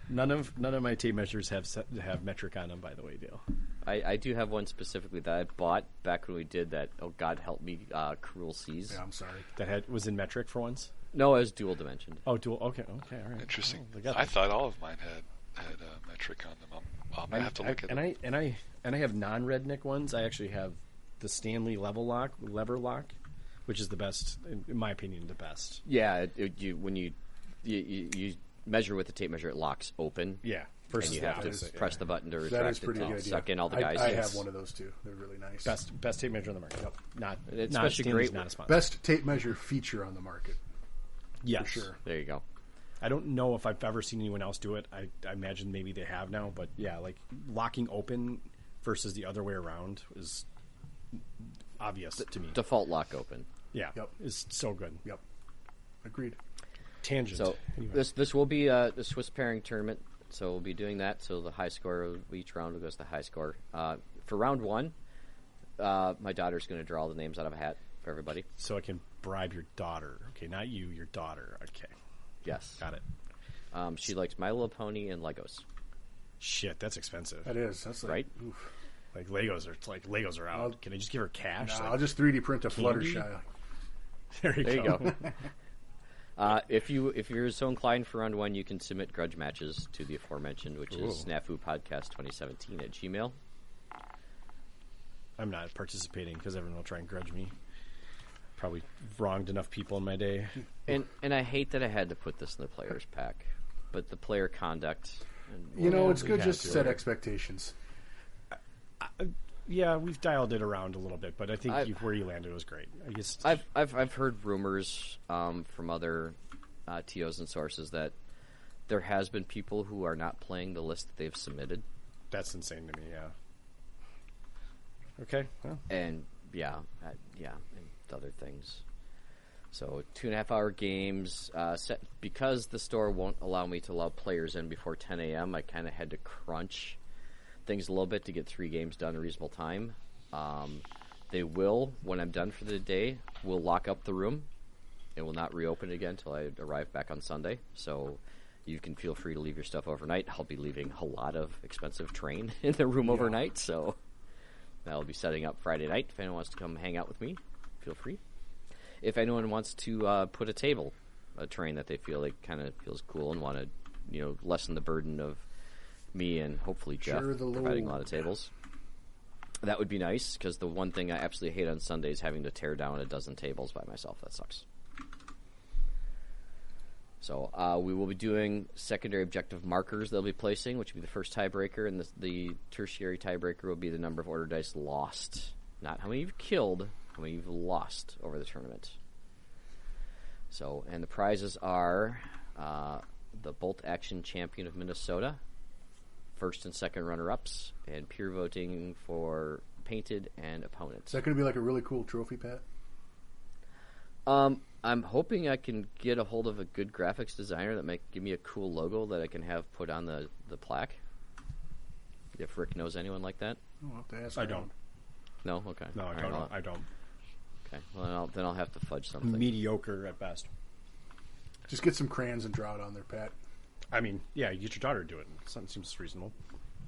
None of my tape measures have metric on them, by the way, Dale. I do have one specifically that I bought back when we did that. Oh God, help me, Cruel Seas. Yeah, I'm sorry. That was in metric for once. No, it was dual dimensioned. Oh, dual. Okay, all right. Interesting. Oh, they got I thought all of mine had metric on them. I'm gonna have to look at them. And I have non-redneck ones. I actually have the Stanley lever lock, which is the best, in my opinion, the best. Yeah, when you measure with the tape measure, it locks open. Yeah. And you have to press the button to That retract is pretty it to good. suck yeah. in all the guys. I have one of those too. They're really nice. Best tape measure on the market. Yep. Not It's not especially Stanley's great- not a sponsor. Best tape measure feature on the market. Yes. For sure. There you go. I don't know if I've ever seen anyone else do it. I imagine maybe they have now, but yeah, like locking open versus the other way around is obvious to me. Default lock open. Yeah, Yep. is so good. Yep. Agreed. Tangent. So Anyway. this will be the Swiss pairing tournament. So we'll be doing that. So the high score of each round will go to the high score. For round 1, my daughter's going to draw all the names out of a hat for everybody. So I can bribe your daughter. Okay, not you, your daughter. Okay, Yes. got it. She likes My Little Pony and Legos. Shit, that's expensive. That is. That's like, Right? oof. Like Legos are out. Can I just give her cash? Nah, Like, I'll just 3D print a Candy? Fluttershy. there you There you go. go. If you're so inclined for round 1, you can submit grudge matches to the aforementioned, which is SNAFU Podcast 2017 at Gmail. I'm not participating because everyone will try and grudge me. Probably wronged enough people in my day. And I hate that I had to put this in the players pack, but the player conduct. And, You know, it's we good have just to. to set expectations. Yeah, we've dialed it around a little bit, but I think where you landed was great. I guess I've heard rumors from other TOs and sources that there has been people who are not playing the list that they've submitted. that's insane to me. Yeah. Okay. Well, And and other things. So 2.5-hour games. Set, because the store won't allow me to allow players in before 10 a.m., I kind of had to crunch things a little bit to get 3 games done in a reasonable time. They will, when I'm done for the day, will lock up the room. It will not reopen again until I arrive back on Sunday. So you can feel free to leave your stuff overnight. I'll be leaving a lot of expensive train in the room overnight, so I'll be setting up Friday night. If anyone wants to come hang out with me, feel free. If anyone wants to put a terrain that they feel like kind of feels cool and want to, lessen the burden of me and hopefully Jeff providing a lot of tables, that would be nice, because the one thing I absolutely hate on Sunday is having to tear down a dozen tables by myself. That sucks. So we will be doing secondary objective markers they'll be placing, which will be the first tiebreaker, and the tertiary tiebreaker will be the number of order dice lost. Not how many you've killed, how many you've lost over the tournament. So, and the prizes are the Bolt Action Champion of Minnesota, first and second runner-ups, and peer voting for painted and opponents. Is that going to be like a really cool trophy, Pat? I'm hoping I can get a hold of a good graphics designer that might give me a cool logo that I can have put on the plaque. If Rick knows anyone like that. I'll have to ask. I don't. No? Okay. No, I don't. I don't. Okay. Well, then I'll have to fudge something. Mediocre at best. Just get some crayons and draw it on there, Pat. I mean, yeah, you get your daughter to do it. Something seems reasonable.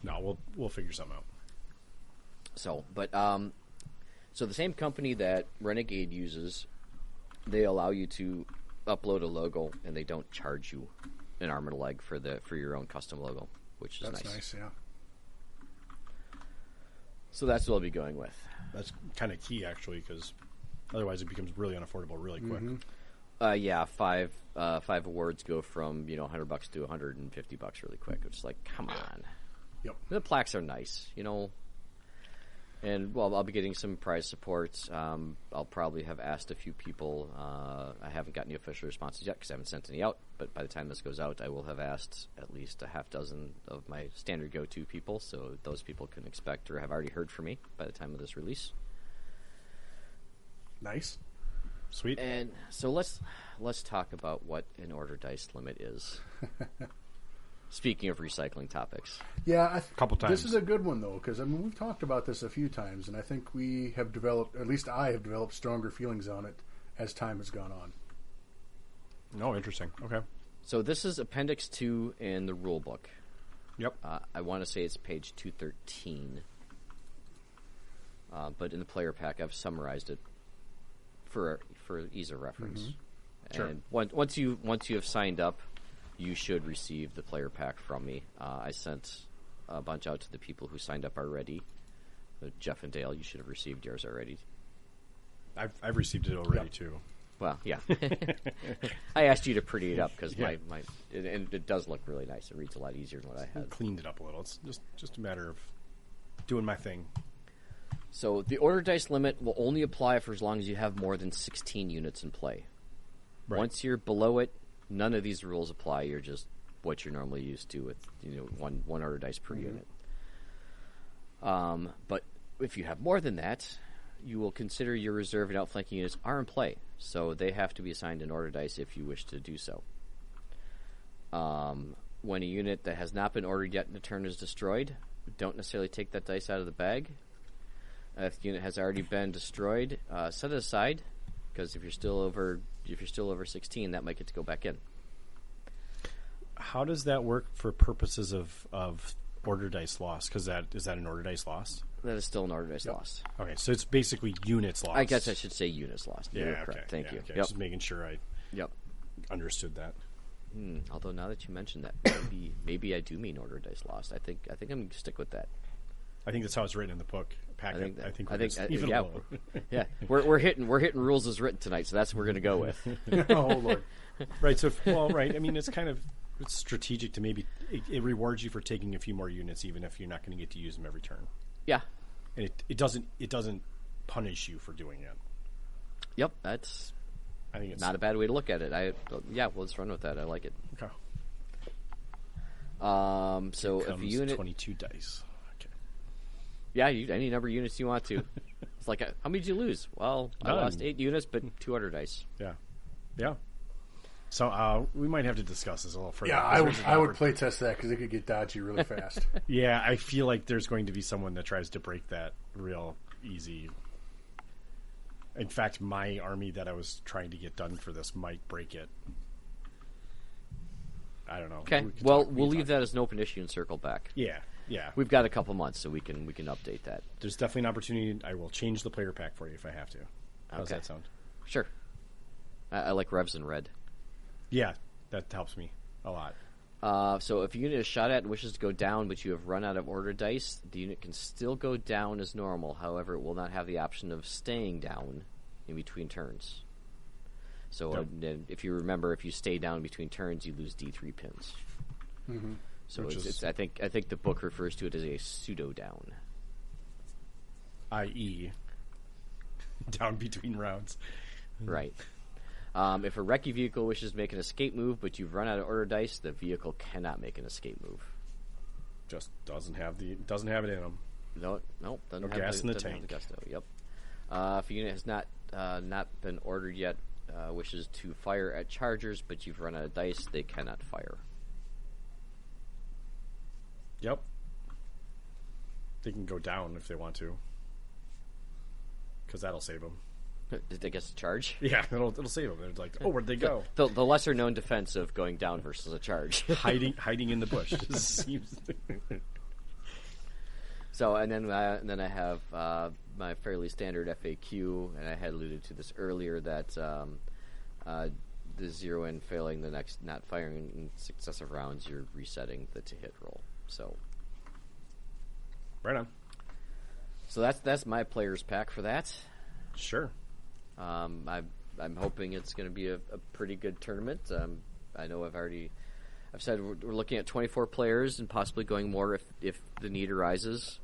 No, we'll figure something out. So, but so the same company that Renegade uses, they allow you to upload a logo, and they don't charge you an arm and a leg for your own custom logo, which is nice. That's nice, yeah. So that's what I'll be going with. That's kind of key, actually, because otherwise it becomes really unaffordable really quick. Mm-hmm. Yeah, five awards go from $100 to $150 really quick. It's like, come on. Yep. The plaques are nice, And, well, I'll be getting some prize support. I'll probably have asked a few people. I haven't gotten any official responses yet because I haven't sent any out. But by the time this goes out, I will have asked at least a half dozen of my standard go-to people. So those people can expect or have already heard from me by the time of this release. Nice. Sweet. And so let's talk about what an order dice limit is. Speaking of recycling topics. Yeah, couple times. This is a good one, though, because, we've talked about this a few times, and I think we have developed, at least I have developed, stronger feelings on it as time has gone on. Oh, interesting. Okay. So this is Appendix 2 in the rule book. Yep. I want to say it's page 213. But in the player pack, I've summarized it for ease of reference. Mm-hmm. Sure. And once you have signed up, you should receive the player pack from me. I sent a bunch out to the people who signed up already. Jeff and Dale, you should have received yours already. I've received it already too. Well, yeah. I asked you to pretty it up because it does look really nice. It reads a lot easier than what I had. Cleaned it up a little. It's just a matter of doing my thing. So the order dice limit will only apply for as long as you have more than 16 units in play. Right. Once you're below it, none of these rules apply. You're just what you're normally used to with one order dice per unit. But if you have more than that, you will consider your reserve and outflanking units are in play. So they have to be assigned an order dice if you wish to do so. When a unit that has not been ordered yet in a turn is destroyed, don't necessarily take that dice out of the bag. If the unit has already been destroyed, set it aside, because if you're still over 16, that might get to go back in. How does that work for purposes of order dice loss? Because is that an order dice loss? That is still an order dice loss. Okay, so it's basically units lost. I guess I should say units lost. Yeah, You're okay. correct. Thank you. Okay. Yep. Just making sure I understood that. Although now that you mentioned that, maybe I do mean order dice lost. I think I'm going to stick with that. I think that's how it's written in the book. Packet. I think yeah. We're hitting rules as written tonight, so that's what we're going to go with. Oh Lord. Right. So right. I mean, it's strategic to maybe it rewards you for taking a few more units, even if you're not going to get to use them every turn. Yeah. And it doesn't punish you for doing it. Yep. I think it's not a bad way to look at it. Well, let's run with that. I like it. Okay. So if a unit 22 dice. Yeah, any number of units you want to. It's like, how many did you lose? Well, I lost 8 units, but 200 dice. Yeah. So we might have to discuss this a little further. Yeah, I would play test that because it could get dodgy really fast. Yeah, I feel like there's going to be someone that tries to break that real easy. In fact, my army that I was trying to get done for this might break it. I don't know. Okay, we'll leave that as an open issue and circle back. Yeah. We've got a couple months, so we can update that. There's definitely an opportunity. I will change the player pack for you if I have to. How's that sound? Sure. I like revs in red. Yeah, that helps me a lot. So if a unit is shot at and wishes to go down, but you have run out of order dice, the unit can still go down as normal. However, it will not have the option of staying down in between turns. So if you remember, if you stay down between turns, you lose D3 pins. Mm-hmm. So it's I think the book refers to it as a pseudo down, i.e., down between rounds. Right. If a recce vehicle wishes to make an escape move, but you've run out of order dice, the vehicle cannot make an escape move. Just doesn't have it in them. Nope. Doesn't have gas in the doesn't have tank. the gusto. Yep. If a unit has not been ordered yet, wishes to fire at chargers, but you've run out of dice, they cannot fire. Yep. They can go down if they want to, because that'll save them. Did they get to charge? Yeah, it'll save them. They're like, oh, where'd they go? The lesser known defense of going down versus a charge. hiding in the bush. Just seems. So, and then I have my fairly standard FAQ, and I had alluded to this earlier, that the zero in failing the next, not firing in successive rounds, you're resetting the to-hit roll. So, Right on. so that's my player's pack for that. Sure. I'm hoping it's going to be a pretty good tournament. I know I've said we're looking at 24 players and possibly going more if the need arises.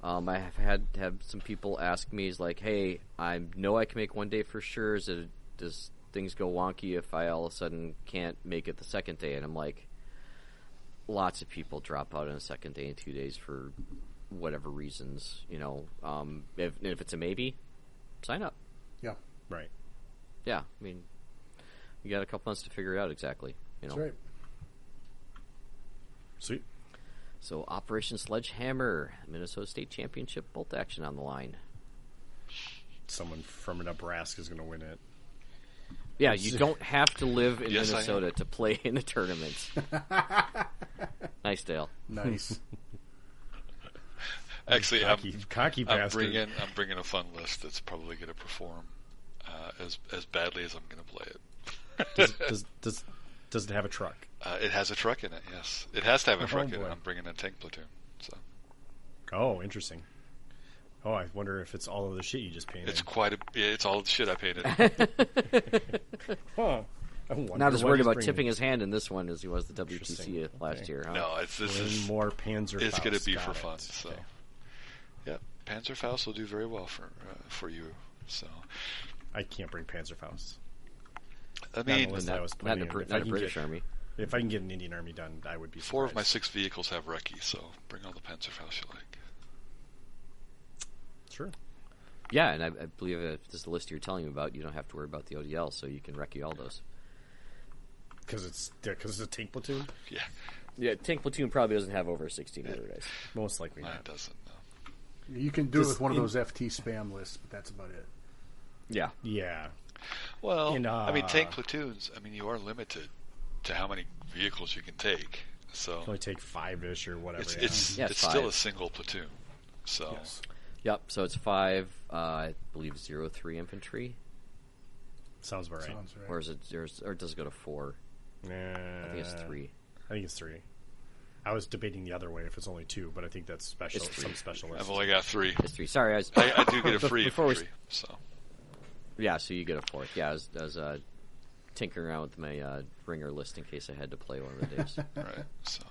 I have had some people ask me, is like, hey, I know I can make one day for sure. Does things go wonky if I all of a sudden can't make it the second day? And I'm like, lots of people drop out on a second day and 2 days for whatever reasons. If it's a maybe, sign up. Yeah, Right. Yeah, I mean, you got a couple months to figure it out exactly. that's right. Sweet. So, Operation Sledgehammer, Minnesota State Championship bolt action on the line. Someone from Nebraska is going to win it. Yeah, you don't have to live in Yes, I Minnesota to play in the tournament. Nice, Dale. Nice. Actually, cocky I'm bastard. bringing a fun list that's probably going to perform as badly as I'm going to play it. Does it have a truck? It has a truck in it. Yes, it has to have a truck in it. boy. I'm bringing a tank platoon. So Oh, interesting. Oh, I wonder if it's all of the shit you just painted. it's all the shit I painted. Huh. I wonder Not as what worried he's about bringing. tipping his hand in this one as he was the WTC Interesting. last Okay. year. Huh? No, this is More Panzer. it's going to be Got for it. fun. So Okay. yeah, Panzerfaust will do very well for you. So I can't bring Panzerfaust. I Not mean, unless I was Not putting a, in. If I not a can British get- army. If I can get an Indian army done, I would be 4 of my surprised. 6 vehicles have recce, so bring all the Panzerfaust you like. Sure. Yeah, and I believe if this is the list you're telling me about, you don't have to worry about the ODL, so you can recce all those. Because it's a tank platoon? Yeah, Yeah, tank platoon probably doesn't have over 16 order dice. Most likely mine not. doesn't. No. You can do it Just with one of in- those FT spam lists, but that's about it. Yeah. Yeah. Well, And, I mean, tank platoons. I mean, you are limited to how many vehicles you can take. So Only take 5-ish or whatever. it's Yeah, it's still 5. a single platoon. So Yes. Yep, so it's 5, I believe 03 infantry. Sounds about right. Sounds right. Or is it 0, or does it go to 4? Nah, I think it's 3. I think it's 3. I was debating the other way if it's only 2, but I think that's special. It's 3. Some special list. I've only got 3. It's 3. Sorry, I do get a free Before we- infantry. So yeah, so you get a 4th. Yeah, I was tinkering around with my ringer list in case I had to play one of the days. right. So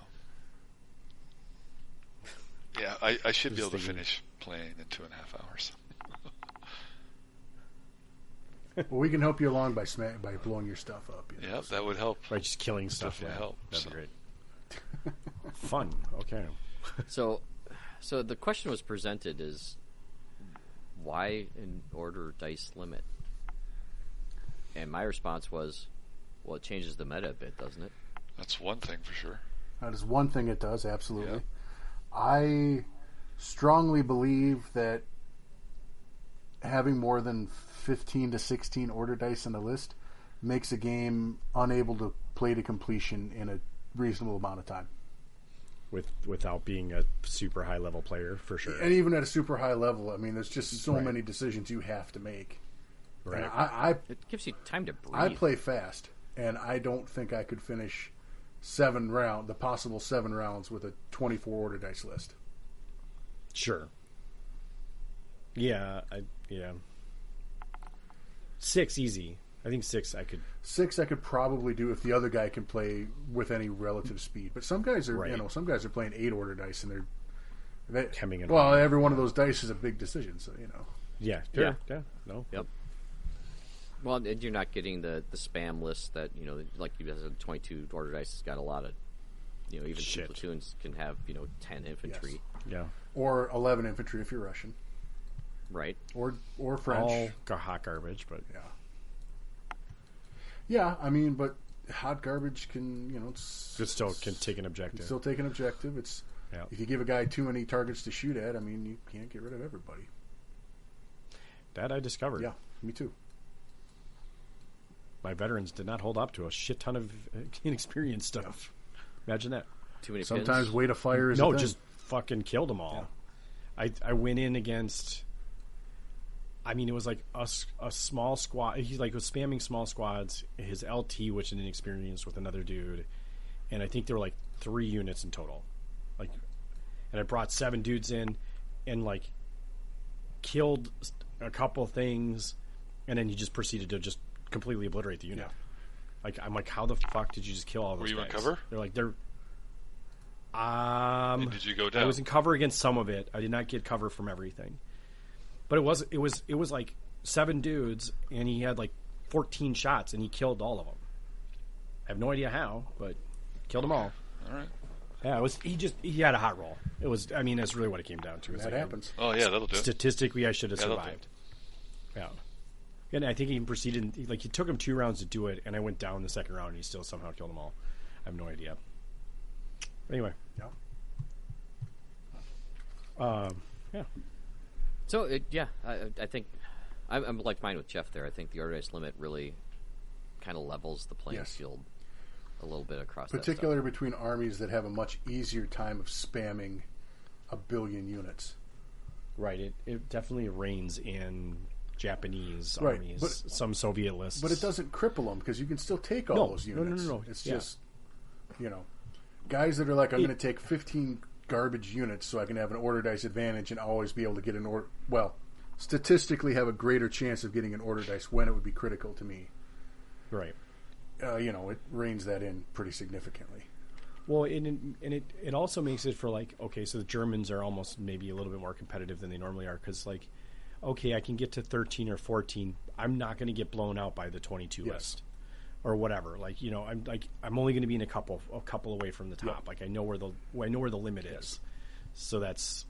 yeah, I should be able to finish playing in 2.5 hours. Well, we can help you along by blowing your stuff up. You know, Yeah, that would help. Right, just killing stuff. Definitely Yeah, help, that'd so. be great. Fun. Okay. So the question was presented is, why an order dice limit? And my response was, well, it changes the meta a bit, doesn't it? That's one thing for sure. That is one thing it does, absolutely. Yeah. I strongly believe that having more than 15 to 16 order dice in the list makes a game unable to play to completion in a reasonable amount of time. Without being a super high level player, for sure. And even at a super high level, I mean, there's just so Right. many decisions you have to make. Right. And It gives you time to breathe. I play fast, and I don't think I could finish the possible 7 rounds with a 24 order dice list. Sure. Yeah. 6 easy. I think 6 I could. 6 I could probably do if the other guy can play with any relative speed. But some guys are, Right. some guys are playing 8 order dice, and they're Hemming and well, hawing. every one of those dice is a big decision. So Yeah. Yeah. Sure. Yeah. No. Yep. Well, and you're not getting the spam list that, like you said, 22 order dice has got a lot of, even 2 Shit. platoons can have, 10 infantry. Yeah. or 11 infantry if you're Russian, Right. or French. All hot garbage, but Yeah. I mean, but hot garbage can it still can take an objective. still take an objective. It's Yeah. if you give a guy too many targets to shoot at, I mean, you can't get rid of everybody. That I discovered. Yeah, me too. My veterans did not hold up to a shit ton of inexperienced stuff. Imagine that. Too many Sometimes pins. weight of fire is No, a thing. just fucking killed them all. I went in against. I mean, it was like a small squad. He was spamming small squads. His LT, which is inexperienced, with another dude, and I think there were like 3 units in total. And I brought 7 dudes in, and killed a couple things, and then he just proceeded to just completely obliterate the unit. Yeah. I'm like, how the fuck did you just kill all those Were you guys? in cover? They're like, And did you go down? I was in cover against some of it. I did not get cover from everything. But it was like 7 dudes, and he had 14 shots, and he killed all of them. I have no idea how, but killed them all. All right. Yeah, it was. He had a hot roll. It was. I mean, that's really what it came down to. That happens. Oh, yeah, that'll do it. Statistically, I should have Yeah, that'll survived. Yeah. And I think he proceeded. He took him 2 rounds to do it, and I went down the second round, and he still somehow killed them all. I have no idea. Anyway. Yeah. So, I think I'm like mine with Jeff there. I think the order dice limit really kind of levels the playing Yes. field a little bit across Particularly between armies that have a much easier time of spamming a billion units. Right. It definitely reigns in Japanese Right, armies, but- some Soviet lists. But it doesn't cripple them because you can still take all No, those no, units. no. It's Yeah. just, guys that are like, I'm going to take 15 garbage units so I can have an order dice advantage and always be able to get an order. Well, statistically have a greater chance of getting an order dice when it would be critical to me. Right. It reins that in pretty significantly. Well, and it also makes it for okay, so the Germans are almost maybe a little bit more competitive than they normally are because okay, I can get to 13 or 14. I'm not going to get blown out by the 22 list or whatever. I'm only going to be in a couple away from the top. I know where the limit is. So that's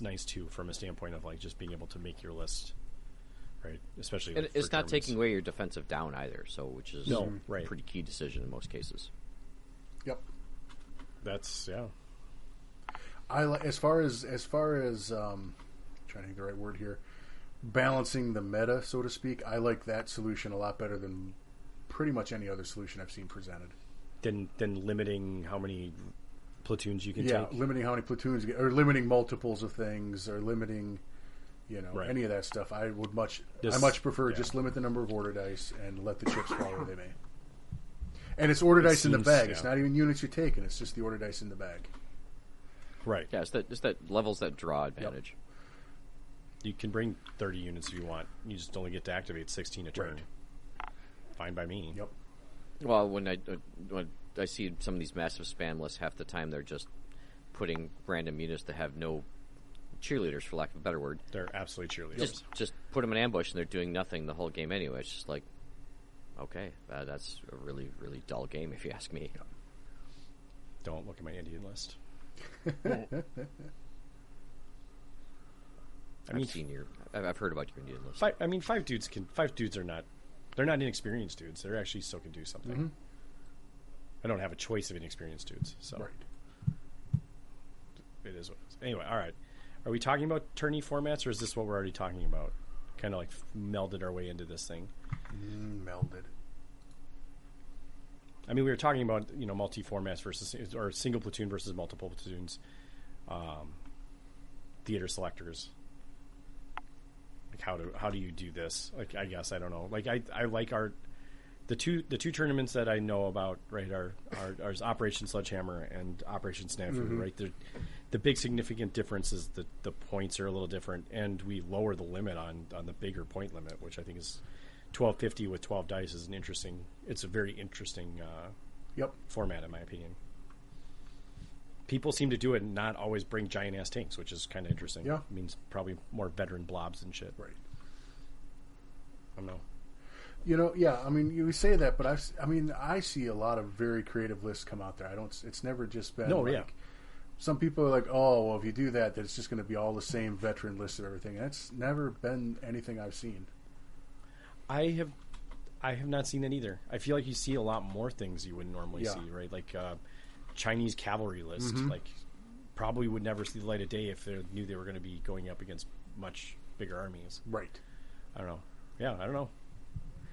nice too from a standpoint of just being able to make your list. Right, especially And for it's not Germans. taking away your defensive down either, which is No, a right. pretty key decision in most cases. Yep. That's As far as trying to think the right word here, balancing the meta, so to speak. I like that solution a lot better than pretty much any other solution I've seen presented. Then limiting how many platoons you can take. Limiting how many platoons you get, or limiting multiples of things, or limiting, Right. any of that stuff. I much prefer just limit the number of order dice and let the chips fall where they may. And it's order dice in the seems- bag. yeah. It's not even units you're taking. It's just the order dice in the bag. Right. Yeah, it's that levels that draw advantage. You can bring 30 units if you want. You just only get to activate 16 a turn. Right. Fine by me. Yep. Well, when I see some of these massive spam lists, half the time they're just putting random units that have no cheerleaders, for lack of a better word. They're absolutely cheerleaders. Just put them in ambush and they're doing nothing the whole game anyway. It's just okay, that's a really, really dull game if you ask me. Don't look at my Indian list. I've heard about your Indian list. 5 dudes are not. They're not inexperienced dudes. They're actually still can do something. Mm-hmm. I don't have a choice of inexperienced dudes. So Right. it is what it is. Anyway, all right. Are we talking about tourney formats, or is this what we're already talking about? Kind of melded our way into this thing. Melded. I mean, we were talking about multi formats versus or single platoon versus multiple platoons, theater selectors. like how do you do this? Like, I guess I don't know. Like I like the two tournaments that I know about, right, are Operation Sledgehammer and Operation SNAFU, right? The big significant difference is that the points are a little different, and we lower the limit on the bigger point limit, which I think is 1250 with 12 dice is it's a very interesting format in my opinion. People seem to do it and not always bring giant ass tanks, which is kind of interesting. Yeah, it means probably more veteran blobs and shit. Right. I don't know. You know, yeah. I mean, you say that, but I see a lot of very creative lists come out there. It's never just been. Some people are like, oh, well, if you do that, then it's just going to be all the same veteran list of everything. That's never been anything I've seen. I have not seen that either. I feel like you see a lot more things you wouldn't normally see, right? Like Chinese cavalry list, like probably would never see the light of day if they knew they were going to be going up against much bigger armies. Right. I don't know. Yeah, I don't know.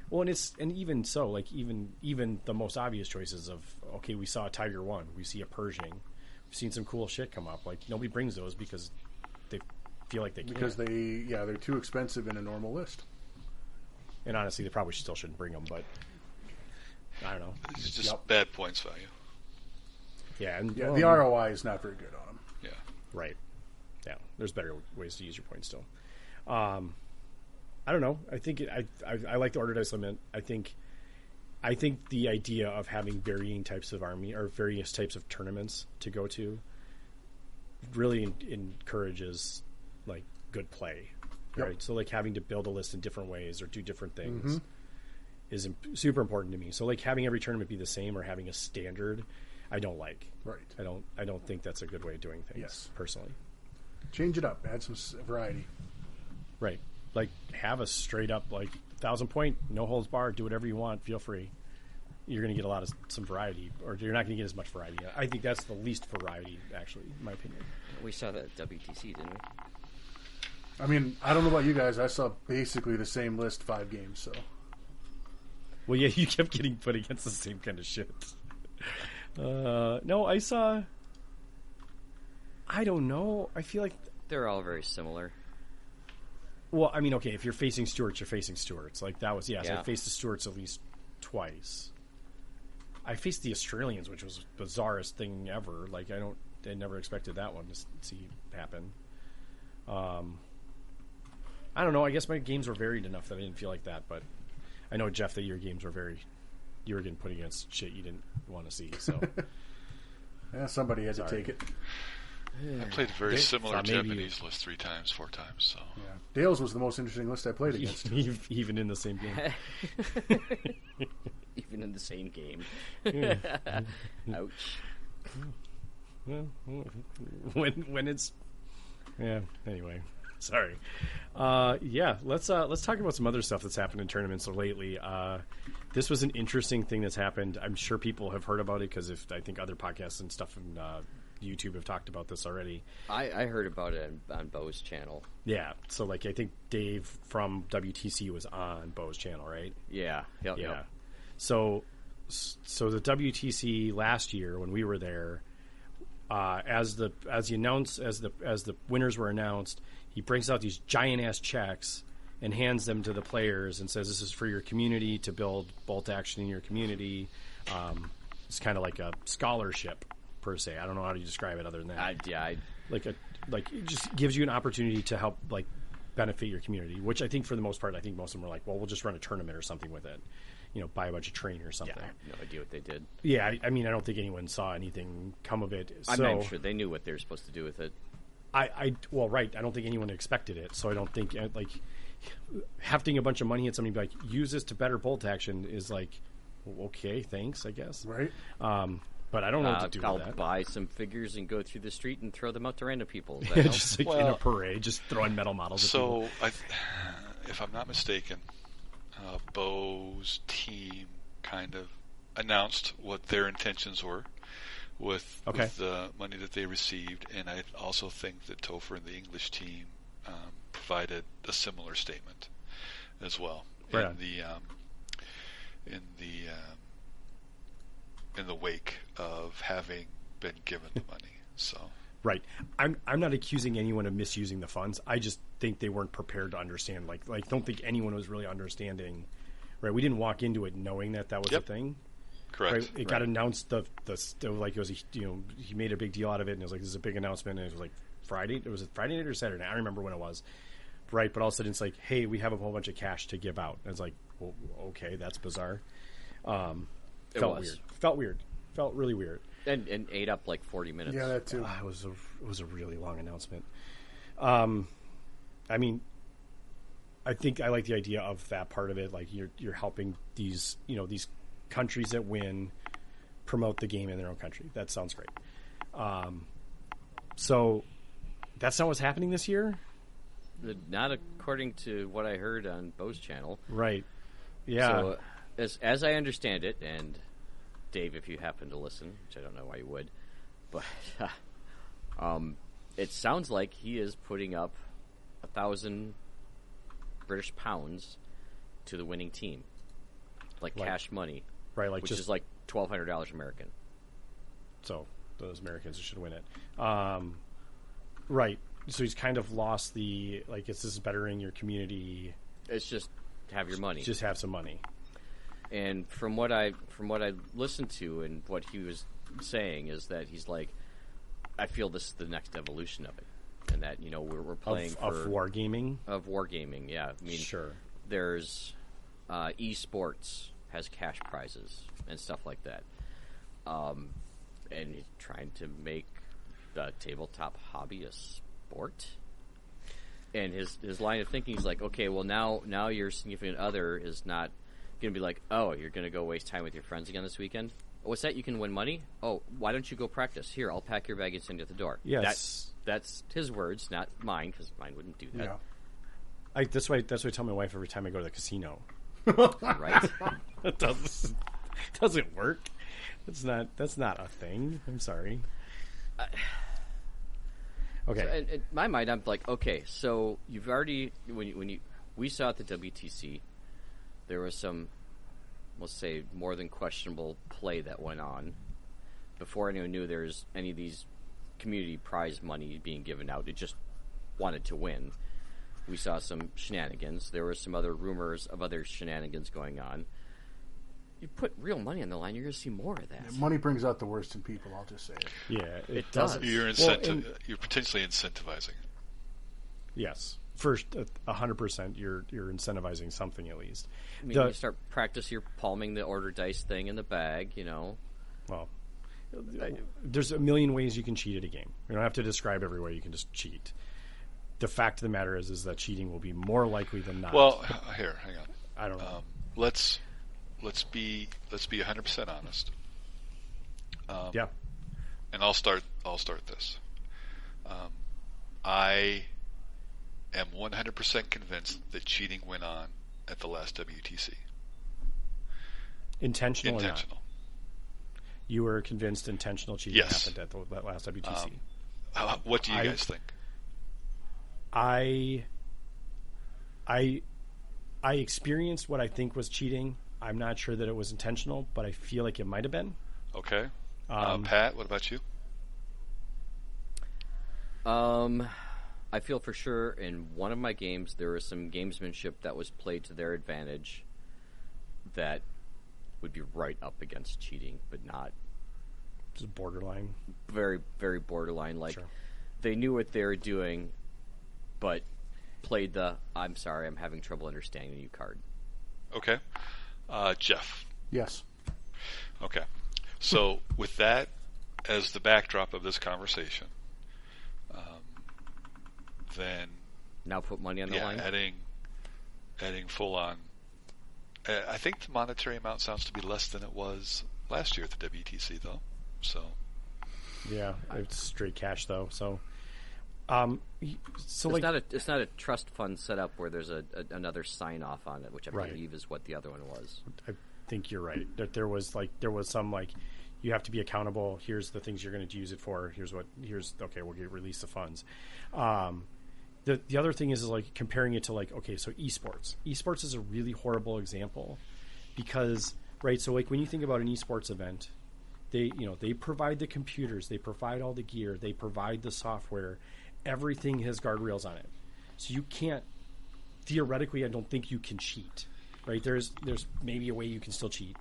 Well, and even so, like even the most obvious choices of, okay, we saw a Tiger 1, we see a Pershing, we've seen some cool shit come up. Like nobody brings those because they feel like they can't. Because they're too expensive in a normal list. And honestly, they probably still shouldn't bring them, but I don't know. It's just bad points value. Yeah, and the ROI is not very good on them. Yeah. Right. Yeah, there's better ways to use your points still. I don't know. I think I like the order dice limit. I think the idea of having varying types of army or various types of tournaments to go to really encourages like good play, right? So like having to build a list in different ways or do different things is super important to me. So like having every tournament be the same or having a standard, I don't like. Right. I don't think that's a good way of doing things. Yes. Personally. Change it up. Add some variety. Right. Like have a straight up like 1,000 point, no holds barred, do whatever you want, feel free. You're going to get some variety, or you're not going to get as much variety. I think that's the least variety, actually, in my opinion. We saw that at WTC, didn't we? I mean, I don't know about you guys. I saw basically the same list 5 games. So, well, yeah, you kept getting put against the same kind of shit. No, I saw. I don't know. I feel like they're all very similar. Well, I mean, okay, if you're facing Stuarts, you're facing Stuarts. Like, that was, so I faced the Stuarts at least twice. I faced the Australians, which was the bizarrest thing ever. Like, I never expected that one to see happen. I don't know. I guess my games were varied enough that I didn't feel like that, but I know, Jeff, that your games were you were getting put against shit you didn't want to see, so. Yeah, somebody had to take it. I played a very similar Japanese list 4 times, so. Yeah. Dale's was the most interesting list I played against. Even in the same game. Even in the same game. Ouch. When it's... Yeah, anyway. Sorry. Let's talk about some other stuff that's happened in tournaments lately. This was an interesting thing that's happened. I'm sure people have heard about it because I think other podcasts and stuff in YouTube have talked about this already. I heard about it on Bo's channel. Yeah, so like I think Dave from WTC was on Bo's channel, right? Yeah. Yep. So the WTC last year when we were there, as the winners were announced, he brings out these giant ass checks and hands them to the players and says, "This is for your community to build bolt action in your community." It's kind of like a scholarship per se. I don't know how to describe it other than that. It just gives you an opportunity to help like benefit your community, which I think for the most part, I think most of them were like, well, we'll just run a tournament or something with it. Buy a bunch of train or something. Yeah, I have no idea what they did. Yeah, I mean, I don't think anyone saw anything come of it. I'm not sure they knew what they were supposed to do with it. I don't think anyone expected it, so I don't think like hefting a bunch of money at somebody like use this to better bolt action is like, okay, thanks, I guess. Right. But I don't know what to do with that. I'll buy some figures and go through the street and throw them out to random people. Just like in a parade, just throwing metal models at people. So, if I'm not mistaken, Bo's team kind of announced what their intentions were with the money that they received, and I also think that Topher and the English team provided a similar statement as well in the wake of having been given the money. So Right. I'm not accusing anyone of misusing the funds. I just think they weren't prepared to understand. Like don't think anyone was really understanding. Right. We didn't walk into it knowing that was a thing. Correct. Right? It got announced like it was he made a big deal out of it, and it was like, this is a big announcement, and it was like Friday. It was Friday night or Saturday night? I don't remember when it was. Right. But all of a sudden it's like, hey, we have a whole bunch of cash to give out. And it's like, well, okay, that's bizarre. Felt weird. Felt really weird. And ate up like 40 minutes. Yeah, that too. It was a really long announcement. I mean, I think I like the idea of that part of it. Like you're helping these these countries that win promote the game in their own country. That sounds great. So that's not what's happening this year. Not according to what I heard on Bo's channel. Right. Yeah. So as I understand it, and Dave, if you happen to listen, which I don't know why you would, but it sounds like he is putting up 1,000 British pounds to the winning team, like cash money, right? Like which is like $1,200 American. So those Americans should win it, right? So he's kind of lost the this is bettering your community. It's just have your money. Just have some money. And from what I listened to and what he was saying is that he's like, I feel this is the next evolution of it, and that we're playing of wargaming. Of wargaming, yeah. I mean, sure. There's esports has cash prizes and stuff like that, and he's trying to make the tabletop hobby a sport. And his line of thinking is like, okay, well now your significant other is not going to be like, oh, you're going to go waste time with your friends again this weekend? What's that? You can win money? Oh, why don't you go practice? Here, I'll pack your bag and send you at the door. Yes. That's his words, not mine, because mine wouldn't do that. Yeah. That's why I tell my wife every time I go to the casino. Right? It doesn't work. That's not a thing. I'm sorry. Okay. So in my mind, I'm like, okay, so you've already we saw at the WTC, there was some, let's say, more than questionable play that went on before anyone knew there was any of these community prize money being given out. It just wanted to win. We saw some shenanigans. There were some other rumors of other shenanigans going on. You put real money on the line, you're going to see more of that. Yeah, money brings out the worst in people, I'll just say it. Yeah, it does. You're potentially incentivizing. Yes. First, 100%, you're incentivizing something at least. I mean, you start practice your palming the order dice thing in the bag, Well, there's a million ways you can cheat at a game. You don't have to describe every way you can just cheat. The fact of the matter is that cheating will be more likely than not. Well, here, hang on. I don't know. Let's be 100% honest. Yeah. And I'll start this. I am 100% convinced that cheating went on at the last WTC. Intentional or not? You were convinced intentional cheating happened at that last WTC. What do you guys think? I experienced what I think was cheating. I'm not sure that it was intentional, but I feel like it might have been. Okay. Pat, what about you? I feel for sure in one of my games there was some gamesmanship that was played to their advantage that would be right up against cheating, but not just borderline. Very, very borderline. Like, sure. They knew what they were doing, but played the "I'm sorry, I'm having trouble understanding you" card. Okay. Jeff. Yes. Okay. So with that as the backdrop of this conversation, then now put money on the line. Adding full on. I think the monetary amount sounds to be less than it was last year at the WTC, though. So. Yeah, it's straight cash though. So. It's not a trust fund set up where there's another sign off on it, which I believe is what the other one was. I think you're right. That there was some you have to be accountable. Here's the things you're going to use it for. Okay, we'll release the funds. The other thing is comparing it to so esports. Esports is a really horrible example because so when you think about an esports event, They provide the computers, they provide all the gear, they provide the software. Everything has guardrails on it, so you can't. Theoretically, I don't think you can cheat. Right? There's maybe a way you can still cheat,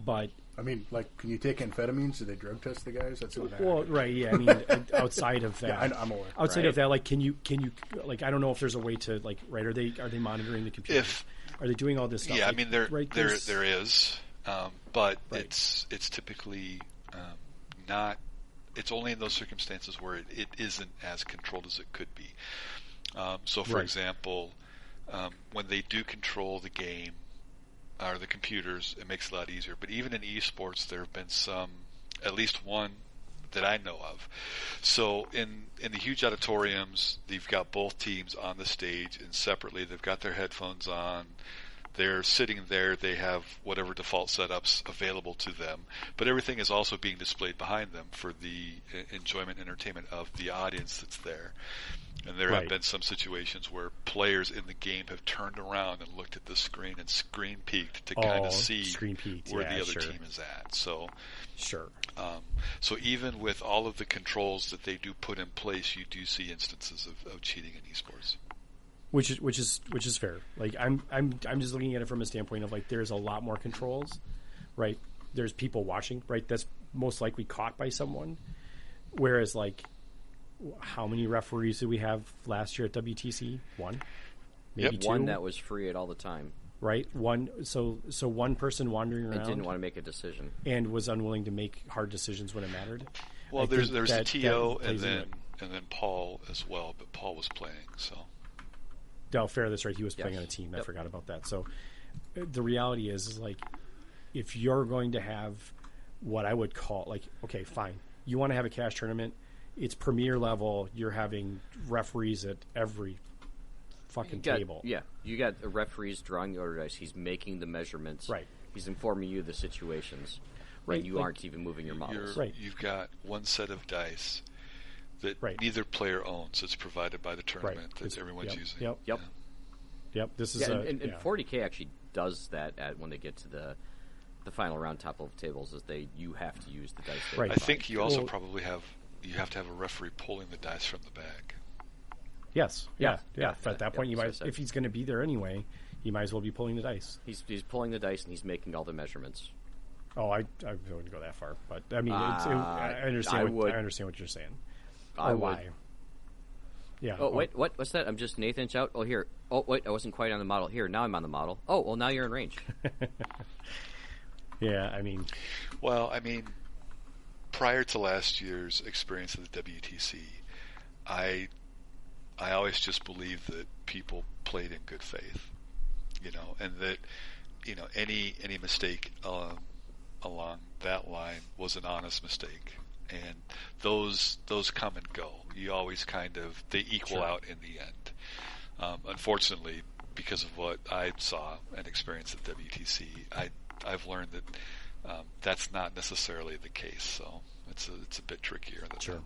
but I mean, like, can you take amphetamines? Do they drug test the guys? That's what well, right? Yeah, I mean, outside of that, yeah, I'm aware. Outside of that, like, can you like? I don't know if there's a way to like, right? Are they monitoring the computer? Are they doing all this stuff? Yeah, like, I mean, there is, but Right. it's typically not. It's only in those circumstances where it isn't as controlled as it could be. So, for Right. example, when they do control the game or the computers, it makes it a lot easier. But even in esports, there have been at least one that I know of. So in the huge auditoriums, you've got both teams on the stage, and separately they've got their headphones on. They're sitting there. They have whatever default setups available to them, but everything is also being displayed behind them for the enjoyment and entertainment of the audience that's there. And there have been some situations where players in the game have turned around and looked at the screen and screen peeked to kind of see where the other team is at. So, so even with all of the controls that they do put in place, you do see instances of cheating in esports. Which is fair. Like I'm just looking at it from a standpoint of like there's a lot more controls, right? There's people watching, right? That's most likely caught by someone. Whereas like, how many referees did we have last year at WTC? One, maybe two. One that was free at all the time. Right, one. So one person wandering around and didn't want to make a decision and was unwilling to make hard decisions when it mattered. Well, there's the TO and then Paul as well, but Paul was playing, so. No, fair. That's right. He was playing on a team. I forgot about that. So the reality is like, if you're going to have what I would call like, okay, fine, you want to have a cash tournament. It's premier level. You're having referees at every fucking table. Yeah, you got the referees drawing the order dice. He's making the measurements. Right. He's informing you of the situations. Right. And you aren't even moving your models. Right. You've got one set of dice that neither player owns. It's provided by the tournament that everyone's using. Yep. This is and 40K actually does that when they get to the final round top level tables. You have to use the dice. Right. I think you also probably have to have a referee pulling the dice from the bag. Yes. Yeah. At that point, you might, if he's going to be there anyway, you might as well be pulling the dice. He's pulling the dice and he's making all the measurements. Oh, I wouldn't go that far, but I mean, I understand. I understand what you're saying. Why? Yeah. Oh, wait, what? What's that? I'm just an eighth inch out. Oh, here. Oh, wait, I wasn't quite on the model. Here, now I'm on the model. Oh, well, now you're in range. Yeah, I mean. Well, I mean, prior to last year's experience at the WTC, I always just believed that people played in good faith, and that, any mistake along that line was an honest mistake. And those come and go. You always they equal out in the end. Unfortunately, because of what I saw and experienced at WTC, I've learned that that's not necessarily the case. So it's a bit trickier. Sure.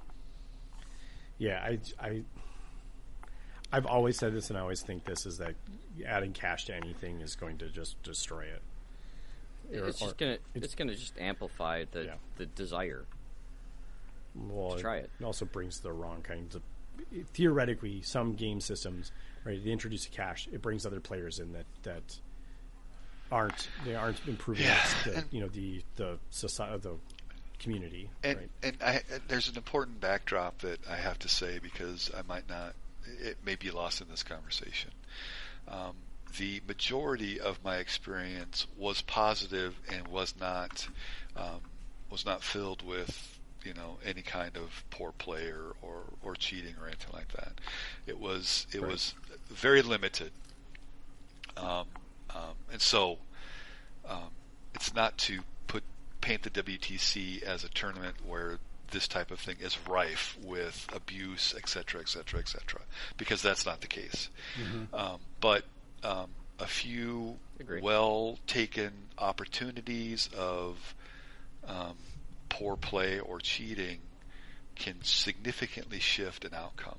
Yeah, I've always said this, and I always think this is that adding cash to anything is going to just destroy it. It's gonna just amplify the desire. Well, try it. It also brings the wrong kinds of. Theoretically, some game systems, right? They introduce a cash. It brings other players in that aren't improving. The society, the community. And right? there's an important backdrop that I have to say because I might not. It may be lost in this conversation. The majority of my experience was positive and was not filled with any kind of poor play or cheating or anything like that. It was very limited, and so it's not to paint the WTC as a tournament where this type of thing is rife with abuse, etc., because that's not the case. Mm-hmm. But a few well taken opportunities of poor play or cheating can significantly shift an outcome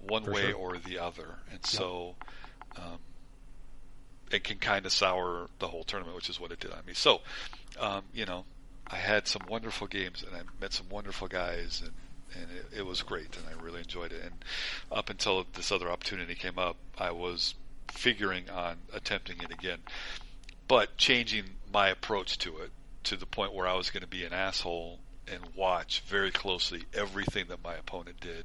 one way or the other, and so it can kind of sour the whole tournament, which is what it did on me. So I had some wonderful games, and I met some wonderful guys, and it was great, and I really enjoyed it. And up until this other opportunity came up, I was figuring on attempting it again, but changing my approach to it to the point where I was going to be an asshole and watch very closely everything that my opponent did,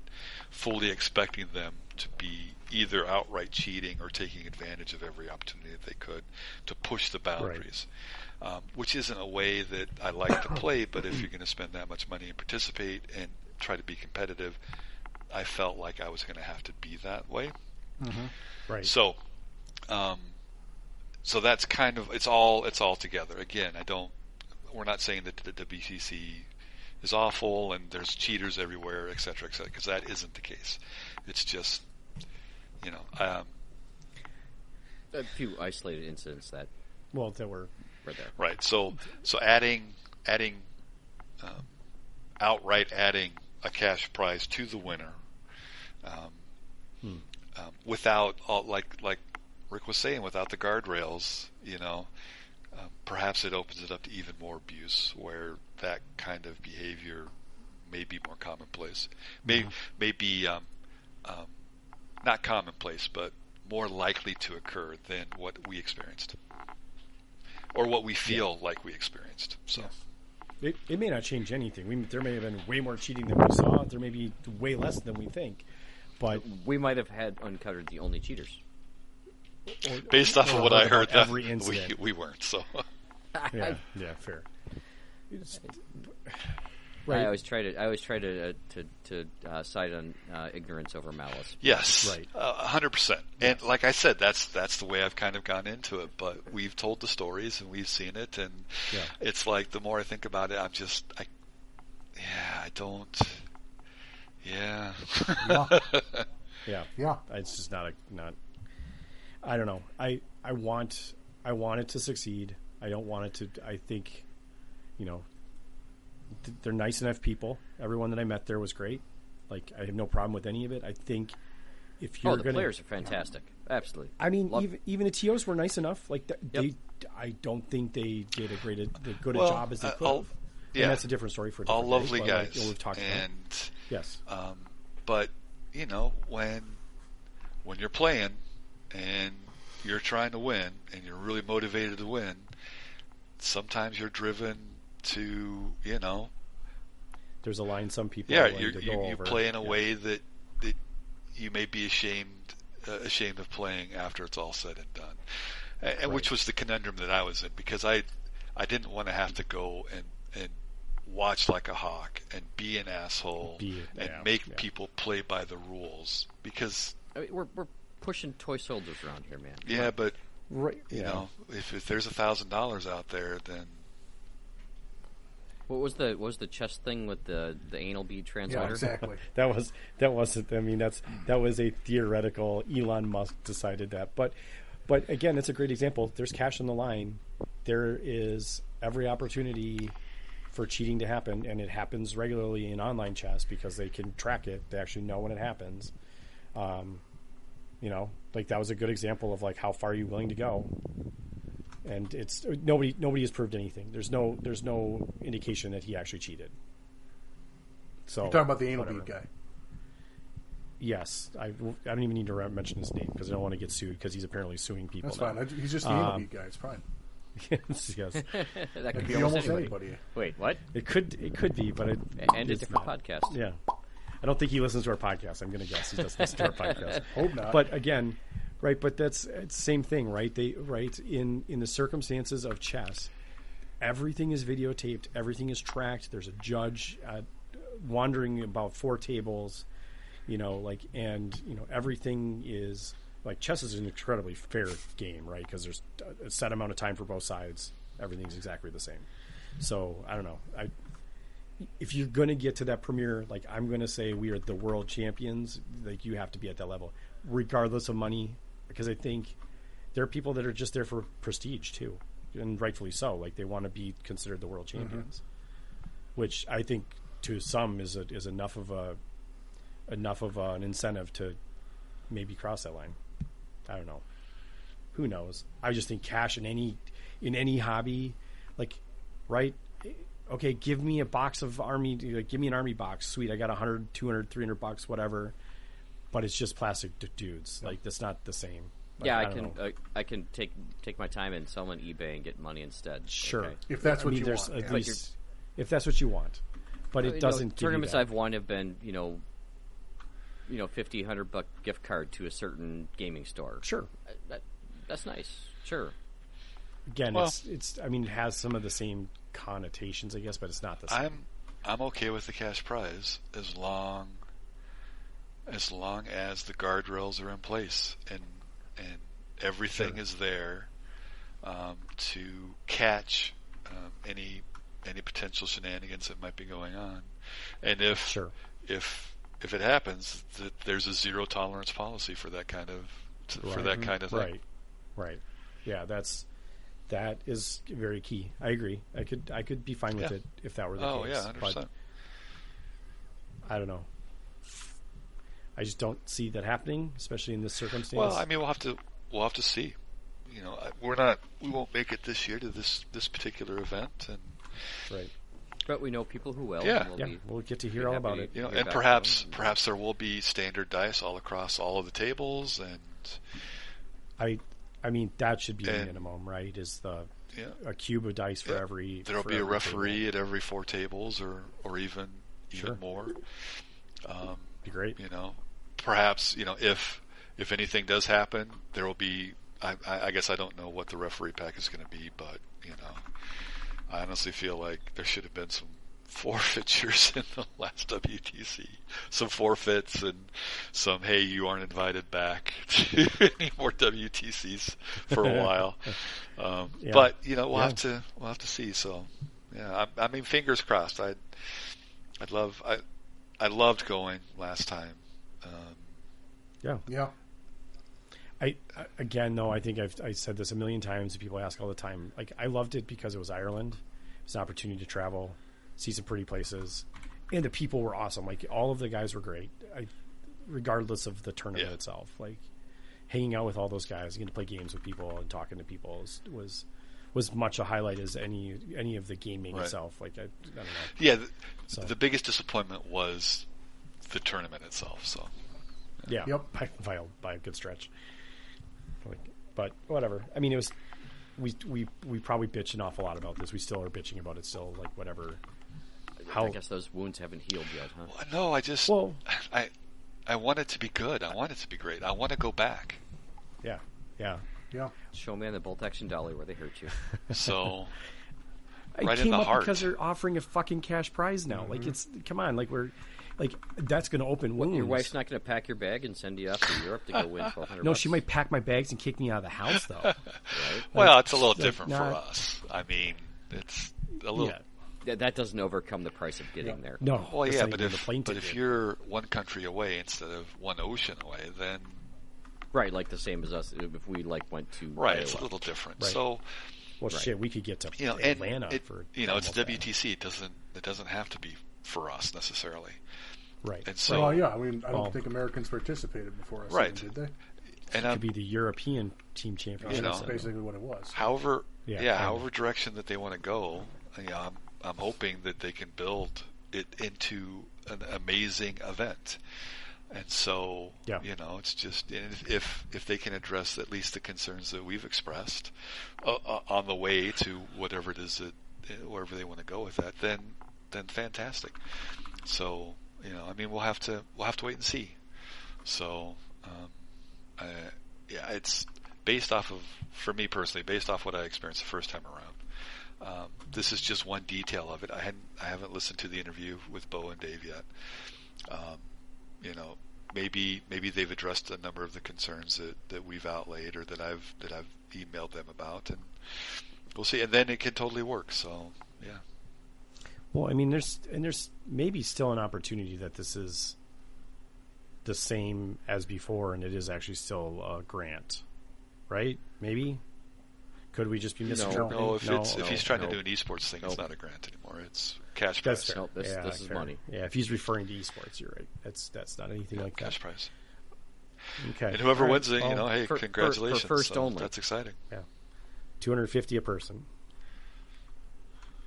fully expecting them to be either outright cheating or taking advantage of every opportunity that they could to push the boundaries. Right. Which isn't a way that I like to play, but if you're going to spend that much money and participate and try to be competitive, I felt like I was going to have to be that way. Mm-hmm. Right. So that's kind of it's all together. Again, we're not saying that the BCC is awful and there's cheaters everywhere, et cetera, because that isn't the case. It's just, a few isolated incidents that were right there. Right. So adding outright adding a cash prize to the winner, without like Rick was saying, without the guardrails, perhaps it opens it up to even more abuse, where that kind of behavior may be more commonplace. May be not commonplace, but more likely to occur than what we experienced, or what we feel like we experienced. So. It may not change anything. There may have been way more cheating than we saw. There may be way less than we think. But we might have had uncovered the only cheaters. Based off of what I heard, every incident. we weren't. So yeah, fair. Right. I always try to side on ignorance over malice. Yes, right, 100%. And like I said, that's the way I've kind of gone into it. But we've told the stories and we've seen it, and it's like the more I think about it, I don't. Yeah. Yeah. It's just not. I don't know. I want it to succeed. I don't want it to. I think, they're nice enough people. Everyone that I met there was great. Like, I have no problem with any of it. I think if you're the players are fantastic. Absolutely. I mean, even the TOs were nice enough. Like, I don't think they did a good a job as they could have. Yeah. And that's a different story for a different all lovely day, guys. Like, we've talked and about. Yes. But when you're playing and you're trying to win and you're really motivated to win, sometimes you're driven to, there's a line some people you play in a way that you may be ashamed of playing after it's all said and done, and which was the conundrum that I was in, because I didn't want to have to go and watch like a hawk and be an asshole and make people play by the rules, because we're pushing toy soldiers around here, man. Yeah, but if there's $1,000 out there, then. What was the chess thing with the anal bead translator? Yeah, exactly. that wasn't. I mean, that was a theoretical. Elon Musk decided that, but again, it's a great example. There's cash on the line. There is every opportunity for cheating to happen, and it happens regularly in online chess because they can track it. They actually know when it happens. Like that was a good example of like how far are you willing to go. And it's nobody has proved anything. There's no indication that he actually cheated. So you're talking about the anal bead guy. Yes, I don't even need to mention his name because I don't want to get sued because he's apparently suing people. That's now. fine. He's just the anal bead guy. It's fine. yes. That could be almost anybody. Wait, what? It could be, but and a different podcast. Yeah, I don't think he listens to our podcast. I'm going to guess he doesn't listen to our podcast. Hope not. But again. Right, but it's the same thing, right? In the circumstances of chess, everything is videotaped, everything is tracked. There's a judge wandering about 4 tables, everything is like chess is an incredibly fair game, right? Because there's a set amount of time for both sides. Everything's exactly the same. So I don't know. If you're going to get to that premier, like I'm going to say we are the world champions, like you have to be at that level, regardless of money. Because I think there are people that are just there for prestige too, and rightfully so. Like they want to be considered the world champions, which I think to some is enough of an incentive to maybe cross that line. I don't know. Who knows? I just think cash in any hobby, like right, okay, give me a box of Army, give me an Army box. Sweet, I got 100, 200, 300 bucks, whatever. But it's just plastic dudes. Like, that's not the same. Like, Yeah, I I can take my time and sell them on eBay and get money instead. Sure. Okay. If that's what you there's want. at Yeah. least, if that's what you want. But it doesn't give you tournaments that. I've won have been, $50, $100 gift card to a certain gaming store. Sure. That's nice. Sure. Again, Well- it's. I mean, it has some of the same connotations, I guess, but it's not the same. I'm okay with the cash prize as long as the guardrails are in place and everything is there to catch any potential shenanigans that might be going on. And if it happens, that there's a zero tolerance policy for that kind of thing. Right. Yeah, that is very key. I agree. I could be fine with it if that were the case. Yeah, 100%. But I don't know. I just don't see that happening, especially in this circumstance. Well, I mean, we'll have to see. We won't make it this year to this particular event, and right. But we know people who will. Yeah. And We'll get to hear all about it. and perhaps there will be standard dice all across all of the tables, and I mean, that should be the minimum, right? Is a cube of dice for every. There'll be a every referee table. at every 4 tables, or even more. Be great. Perhaps if anything does happen, there will be. I guess I don't know what the referee pack is going to be, but I honestly feel like there should have been some forfeitures in the last WTC. Some forfeits and some, hey, you aren't invited back to any more WTCs for a while. But we'll have to see. So I mean, fingers crossed. I loved going last time. Yeah. I think I said this a million times, and people ask all the time. Like, I loved it because it was Ireland. It was an opportunity to travel, see some pretty places, and the people were awesome. Like, all of the guys were great, regardless of the tournament itself. Like, hanging out with all those guys, getting to play games with people and talking to people was much a highlight as any of the gaming itself. Like, I don't know. Yeah, the biggest disappointment was the tournament itself. So. Yeah. Yep. By a good stretch. But whatever. I mean, it was. We probably bitched an awful lot about this. We still are bitching about it still. Like, whatever. I guess those wounds haven't healed yet, huh? No, I want it to be good. I want it to be great. I want to go back. Yeah. Show me on the bolt action dolly where they hurt you. So. It Right came in the up heart. because they're offering a fucking cash prize now. Like, come on, like that's going to open wounds. Your wife's not going to pack your bag and send you off to Europe to go win $1,200. No, she might pack my bags and kick me out of the house, though. Right? Well, it's a little different for us. I mean, it's a little. Yeah. That doesn't overcome the price of getting there. No. Well, that's yeah, not but even the plane if ticket. you're one country away instead of one ocean away, then Right, like the same as us. If we went to right, Iowa. it's a little different. Right. So Well, shit, we could get to and Atlanta it, for it's almost that. WTC. It doesn't have to be for us necessarily. Right. And so Well, yeah. I mean, I don't think Americans participated before us. Right. Even, did they? and It could be the European team championship. That's know. basically what it was. however Yeah, however direction that they want to go, I'm hoping that they can build it into an amazing event. And so, it's just if they can address at least the concerns that we've expressed on the way to whatever it is that wherever they want to go with that, then fantastic. So, we'll have to wait and see. So, it's based off of, for me personally, based off what I experienced the first time around. This is just one detail of it. I haven't listened to the interview with Bo and Dave yet. Maybe they've addressed a number of the concerns that we've outlaid or that I've emailed them about, and we'll see. And then it can totally work. So yeah. Well, I mean, there's maybe still an opportunity that this is the same as before, and it is actually still a grant, right? Maybe. Could we just be misinterpreting? No, if he's trying no. to do an esports thing, it's not a grant anymore. It's cash prize. That's fair. No, this is fair. money. Yeah, if he's referring to esports, you're right. That's not anything like Cash that. prize. Okay. And whoever All right. wins it, Well, hey, for congratulations. first So only. That's exciting. $250 a person.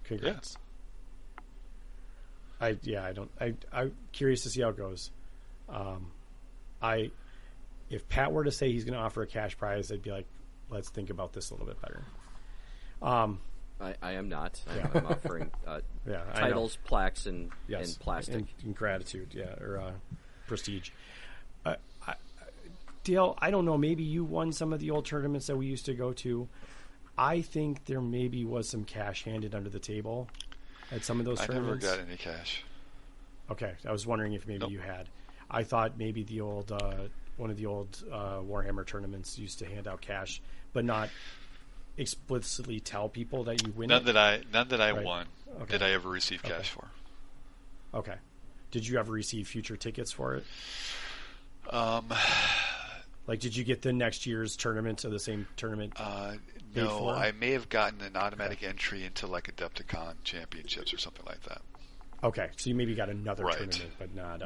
Congrats. I'm curious to see how it goes. If Pat were to say he's going to offer a cash prize, I'd be like, let's think about this a little bit better. I am not. I'm offering titles, plaques, and plastic. And gratitude, or prestige. Dale, I don't know, maybe you won some of the old tournaments that we used to go to. I think there maybe was some cash handed under the table at some of those tournaments. I never got any cash. Okay, I was wondering if maybe you had. I thought maybe the old one of the old Warhammer tournaments used to hand out cash, but not explicitly tell people that you win. None that I Right. won Okay. did I ever receive cash for. Okay. Did you ever receive future tickets for it? Like, did you get the next year's tournament or the same tournament? No, for? I may have gotten an automatic entry into like Adepticon championships or something like that. Okay, so you maybe got another Right. tournament, but not.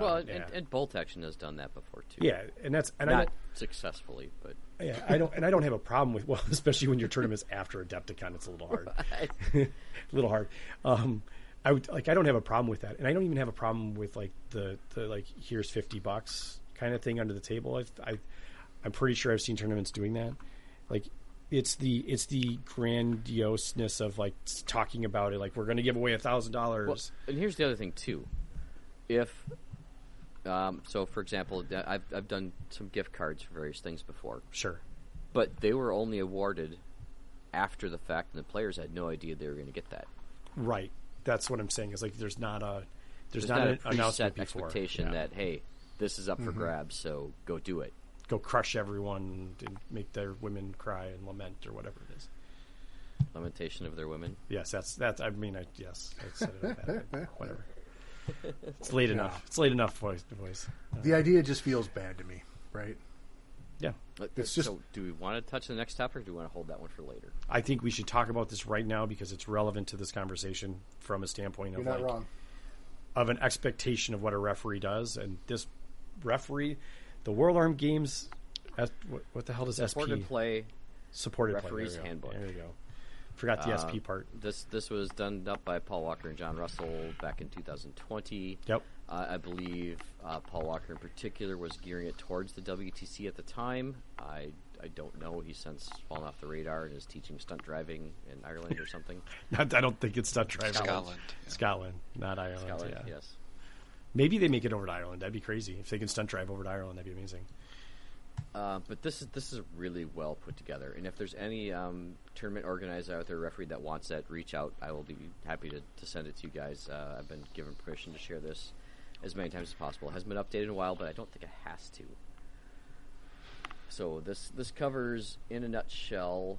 And Bolt Action has done that before too. Yeah, and that's and not successfully, but I don't have a problem with, well, especially when your tournament's after Adepticon, it's a little hard. A little hard. I don't have a problem with that, and I don't even have a problem with like the like here's $50 kind of thing under the table. I'm pretty sure I've seen tournaments doing that. Like it's the grandioseness of like talking about it, like we're going to give away $1,000. Well, and here's the other thing too. If so, for example, I've done some gift cards for various things before. Sure, but they were only awarded after the fact, and the players had no idea they were going to get that. Right. That's what I'm saying. Is like there's not an preset announcement before. expectation that hey, this is up for grabs, so go do it. Go crush everyone and make their women cry and lament or whatever it is. Lamentation of their women. Yes, that's. I mean, yes, I said it whatever. It's late enough. It's late enough, boys. The idea just feels bad to me, right? Yeah, It's just. So, do we want to touch the next topic, or do we want to hold that one for later? I think we should talk about this right now because it's relevant to this conversation from a standpoint You're of not like wrong. of an expectation of what a referee does, and this referee, the World Arm Games. What the hell does Supported SP? play. Supported Referee's play. handbook. There you go. Forgot the SP part. This was done up by Paul Walker and John Russell back in 2020. Yep. I believe Paul Walker in particular was gearing it towards the WTC at the time. I don't know. He's since fallen off the radar and is teaching stunt driving in Ireland or something. I don't think it's stunt driving. Scotland. Scotland, not Ireland. Scotland, yeah. yes. Maybe they make it over to Ireland. That'd be crazy. If they can stunt drive over to Ireland, that'd be amazing. But this is really well put together. And if there's any tournament organizer out there, referee that wants that, reach out. I will be happy to send it to you guys. I've been given permission to share this as many times as possible. It hasn't been updated in a while, but I don't think it has to. So this covers, in a nutshell,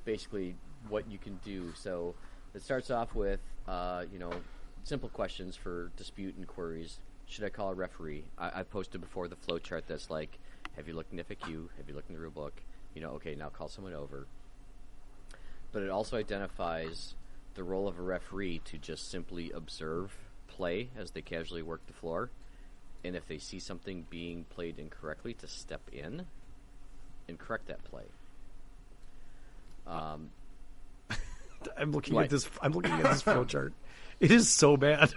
basically what you can do. So it starts off with, simple questions for dispute and queries. Should I call a referee? I've posted before the flow chart that's like, have you looked in FAQ? Have you looked in the rule book? Okay, now call someone over. But it also identifies the role of a referee to just simply observe play as they casually work the floor. And if they see something being played incorrectly, to step in and correct that play. I'm looking at this. I'm looking at this flow chart. It is so bad.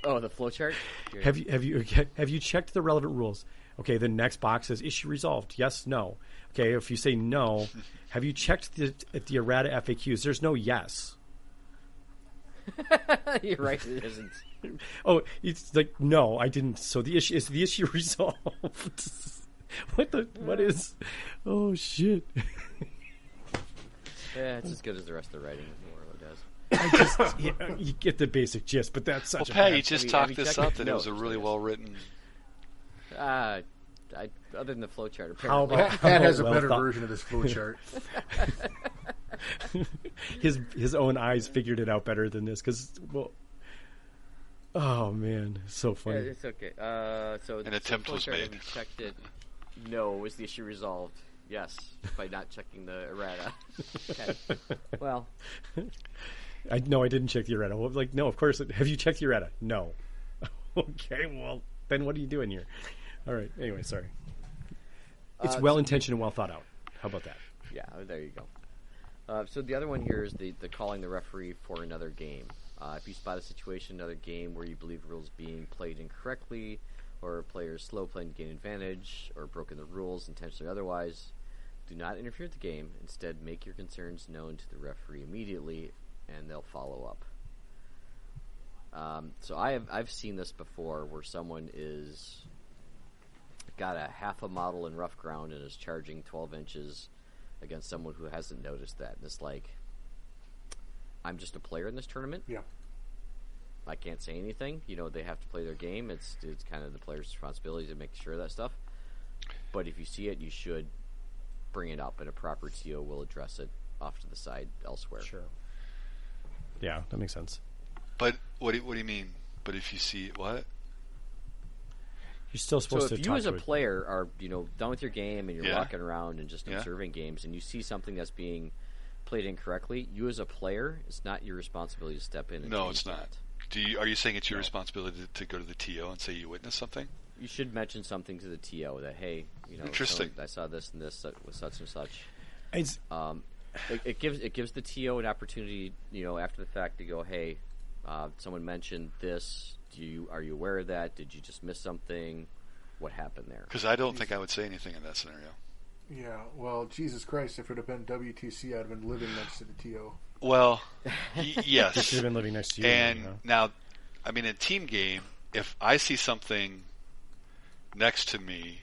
Oh, the flow chart? Have you checked the relevant rules? Okay, the next box says issue resolved. Yes, no. Okay, if you say no, have you checked the errata FAQs? There's no yes. You're right, it isn't. Oh, it's like no, I didn't. So the issue resolved. What is? Oh shit. Yeah, it's as good as the rest of the writing Warlow does. You get the basic gist, but that's such Well, Pat, a you just have talked you this checked up it? that No, it was a really yes. well written. Other than the flow chart, How apparently. about Pat has a well better thought- version of this flow chart. his own eyes figured it out better than this because oh man, so Yeah, funny. it's okay. So An attempt flow was chart, made. have you checked it? No. Was the issue resolved? Yes, by not checking the errata. Okay. Well, I didn't check the errata. Well, like, no, of course. Have you checked the errata? No. Okay, well, then what are you doing here? All right. Anyway, sorry. It's well intentioned and well thought out. How about that? yeah, there you go. So the other one here is the calling the referee for another game. If you spot a situation in another game where you believe rules being played incorrectly, or a player is slow playing to gain advantage, or broken the rules intentionally or otherwise, do not interfere with the game. Instead, make your concerns known to the referee immediately, and they'll follow up. So I've seen this before, where someone is got a half a model in rough ground and is charging 12 inches against someone who hasn't noticed that. And it's like, I'm just a player in this tournament. Yeah. I can't say anything. They have to play their game. It's kind of the player's responsibility to make sure of that stuff. But if you see it, you should bring it up, and a proper TO will address it off to the side elsewhere. Sure. Yeah, that makes sense. But what do you mean? But if you see what? You're still supposed to So if talk you as a to it. player are, done with your game and you're Yeah. walking around and just observing games, and you see something that's being played incorrectly, you as a player, it's not your responsibility to step in and No, change it's not. that. Are you saying it's your responsibility to go to the TO and say you witnessed something? You should mention something to the TO that, hey, Interesting. I saw this and this with such and such. It's, It gives the TO an opportunity, after the fact to go, hey, someone mentioned this. Are you aware of that? Did you just miss something? What happened there? Because I don't think I would say anything in that scenario. Yeah, well, Jesus Christ, if it had been WTC, I'd have been living next to the TO. Well, you yes. should have been living next to you. And now, in a team game, if I see something next to me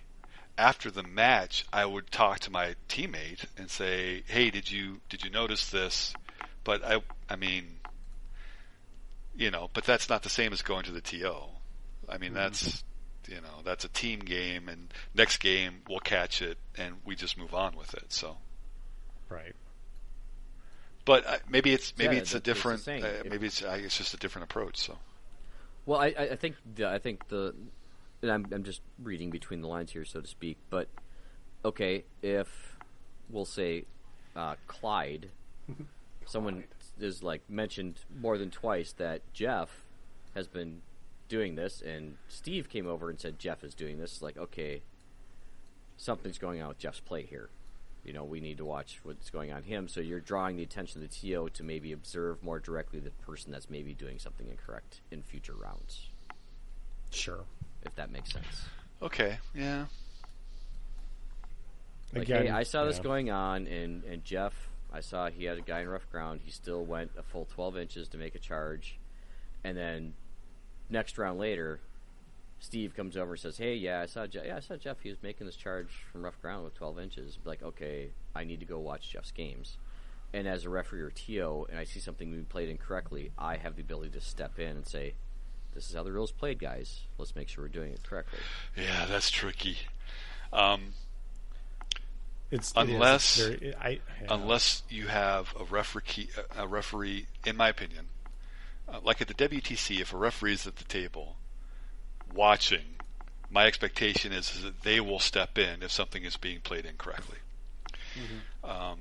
after the match, I would talk to my teammate and say, "Hey, did you notice this?" But but that's not the same as going to the TO. That's a team game, and next game we'll catch it and we just move on with it. So, right. but maybe it's a it's different. the same. It's just a different approach. So, Well, I think and I'm just reading between the lines here, so to speak. But okay, if we'll say Clyde, someone is mentioned more than twice that Jeff has been doing this, and Steve came over and said Jeff is doing this. Like, okay, something's going on with Jeff's play here. We need to watch what's going on him. So you're drawing the attention of the TO to maybe observe more directly the person that's maybe doing something incorrect in future rounds. Sure. If that makes sense. okay, yeah. Again, hey, I saw this going on, and Jeff, I saw he had a guy in rough ground. He still went a full 12 inches to make a charge. And then next round later, Steve comes over and says, hey, I saw Jeff. He was making this charge from rough ground with 12 inches. Like, okay, I need to go watch Jeff's games. And as a referee or TO, and I see something being played incorrectly, I have the ability to step in and say, this is how the rules played, guys. Let's make sure we're doing it correctly. Yeah, that's tricky. Unless you have a referee, in my opinion, like at the WTC, if a referee is at the table watching, my expectation is that they will step in if something is being played incorrectly. Mm-hmm.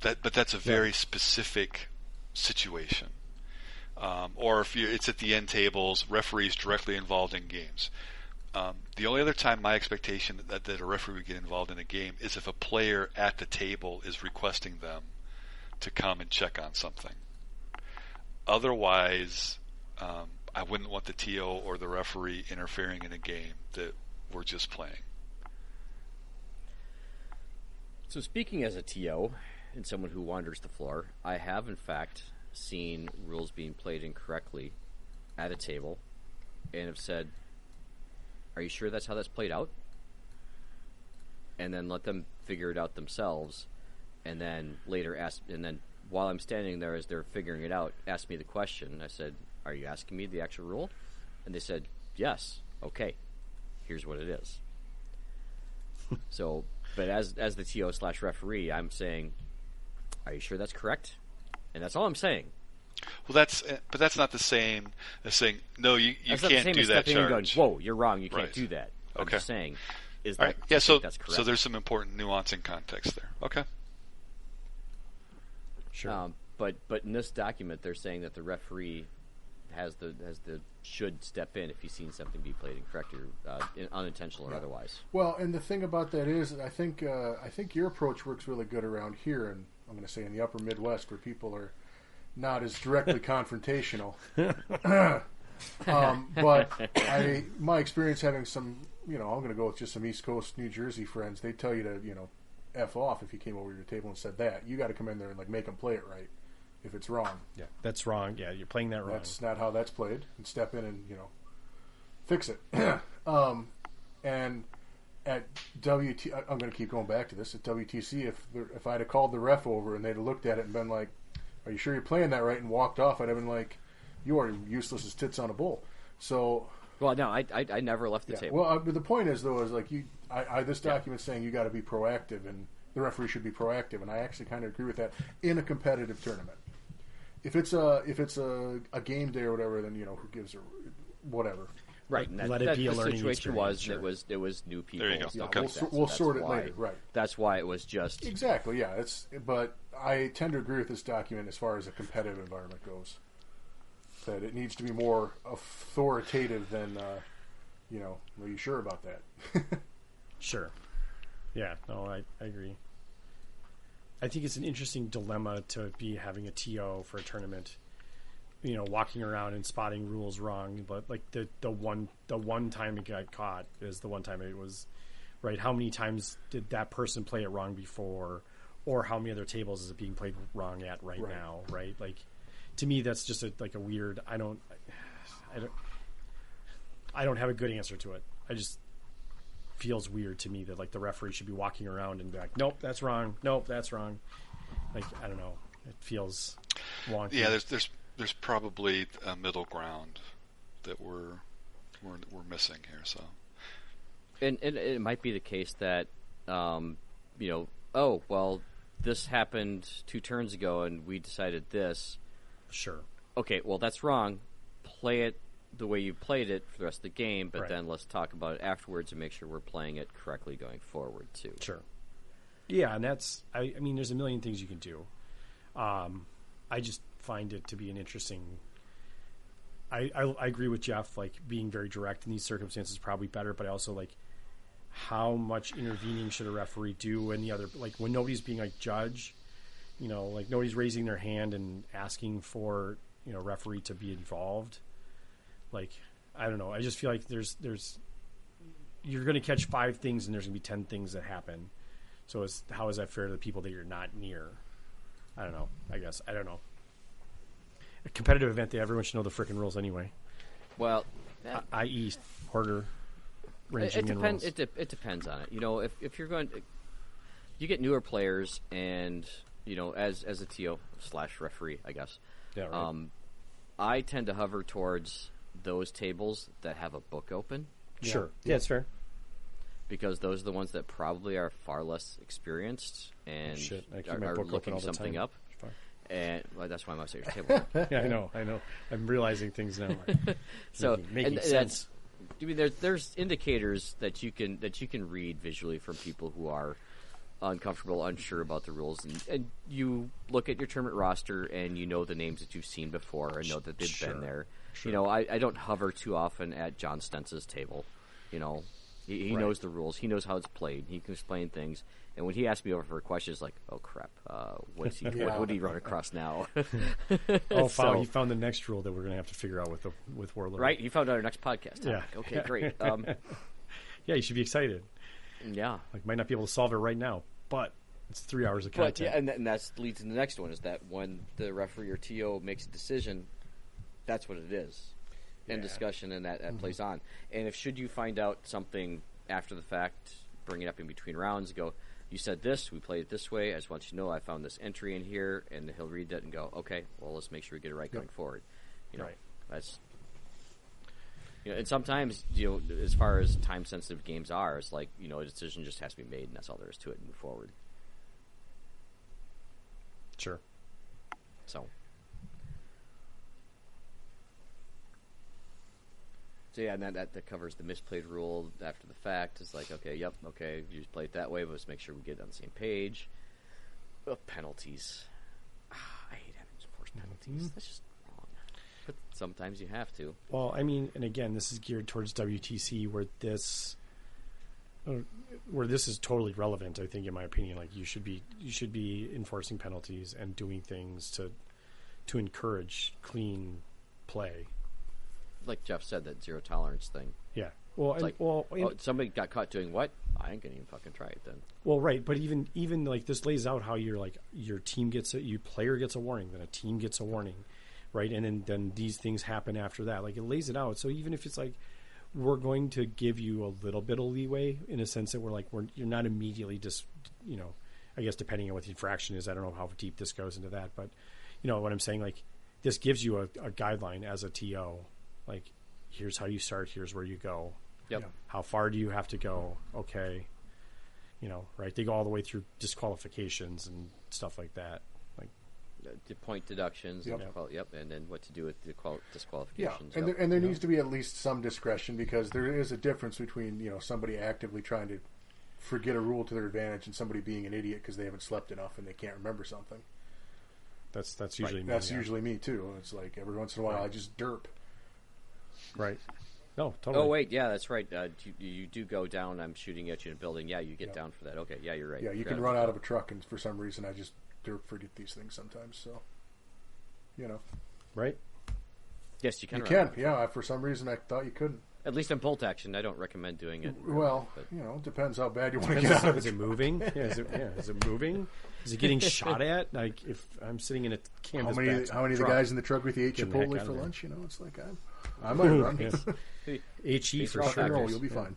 But that's a very specific situation. Or if it's at the end tables, referees directly involved in games. The only other time my expectation that a referee would get involved in a game is if a player at the table is requesting them to come and check on something. Otherwise, I wouldn't want the TO or the referee interfering in a game that we're just playing. So speaking as a TO and someone who wanders the floor, I have in fact seen rules being played incorrectly at a table and have said, are you sure that's how that's played out? And then let them figure it out themselves, and then later ask, and then while I'm standing there as they're figuring it out, ask me the question. I said, are you asking me the actual rule? And they said, yes. Okay, here's what it is. So, but as the TO/referee, I'm saying, are you sure that's correct? And that's all I'm saying. Well, that's not the same as saying, no, you can't do that charge. And going, whoa, you're wrong. You can't Right. do that. I'm Okay. just saying, is All that right. Yeah, I so think that's correct? so there's some important nuance and context there. Okay. Sure. But in this document, they're saying that the referee has the should step in if he's seen something be played incorrect or unintentional or otherwise. Well, and the thing about that is, I think your approach works really good around here, and I'm going to say in the upper Midwest, where people are not as directly confrontational. But my experience having some, I'm going to go with just some East Coast New Jersey friends. They tell you to, F off if you came over to your table and said that. You got to come in there and make them play it right if it's wrong. Yeah, that's wrong. Yeah, you're playing that wrong. That's not how that's played. And step in and, fix it. And at WT, I'm going to keep going back to this. At WTC, if I'd have called the ref over and they'd have looked at it and been like, "Are you sure you're playing that right?" and walked off, I'd have been like, "You are useless as tits on a bull." So, well, no, I never left the table. Well, but the point is though, is this document's saying you got to be proactive and the referee should be proactive, and I actually kind of agree with that in a competitive tournament. If it's a game day or whatever, then who gives a whatever. Right, and let it be a learning situation experience. It was new people. There you go. Stuff Okay. like that. We'll So sort it why- later. Right. That's why it was just Exactly. Yeah. But I tend to agree with this document as far as a competitive environment goes. That it needs to be more authoritative than, are you sure about that? Sure. Yeah. No, I agree. I think it's an interesting dilemma to be having a TO for a tournament. Walking around and spotting rules wrong, but the one time it got caught is the one time it was right. How many times did that person play it wrong before, or how many other tables is it being played wrong at right now? Right, to me that's just a weird. I don't have a good answer to it. I just feels weird to me that the referee should be walking around and be like, "Nope, that's wrong. Nope, that's wrong." I don't know. It feels wonky. Yeah, there's probably a middle ground that we're missing here. So, and it might be the case that this happened 2 turns ago and we decided this. Sure. Okay, well that's wrong. Play it the way you played it for the rest of the game, but then let's talk about it afterwards and make sure we're playing it correctly going forward too. Sure. Yeah, and that's I mean there's a million things you can do. I just find it to be an interesting. I agree with Jeff. Being very direct in these circumstances is probably better, but I also how much intervening should a referee do? And the other when nobody's being judge, nobody's raising their hand and asking for referee to be involved. I don't know. I just feel like there's you're going to catch 5 things and there's going to be 10 things that happen. So how is that fair to the people that you're not near? I don't know. I guess I don't know. A competitive event, everyone should know the frickin' rules anyway. Well, i.e., order, ranging, it and depends. rules. It depends on it. If you're going, you get newer players, and as a TO / referee, I guess. Yeah. Right. I tend to hover towards those tables that have a book open. Sure. Yeah, it's fair. Because those are the ones that probably are far less experienced and I keep my are book open looking all the something time. up. And that's why I'm upstairs table. Yeah, I know. I'm realizing things now. So making sense. I mean, there's indicators that you can read visually from people who are uncomfortable, unsure about the rules, and you look at your tournament roster and you know the names that you've seen before and know that they've been there. Sure. I don't hover too often at John Stentz's table. He knows the rules. He knows how it's played. He can explain things. And when he asked me over for a question, it's like, oh crap, what did he run across now? He found the next rule that we're going to have to figure out with Warlord. Right, he found out our next podcast. Yeah. Okay, great. Yeah, you should be excited. Yeah, might not be able to solve it right now, but it's 3 hours of content. But yeah, and that leads to the next one: is that when the referee or TO makes a decision, that's what it is. End discussion, and that plays on. And if should you find out something after the fact, bring it up in between rounds, go, you said this, we played it this way, I just want you to know I found this entry in here, and he'll read that and go, okay, well, let's make sure we get it right going forward. Right. That's... and sometimes, as far as time-sensitive games are, it's like, a decision just has to be made, and that's all there is to it, and move forward. Sure. So yeah, and that covers the misplayed rule after the fact. It's like, okay, you just play it that way, but let's make sure we get it on the same page. Penalties. I hate having to enforce penalties. That's just wrong. But sometimes you have to. Well, I mean, and again, this is geared towards WTC, where this is totally relevant. I think, in my opinion, you should be enforcing penalties and doing things to to encourage clean play. Like Jeff said, that zero tolerance thing. Yeah. Well, It's and, like, somebody got caught doing what? I ain't gonna even fucking try it then. well, right. But even like this lays out how you're like your team gets your player gets a warning, then a team gets a warning, right? And then these things happen after that. Like it lays it out. So even if it's like we're going to give you a little bit of leeway in a sense that you're not immediately just I guess depending on what the infraction is, I don't know how deep this goes into that, but you know what I'm saying. Like this gives you a guideline as a TO. Like here's how you start. Here's where you go. Yep. How far do you have to go? Okay. Right? They go all the way through disqualifications and stuff like that. Like The point deductions. Yep. And then what to do with the Yeah, disqualifications. and there needs to be at least some discretion because there is a difference between somebody actively trying to forget a rule to their advantage and somebody being an idiot because they haven't slept enough and they can't remember something. that's usually me. That's yeah. usually me too. It's like every once in a while I just derp. Right. No, totally. Oh wait, yeah, that's right. You do go down. I'm shooting at you in a building. Yeah, you get down for that. Okay, yeah, you're right. Yeah, you can run out of a truck, and for some reason I just forget these things sometimes. So, Right. Yes, you can. you run can. out. Yeah, for some reason I thought you couldn't. At least in bolt action, I don't recommend doing it. Well, but it depends how bad you want to get out of Is it. it moving? Is it moving? Is it getting shot at? Like if I'm sitting in a canvas How many of the guys in the truck with you ate Getting the heck Chipotle out of for there. lunch? It's like I might run. Yes. HE for all sure. Roll, factors. you'll be fine.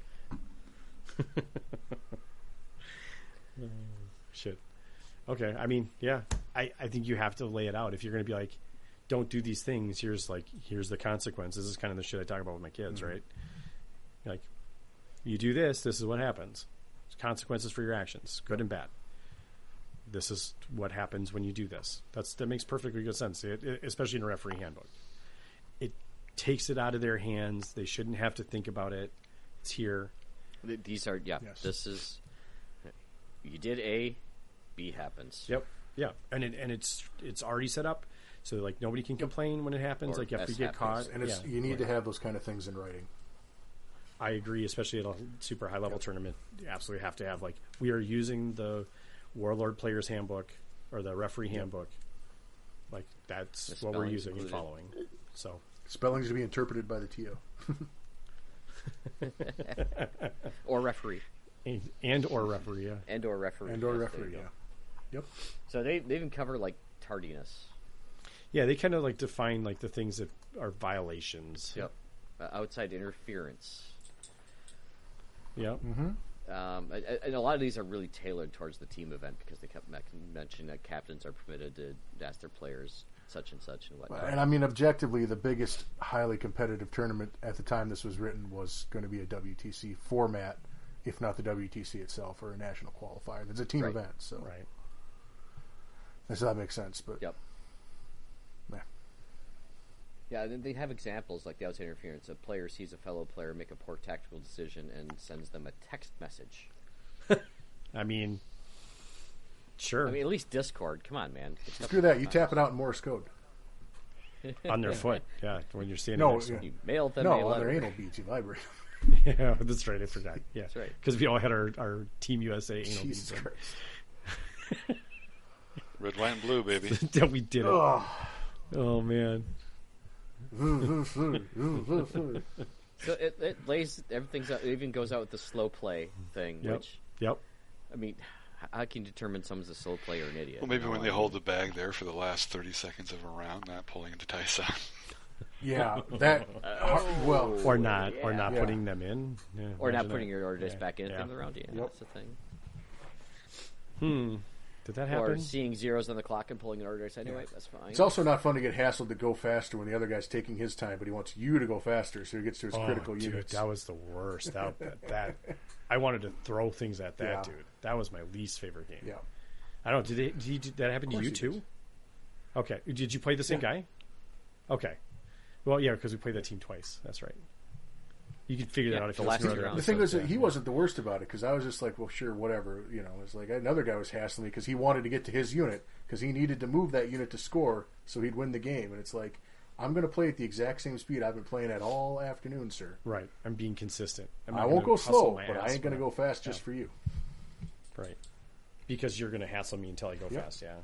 Shit. Okay. I mean, yeah. I think you have to lay it out if you're going to be like, don't do these things. Here's the consequence. This is kind of the shit I talk about with my kids, right? Like, you do this. This is what happens. There's consequences for your actions, good and bad. This is what happens when you do this. That makes perfectly good sense, especially in a referee handbook. It takes it out of their hands. They shouldn't have to think about it. It's here. these are Yes. This is you did A, B happens. Yep. Yeah. And it's already set up, so like nobody can complain when it happens. Or Like if S you get happens. caught, And it's, yeah, you need to right. have those kind of things in writing. I agree, especially at a super high level tournament. You absolutely have to have like we are using the Warlord Players Handbook or the Referee Handbook. Like that's The what we're spelling's using and included. following. So Spellings to be interpreted by the TO. Or referee. and or referee, yeah. And or referee. And or Yes, there referee, you go. yeah. Yep. So they even cover like tardiness. Yeah, they kind of like define like the things that are violations. Yep. Outside interference. Yeah. Mm-hmm. And a lot of these are really tailored towards the team event because they kept mentioning that captains are permitted to ask their players such and such and whatnot. And I mean, objectively, the biggest highly competitive tournament at the time this was written was going to be a WTC format, if not the WTC itself, or a national qualifier. It's a team Right. event, so Right. so that makes sense. But Yep. yeah. Yeah, and they have examples like the outside interference. A player sees a fellow player make a poor tactical decision and sends them a text message. I mean, sure. I mean, at least Discord. Come on, man. Screw that. You tap it out in Morse code. on their foot. Yeah, when you're standing No, next to them. You mailed them a No, on letter. their anal beads, you vibrate. Yeah, that's right. I forgot. Yeah, That's right. Because we all had our Team USA anal Jesus beads in. Christ. Red, white, and blue, baby. That we did it. Ugh. Oh man. So it lays everything's out. It even goes out with the slow play thing, Yep. which Yep. I mean, how can you determine someone's a slow player or an idiot? Well, maybe You know, when they hold the bag there for the last 30 seconds of a round, not pulling into Tyson. Yeah, that. Well, Or not Yeah. putting them in. Yeah, or not imagine putting that. your order dice Yeah. back in at the Yeah. end of the round. Yeah, Yep. that's the thing. Did that Or happen? seeing zeros on the clock and pulling an order dice anyway. That's fine. it's also not fun to get hassled to go faster when the other guy's taking his time, but he wants you to go faster, so he gets to his critical dude, units. that was the worst. That I wanted to throw things at that Yeah. dude. That was my least favorite game. Yeah. I don't know. Did that happen to Of you course he too? Okay. Did you play the same guy? Okay. Well, yeah, because we played that team twice. That's right. You could figure that Yeah, out if the you last listen to two other rounds. The thing was episodes, that he yeah. wasn't the worst about it because I was just like, well, sure, whatever. It's like another guy was hassling me because he wanted to get to his unit because he needed to move that unit to score so he'd win the game. And it's like, I'm going to play at the exact same speed I've been playing at all afternoon, sir. Right. I'm being consistent. I'm I not won't gonna go slow, hustle my but I ass ain't going to when go fast just yeah. for you. Right. Because you're going to hassle me until I go Yep. fast, yeah.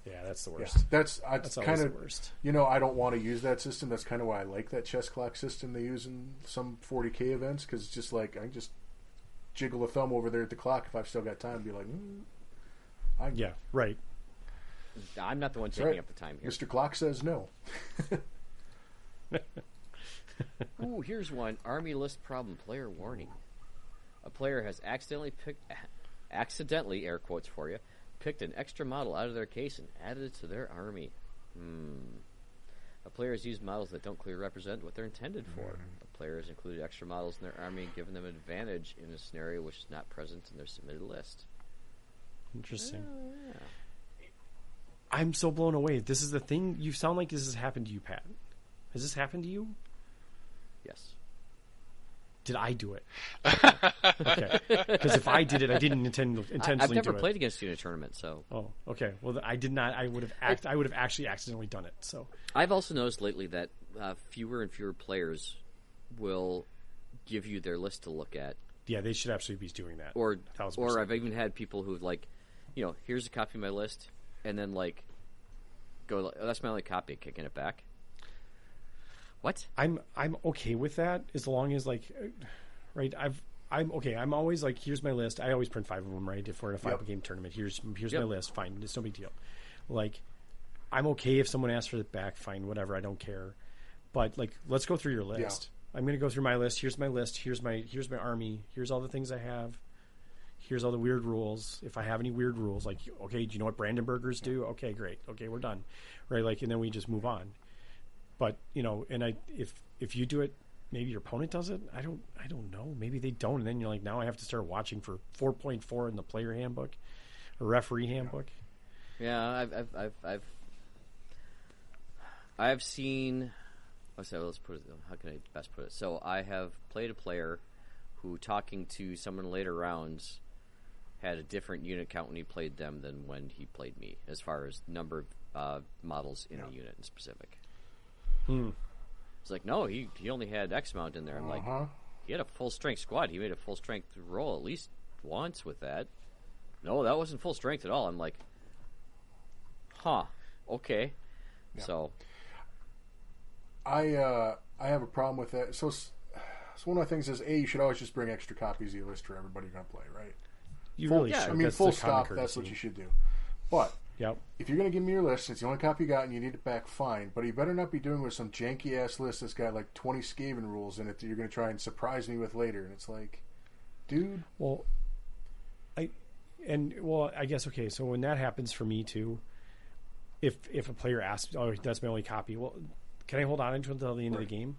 Yeah, that's the Yeah, worst. that's That's always kind the of worst. I don't want to use that system. That's kind of why I like that chess clock system they use in some 40K events, because it's just like I can just jiggle a thumb over there at the clock if I've still got time. And be like, Yeah, right. I'm not the one taking right. up the time here. Mr. Clock says no. Ooh, here's one. Army list problem player warning. A player has accidentally, air quotes for you, picked an extra model out of their case and added it to their army. A player has used models that don't clearly represent what they're intended for. A player has included extra models in their army and given them an advantage in a scenario which is not present in their submitted list. Interesting. Yeah. I'm so blown away. This is the thing. You sound like this has happened to you, Pat. Has this happened to you? Yes. Did I do it? Okay. Because if I did it, I didn't intentionally do it. I've never played against you in a tournament, so. Oh, okay. Well, I did not. I would have actually accidentally done it. So I've also noticed lately that fewer and fewer players will give you their list to look at. yeah, they should absolutely be doing that. Or 1000%. I've even had people who've like, here's a copy of my list, and then like go, oh, that's my only copy, kicking it back. What? I'm okay with that as long as like, right? I'm okay. I'm always like, here's my list. I always print 5 of them, right? If we're in a 5-game tournament, here's my list. Fine, it's no big deal. Like, I'm okay if someone asks for it back. Fine, whatever. I don't care. But like, let's go through your list. Yeah. I'm going to go through my list. Here's my list. Here's my army. Here's all the things I have. Here's all the weird rules. If I have any weird rules, like, okay, do you know what Brandenburgers do? Okay, great. Okay, we're done, right? Like, and then we just move on. But and if you do it, maybe your opponent does it. I don't know. Maybe they don't, and then you're like, now I have to start watching for 4.4 in the player handbook, a referee handbook. Yeah, I've seen. Let's put it. How can I best put it? So I have played a player who, talking to someone later rounds, had a different unit count when he played them than when he played me, as far as number of models in a unit in specific. It's like, no, he only had X amount in there. I'm like, he had a full strength squad. He made a full strength roll at least once with that. No, that wasn't full strength at all. I'm like, okay. Yeah. So I have a problem with that. So one of the things is, you should always just bring extra copies of your list for everybody you're going to play, right? You really should. I mean, full stop, that's what you should do. But yep. If you're going to give me your list, it's the only copy you got and you need it back, fine. But you better not be doing with some janky-ass list that's got like 20 Skaven rules in it that you're going to try and surprise me with later. And it's like, dude. Well, I guess, okay, so when that happens for me too, if a player asks, oh, that's my only copy, well, can I hold on until the end of the game?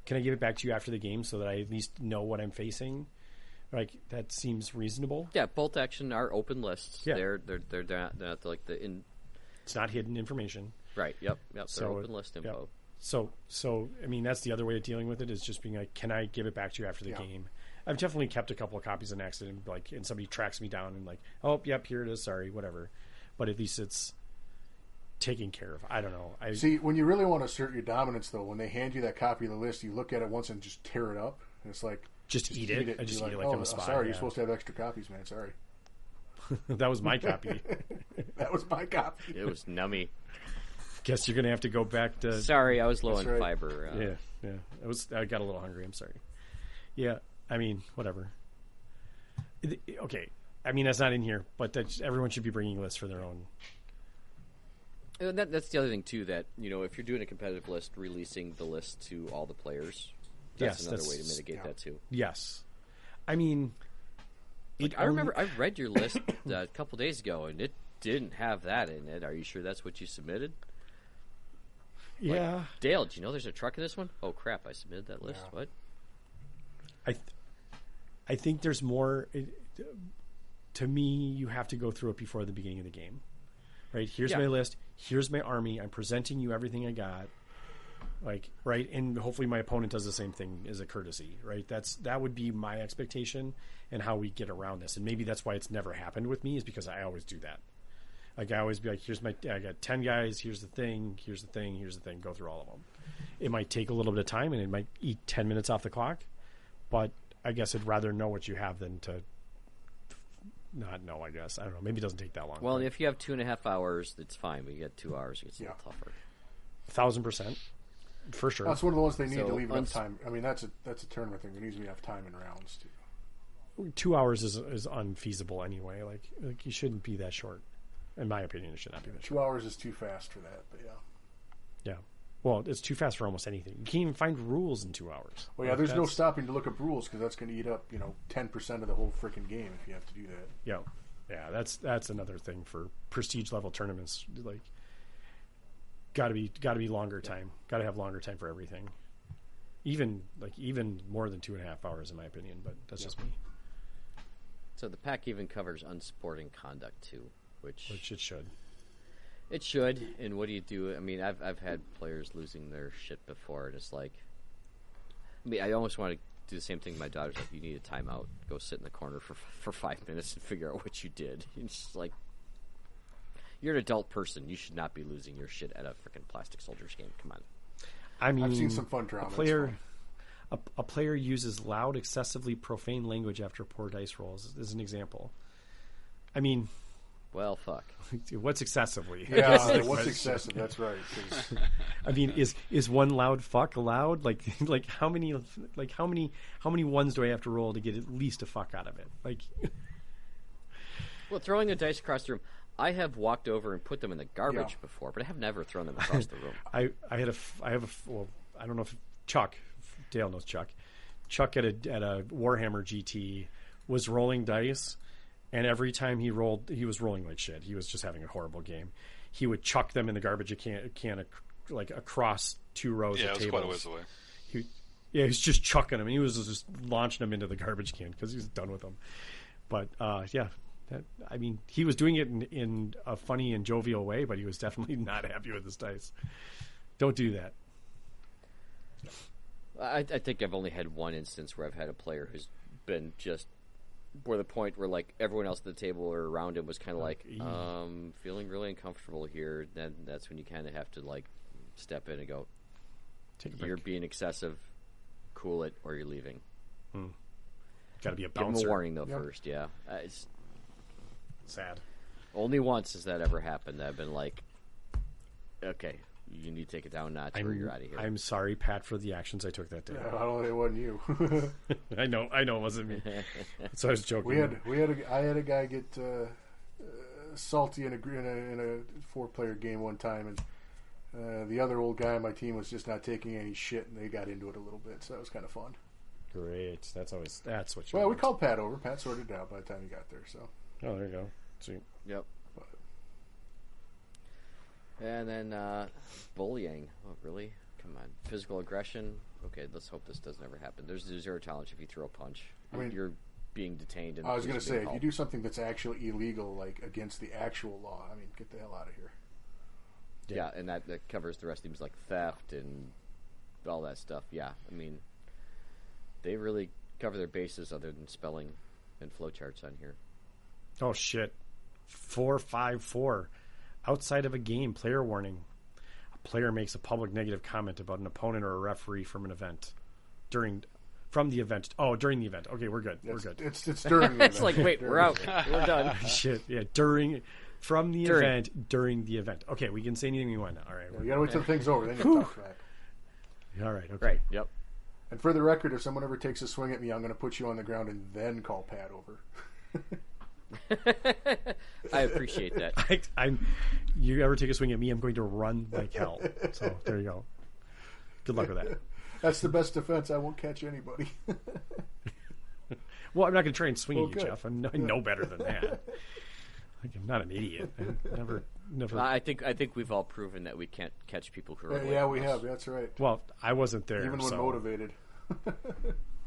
Can I give it back to you after the game so that I at least know what I'm facing? Like, that seems reasonable. Yeah, bolt action are open lists. Yeah. They're not like It's not hidden information. Right. Yep. They're open list info. Yep. So I mean, that's the other way of dealing with it, is just being like, can I give it back to you after the game? I've definitely kept a couple of copies in accident, like, and somebody tracks me down and like, oh, yep, here it is. Sorry, whatever. But at least it's taken care of. I don't know. See, when you really want to assert your dominance, though, when they hand you that copy of the list, you look at it once and just tear it up, and it's like, just eat it. I just eat it like I'm a spy. Sorry, you're supposed to have extra copies, man. Sorry. That was my copy. That was my copy. It was nummy. Guess you're gonna have to go back to. Sorry, I was low in fiber. Yeah. I got a little hungry. I'm sorry. Yeah, I mean, whatever. Okay, I mean, that's not in here, but everyone should be bringing lists for their own. That's the other thing too. That if you're doing a competitive list, releasing the list to all the players. That's another way to mitigate that too. Yes, I mean, I remember I read your list a couple days ago, and it didn't have that in it. Are you sure that's what you submitted? Yeah, like, Dale, do you know there's a truck in this one? Oh crap! I submitted that list. Yeah. What? I think there's more. To me, you have to go through it before the beginning of the game, right? Here's my list. Here's my army. I'm presenting you everything I got. Like, right, and hopefully my opponent does the same thing as a courtesy, right? That would be my expectation and how we get around this. And maybe that's why it's never happened with me, is because I always do that. Like, I always be like, I got 10 guys, here's the thing, go through all of them. It might take a little bit of time and it might eat 10 minutes off the clock, but I guess I'd rather know what you have than to not know, I guess. I don't know. Maybe it doesn't take that long. Well, if you have 2.5 hours, it's fine. But you get 2 hours, it gets a little tougher. 1,000%. For sure. That's one of the ones they need So to leave enough time. I mean, that's a tournament thing. There needs to be enough time in rounds, too. 2 hours is unfeasible anyway. Like you shouldn't be that short. In my opinion, it should not be that short. 2 hours is too fast for that, but yeah. Yeah. Well, it's too fast for almost anything. You can't even find rules in 2 hours. Well, yeah, there's no stopping to look up rules because that's going to eat up, 10% of the whole freaking game if you have to do that. Yeah. Yeah, that's another thing for prestige level tournaments. Like, got to be longer time. Got to have longer time for everything. Even more than 2.5 hours, in my opinion. But that's just me. So the pack even covers unsporting conduct too, which it should. It should. And what do you do? I mean, I've had players losing their shit before, and it's like, I almost want to do the same thing. My daughter's like, you need a timeout. Go sit in the corner for 5 minutes and figure out what you did. It's just like, you're an adult person. You should not be losing your shit at a freaking Plastic Soldiers game. Come on. I mean, I've seen some fun drama. A player uses loud, excessively profane language after poor dice rolls, as an example. I mean, well, fuck. What's excessively? Yeah, what's excessive? That's right. I mean, is one loud fuck allowed? Like how many ones do I have to roll to get at least a fuck out of it? Like, well, throwing the dice across the room. I have walked over and put them in the garbage before, but I have never thrown them across the room. I don't know if Chuck, Dale knows Chuck. Chuck at a Warhammer GT was rolling dice, and every time he rolled, he was rolling like shit. He was just having a horrible game. He would chuck them in the garbage can like across 2 rows of tables. Yeah, it was quite a ways away. He was just chucking them, and he was just launching them into the garbage can because he was done with them. But yeah. I mean, he was doing it in a funny and jovial way, but he was definitely not happy with his dice. Don't do that. I think I've only had one instance where I've had a player who's been just where the point where like everyone else at the table or around him was kind of like, feeling really uncomfortable here. Then that's when you kind of have to like step in and go, you're being excessive, cool it, or you're leaving. Got to be a bouncer. Give him a warning though first, yeah. It's sad. Only once has that ever happened. I've been like, okay, you need to take it down a notch or you're out of here. I'm sorry, Pat, for the actions I took that day. I don't think it wasn't you. I know it wasn't me. So I was joking. I had a guy get salty in a 4-player game one time, and the other old guy on my team was just not taking any shit, and they got into it a little bit, so that was kind of fun. Great. That's what you Well, want. we called Pat over. Pat sorted it out by the time he got there, so. Oh, there you go. Sweet. Yep. And then bullying. Oh, really? Come on. Physical aggression. Okay, let's hope this doesn't ever happen. There's 0 tolerance if you throw a punch. I mean, you're being detained. And I was going to say, if you do something that's actually illegal, like against the actual law, I mean, get the hell out of here. Yeah, and that covers the rest of things like theft and all that stuff. Yeah, I mean, they really cover their bases other than spelling and flowcharts on here. Oh, shit. 454. Outside of a game, player warning. A player makes a public negative comment about an opponent or a referee from an event. During the event. Okay, we're good. We're good. It's during the event. It's like, wait, we're out. We're done. Shit, yeah. From the event, during the event. Okay, we can say anything we want now. All right. You gotta wait till the thing's over, then you talk back. All right, okay. Right, yep. And for the record, if someone ever takes a swing at me, I'm going to put you on the ground and then call Pat over. I appreciate that. You ever take a swing at me, I'm going to run like hell. So there you go. Good luck with that. That's the best defense. I won't catch anybody. Well, I'm not going to try and swing at you, Jeff. I know better than that. I'm not an idiot. Never. I think we've all proven that we can't catch people who are. Yeah, we have. That's right. Well, I wasn't there, even when motivated.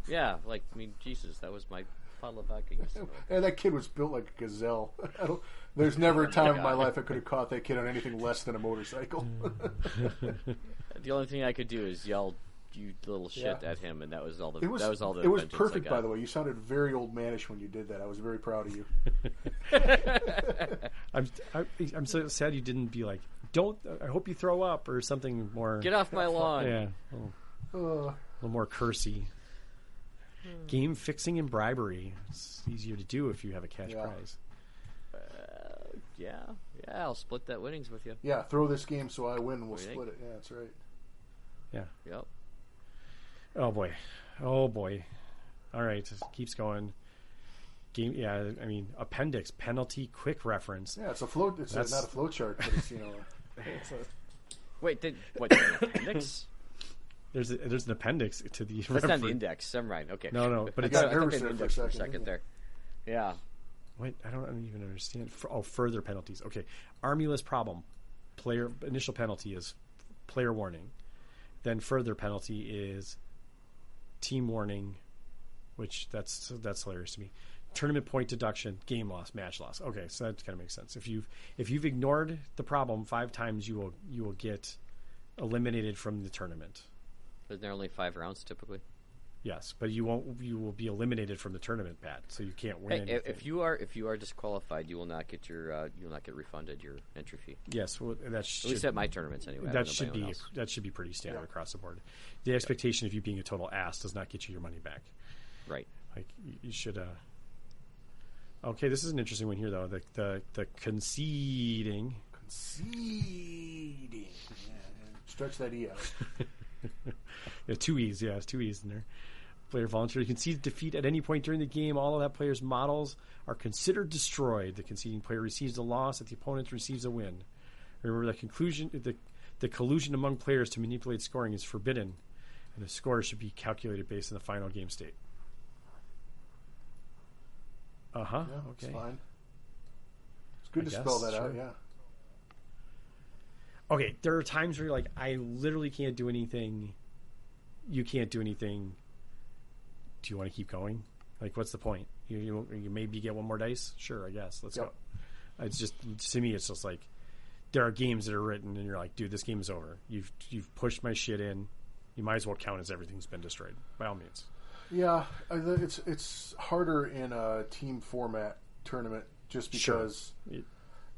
Yeah, like I mean, Jesus, that was my bottle of vodka. And that kid was built like a gazelle. There's never a time in my life I could have caught that kid on anything less than a motorcycle. The only thing I could do is yell, "You little shit!" at him, and that was all. That was all. It was perfect, by the way. You sounded very old manish when you did that. I was very proud of you. I'm so sad you didn't be like, "Don't." I hope you throw up or something more. Get off my lawn. Yeah, a little more cursy. Game fixing and bribery. It's easier to do if you have a cash prize. Yeah, I'll split that winnings with you. Yeah, throw this game so I win and we'll split it. Yeah, that's right. Yeah. Yep. Oh boy. All right, it keeps going. Game. Yeah, I mean, appendix penalty quick reference. Yeah, it's a flow. It's not a flow chart, but it's It's a, Wait, what? An appendix? There's an appendix to the. That's not the index. I'm right. Okay. No, but it's got I nervous took an there index for a for a second, second there. Yeah. Wait, I don't even understand. Further penalties. Okay, Army list problem. Player initial penalty is player warning. Then further penalty is team warning, which that's hilarious to me. Tournament point deduction, game loss, match loss. Okay, so that kind of makes sense. If you've ignored the problem 5 times, you will get eliminated from the tournament. Isn't there only 5 rounds typically? Yes, but you will be eliminated from the tournament, Pat. So you can't win. Hey, if you are disqualified, you will not get refunded your entry fee. Yes, well, at least at my tournaments anyway. That should be pretty standard across the board. The expectation of you being a total ass does not get you your money back. Right. Like you should. Okay, this is an interesting one here though. The conceding. Yeah. Stretch that E out. Yeah, 2 E's. Yeah, it's 2 E's in there. Player voluntarily concedes defeat at any point during the game. All of that player's models are considered destroyed. The conceding player receives a loss, and the opponent receives a win. Remember, the collusion among players to manipulate scoring is forbidden, and the score should be calculated based on the final game state. Yeah, okay. it's fine. It's good to spell that out. Yeah. Okay, there are times where you're like, I literally can't do anything. You can't do anything. Do you want to keep going? Like, what's the point? You maybe get one more dice? Sure, I guess. Let's go. It's just, to me, it's just like, there are games that are written, and you're like, dude, this game is over. You've pushed my shit in. You might as well count as everything's been destroyed, by all means. Yeah, it's harder in a team format tournament just because. Sure.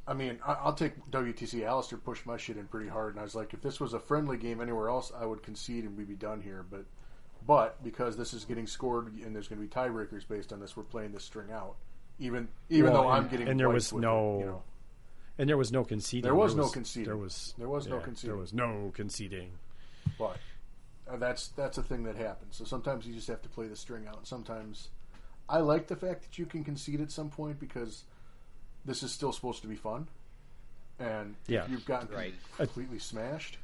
I mean, I'll take WTC. Alistair pushed my shit in pretty hard, and I was like, if this was a friendly game anywhere else, I would concede and we'd be done here. But because this is getting scored and there's going to be tiebreakers based on this, we're playing this string out. Even though I'm getting and there was no and there was no conceding. There was no conceding. There was no conceding. There was no conceding. But that's a thing that happens. So sometimes you just have to play the string out. And sometimes I like the fact that you can concede at some point because this is still supposed to be fun, and if you've gotten completely smashed.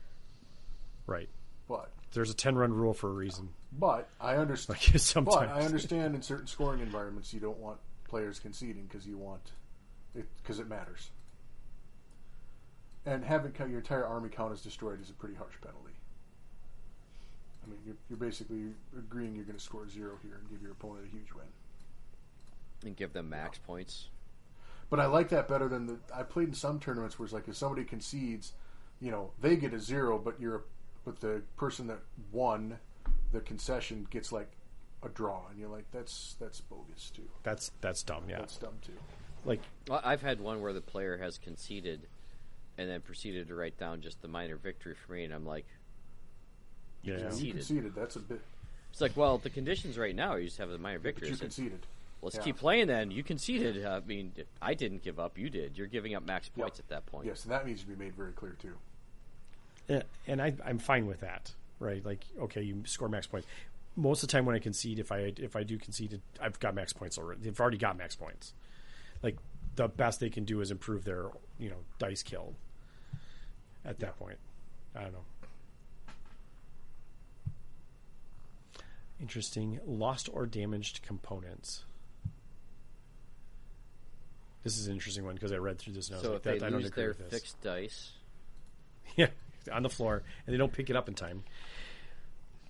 Right. But there's a 10-run rule for a reason. But I understand. Sometimes. But I understand in certain scoring environments you don't want players conceding because you want it because it matters. And having your entire army count is destroyed is a pretty harsh penalty. I mean, you're basically agreeing you're going to score 0 here and give your opponent a huge win. And give them max points. But I like that better than I played in some tournaments where it's like if somebody concedes, they get a 0, but the person that won the concession gets like a draw, and you're like, that's bogus too. That's dumb. Yeah, that's dumb too. Like, I've had one where the player has conceded, and then proceeded to write down just the minor victory for me, and I'm like, you conceded. That's a bit. It's like, well, the conditions right now are you just have the minor victory. But you conceded. Let's keep playing then. You conceded. I mean, I didn't give up. You did. You're giving up max points at that point. Yes, and that needs to be made very clear, too. Yeah, and I'm fine with that, right? Like, okay, you score max points. Most of the time when I concede, if I do concede, I've got max points already. They've already got max points. Like, the best they can do is improve their, dice kill at that point. I don't know. Interesting. Lost or damaged components. This is an interesting one because I read through this and I was like, if they I don't lose agree their with this. fixed dice, on the floor, and they don't pick it up in time,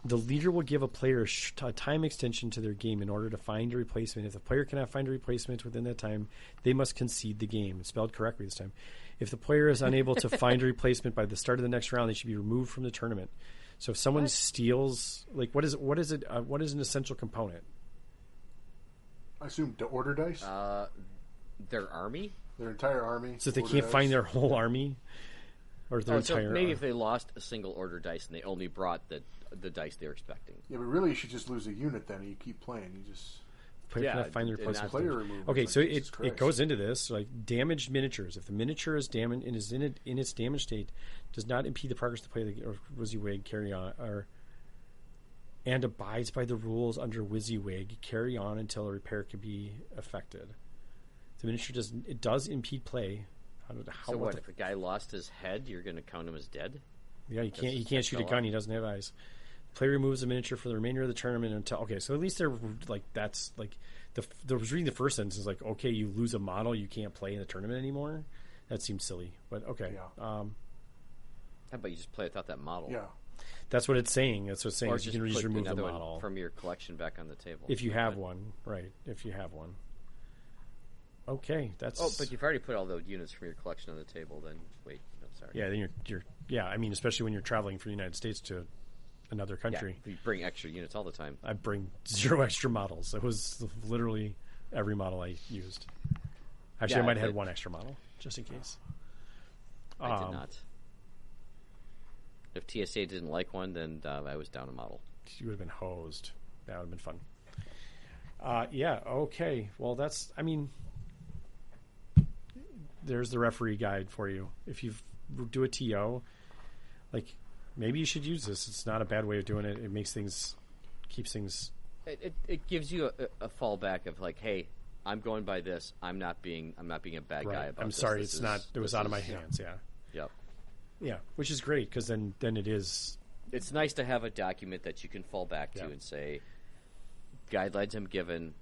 the leader will give a player a time extension to their game in order to find a replacement. If the player cannot find a replacement within that time, they must concede the game. It's spelled correctly this time. If the player is unable to find a replacement by the start of the next round, they should be removed from the tournament. So if someone steals, like, what is an essential component? I assume the order dice. Their army? Their entire army. So if they can't find their whole army? or their entire. Maybe if they lost a single order dice and they only brought the dice they were expecting. Yeah, but really, you should just lose a unit then, and you keep playing. You just find the replacement. Player removal. Okay, like, so Jesus it Christ. goes into this like damaged miniatures. If the miniature is damaged and is in its damaged state, does not impede the progress to play the or WYSIWYG carry on and abides by the rules under WYSIWYG, carry on until a repair can be effected. The miniature does impede play. If a guy lost his head, you're going to count him as dead? Yeah, he can't shoot a gun. He doesn't have eyes. Player removes the miniature for the remainder of the tournament until. Okay, so at least they're like that's like I was reading the first sentence is like, okay, you lose a model, you can't play in the tournament anymore. That seems silly, but okay. Yeah. How about you just play without that model? Yeah. That's what it's saying. That's what it's saying. Or Is you can just put remove the another one model from your collection back on the table if you have one, right? If you have one. Okay, that's. Oh, but you've already put all the units from your collection on the table. Then wait, no, sorry. Yeah, then you're yeah. I mean, especially when you're traveling from the United States to another country. Yeah, you bring extra units all the time. I bring 0 extra models. It was literally every model I used. Actually, I might have had 1 extra model just in case. I did not. If TSA didn't like one, then I was down a model. You would have been hosed. That would have been fun. Yeah. Okay. Well, that's. I mean. There's the referee guide for you. If you do a TO, like maybe you should use this. It's not a bad way of doing it. It makes things, keeps things. It gives you a fallback of like, hey, I'm going by this. I'm not being a bad guy about this. I'm sorry, it's not. It was out of my hands. Yeah. Yep. Yeah, which is great because then it is. It's nice to have a document that you can fall back to and say, guidelines I'm given.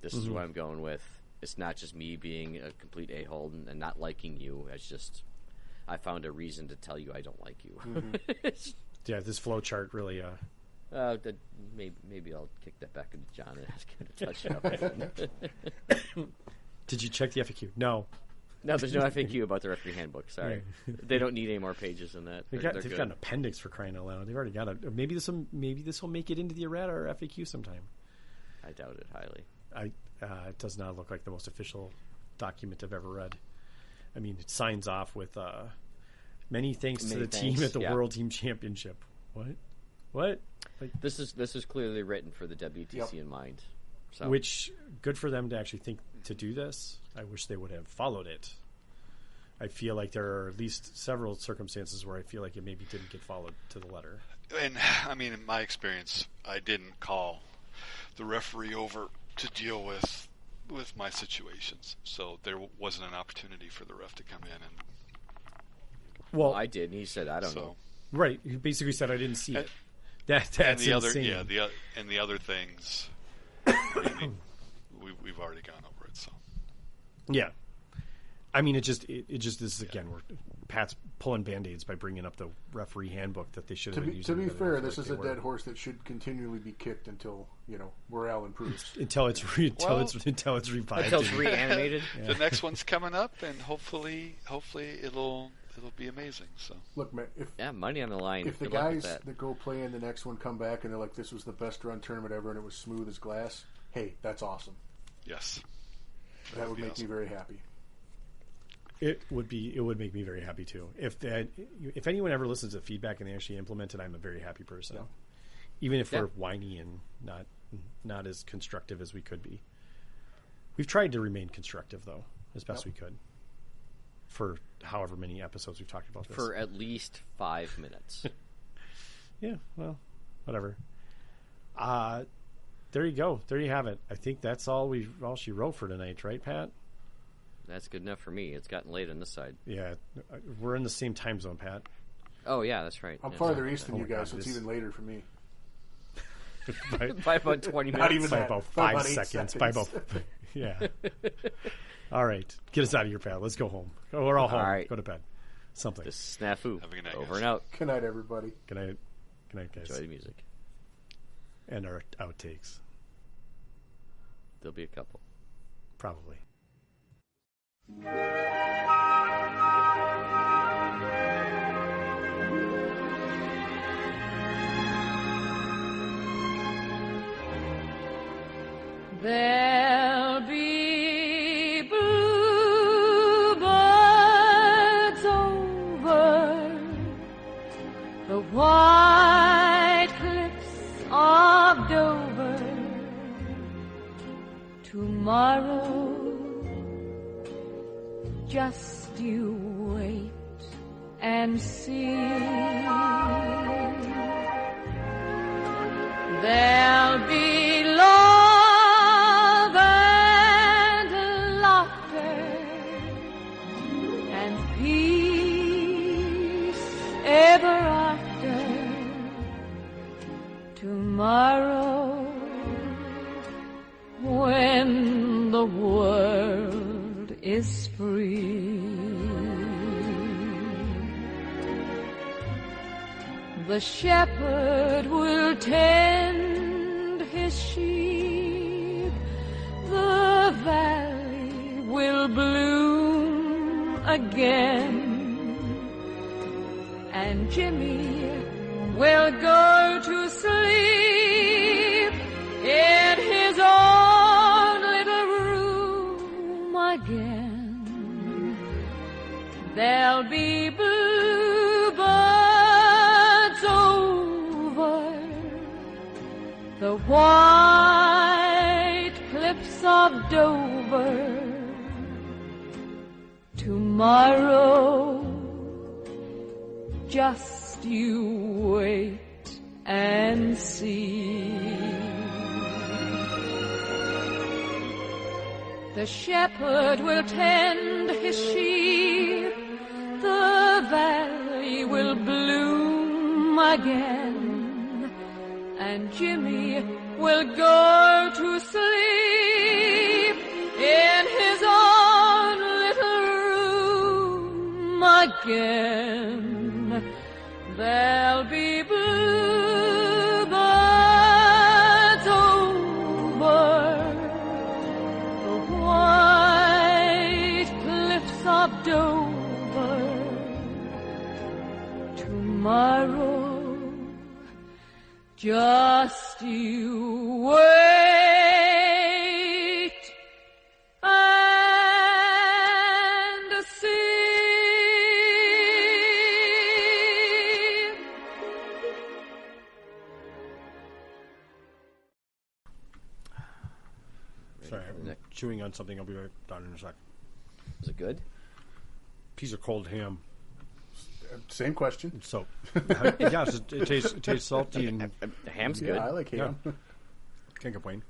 This is what I'm going with. It's not just me being a complete a-hole and not liking you. It's just I found a reason to tell you I don't like you. Yeah, this flow chart really. Maybe I'll kick that back into John and ask him to touch it up. Did you check the FAQ? No. No, there's no FAQ about the referee handbook. Sorry, they don't need any more pages than that. They've got an appendix for crying out loud. They've already got a. Maybe this will make it into the errata or FAQ sometime. I doubt it highly. It does not look like the most official document I've ever read. I mean, it signs off with many thanks to the team at the World Team Championship. What? Like, this is clearly written for the WTC in mind. So. Which, good for them to actually think to do this. I wish they would have followed it. I feel like there are at least several circumstances where I feel like it maybe didn't get followed to the letter. And, I mean, in my experience, I didn't call the referee over to deal with my situations. So there wasn't an opportunity for the ref to come in and... Well, I did, and he said, I don't know. Right. He basically said, I didn't see it. That's and the insane. the other things, I mean, we've already gone over it. So yeah, I mean, it just this is again where Pat's pulling band-aids by bringing up the referee handbook that they should have been using. To be fair, this is a dead horse that should continually be kicked until morale improves. until it's revived. Until it's reanimated. The next one's coming up, and hopefully it'll be amazing. So look, man, money on the line. If the guys that go play in the next one come back and they're like, "This was the best run tournament ever, and it was smooth as glass," hey, that's awesome. Yes, that would make me very happy. It would make me very happy too. If anyone ever listens to feedback and they actually implement it, I'm a very happy person. Yeah. Even if we're whiny and not as constructive as we could be. We've tried to remain constructive though, as best we could. For however many episodes we've talked about this. For at least 5 minutes. Yeah, well, whatever. There you go. There you have it. I think that's all she wrote for tonight, right, Pat? That's good enough for me. It's gotten late on this side. Yeah, we're in the same time zone, Pat. Oh, yeah, that's right. I'm farther east than you guys, so it's even later for me. By about 20 minutes. Not even by that. about 5 seconds. By about, yeah. All right. Get us out of here, Pat. Let's go home. We're all home. All right. Go to bed. Something. This is SNAFU. Have a good night, Over guys. and out. Good night, everybody. Good night. Good night, guys. Enjoy the music. And our outtakes. There'll be a couple. Probably. There'll be bluebirds over tomorrow. Just you wait and see. There'll be love and laughter and peace ever after tomorrow, when the world is free. The shepherd will tend his sheep, the valley will bloom again, and Jimmy will go to sleep in his own little room again. There'll be bluebirds over the white cliffs of Dover tomorrow. Just you wait and see. The shepherd will tend his sheep, the valley will bloom again, and Jimmy will go to sleep in his own little room again. There'll be bluebirds over the white cliffs of Dover tomorrow. Just you wait and see. Sorry, I'm chewing on something. I'll be right down in a sec. Is it good? Piece of cold ham. Same question. So, yes, it tastes salty and Ham's Yeah, good. I like ham. can't complain.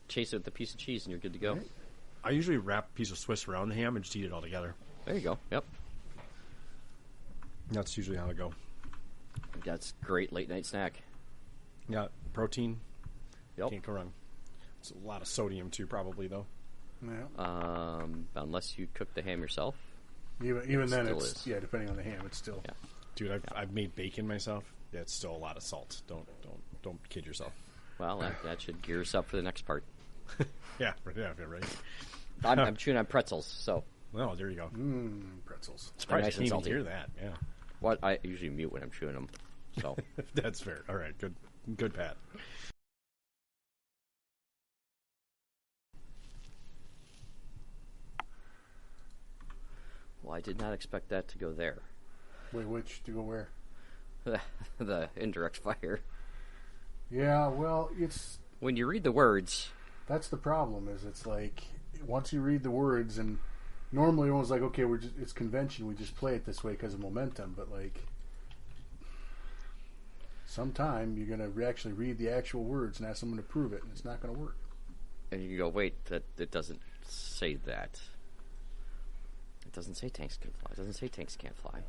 Chase it with a piece of cheese and you're good to go. I usually wrap a piece of Swiss around the ham and just eat it all together. There you go. Yep. That's usually how I go. That's great late night snack. Yeah, protein. Yep. Can't go wrong. It's a lot of sodium too, probably though. Yeah. Unless you cook the ham yourself. Even then, still it's is. depending on the ham, it's still. Yeah. Dude, I've made bacon myself. Yeah, it's still a lot of salt. Don't kid yourself. Well, that should gear us up for the next part. Yeah, right. I'm chewing on pretzels, so. Well, there you go. Pretzels. Surprised nice I and can't even salty. hear that. Yeah, What I usually mute when I'm chewing them. So that's fair. All right, good, Pat. well, I did not expect that to go there. Wait, which to go where? The indirect fire. Yeah, well, it's When you read the words, that's the problem. Is it's like once you read the words, and normally everyone's like, okay, it's convention. We just play it this way because of momentum. But like, sometime you're gonna actually read the actual words and ask someone to prove it, and it's not gonna work. and you can go, wait, that it doesn't say that. It doesn't say tanks can fly. It doesn't say tanks can't fly.